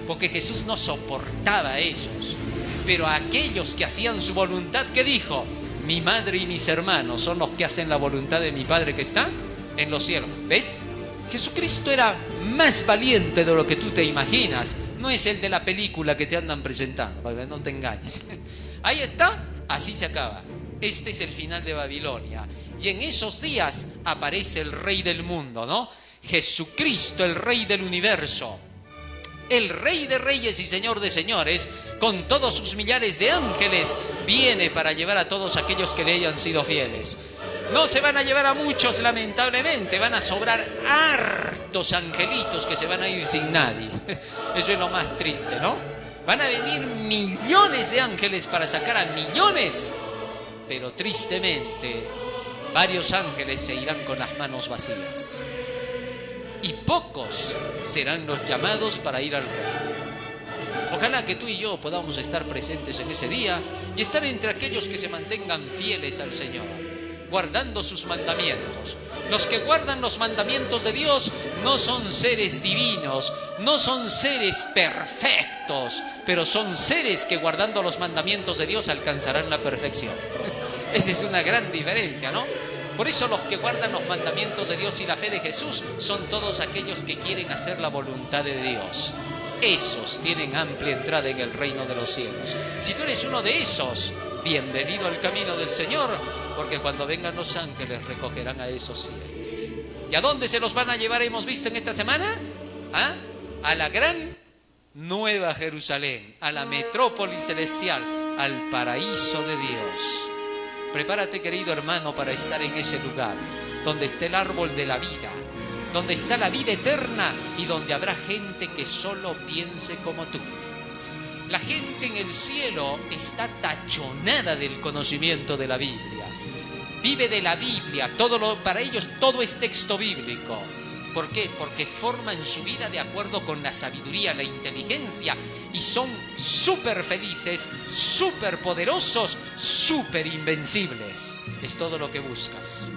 Porque Jesús no soportaba a esos. Pero a aquellos que hacían su voluntad, ¿qué dijo? Mi madre y mis hermanos son los que hacen la voluntad de mi Padre que está en los cielos. ¿Ves? Jesucristo era más valiente de lo que tú te imaginas. No es el de la película que te andan presentando, para que no te engañes. Ahí está, así se acaba. Este es el final de Babilonia. Y en esos días aparece el Rey del mundo, ¿no? Jesucristo, el Rey del universo. El Rey de reyes y Señor de señores, con todos sus millares de ángeles, viene para llevar a todos aquellos que le hayan sido fieles. No se van a llevar a muchos, lamentablemente. Van a sobrar hartos angelitos que se van a ir sin nadie. Eso es lo más triste, ¿no? Van a venir millones de ángeles para sacar a millones. Pero tristemente, varios ángeles se irán con las manos vacías. Y pocos serán los llamados para ir al reino. Ojalá que tú y yo podamos estar presentes en ese día y estar entre aquellos que se mantengan fieles al Señor, guardando sus mandamientos. Los que guardan los mandamientos de Dios no son seres divinos, no son seres perfectos, pero son seres que guardando los mandamientos de Dios alcanzarán la perfección. Esa es una gran diferencia, ¿no? Por eso los que guardan los mandamientos de Dios y la fe de Jesús son todos aquellos que quieren hacer la voluntad de Dios. Esos tienen amplia entrada en el reino de los cielos. Si tú eres uno de esos, bienvenido al camino del Señor, porque cuando vengan los ángeles recogerán a esos fieles. ¿Y a dónde se los van a llevar? Hemos visto en esta semana a la gran Nueva Jerusalén, a la metrópoli celestial, al paraíso de Dios. Prepárate, querido hermano, para estar en ese lugar donde está el árbol de la vida, donde está la vida eterna y donde habrá gente que solo piense como tú. La gente en el cielo está tachonada del conocimiento de la Biblia. Vive de la Biblia, para ellos todo es texto bíblico. ¿Por qué? Porque forman su vida de acuerdo con la sabiduría, la inteligencia, y son súper felices, súper poderosos, súper invencibles. Es todo lo que buscas.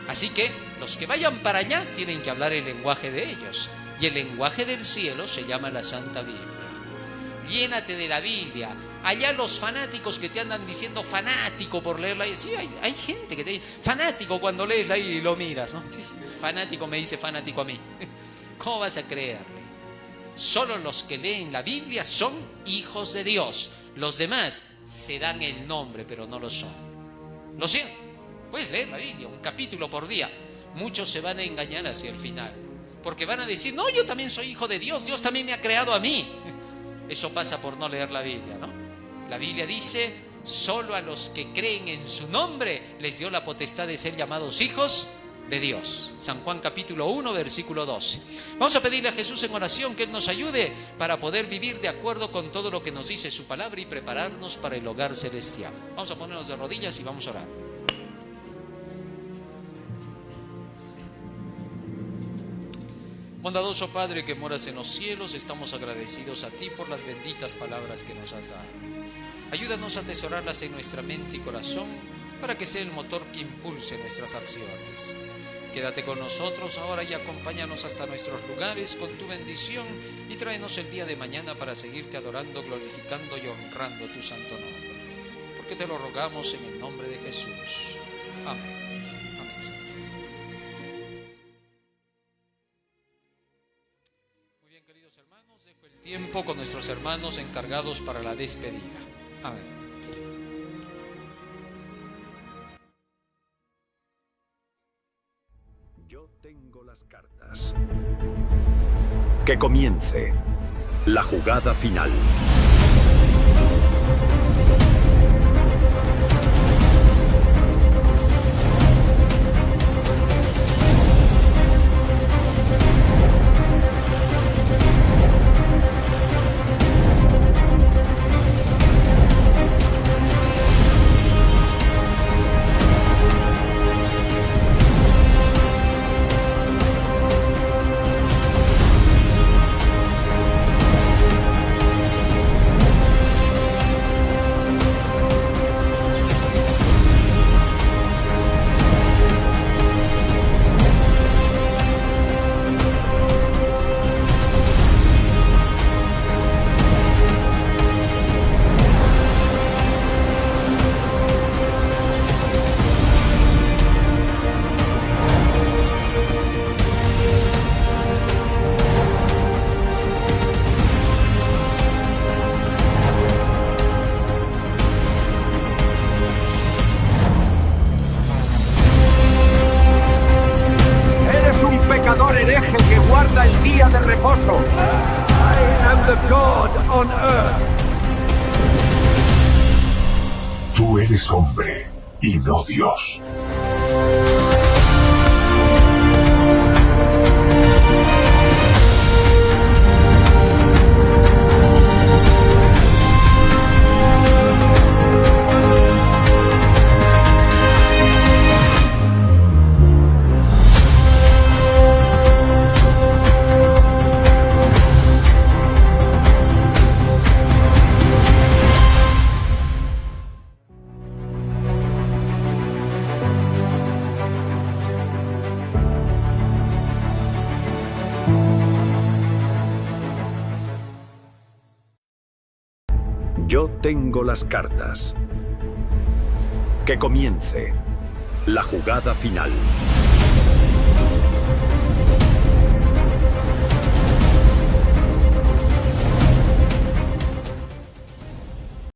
Así que los que vayan para allá tienen que hablar el lenguaje de ellos. Y el lenguaje del cielo se llama la Santa Biblia. Llénate de la Biblia. Allá los fanáticos que te andan diciendo fanático por leerla. Sí, hay gente que te dice fanático cuando lees la y lo miras, ¿no? Fanático me dice fanático a mí. ¿Cómo vas a creerle? Solo los que leen la Biblia son hijos de Dios. Los demás se dan el nombre, pero no lo son. Lo siento. Puedes leer la Biblia, un capítulo por día. Muchos se van a engañar hacia el final. Porque van a decir, no, yo también soy hijo de Dios. Dios también me ha creado a mí. Eso pasa por no leer la Biblia, ¿no? La Biblia dice, solo a los que creen en su nombre les dio la potestad de ser llamados hijos de Dios. San Juan capítulo 1, versículo 12. Vamos a pedirle a Jesús en oración que Él nos ayude para poder vivir de acuerdo con todo lo que nos dice su palabra y prepararnos para el hogar celestial. Vamos a ponernos de rodillas y vamos a orar. Bondadoso Padre que moras en los cielos, estamos agradecidos a ti por las benditas palabras que nos has dado. Ayúdanos a atesorarlas en nuestra mente y corazón para que sea el motor que impulse nuestras acciones. Quédate con nosotros ahora y acompáñanos hasta nuestros lugares con tu bendición y tráenos el día de mañana para seguirte adorando, glorificando y honrando tu santo nombre. Porque te lo rogamos en el nombre de Jesús. Amén. Amén, Señor. Muy bien, queridos hermanos, dejo el tiempo con nuestros hermanos encargados para la despedida. Amén. Yo tengo las cartas. Que comience la jugada final. ángel que guarda el día de reposo. I am the god on earth. Tú eres hombre y no Dios. Yo tengo las cartas. Que comience la jugada final.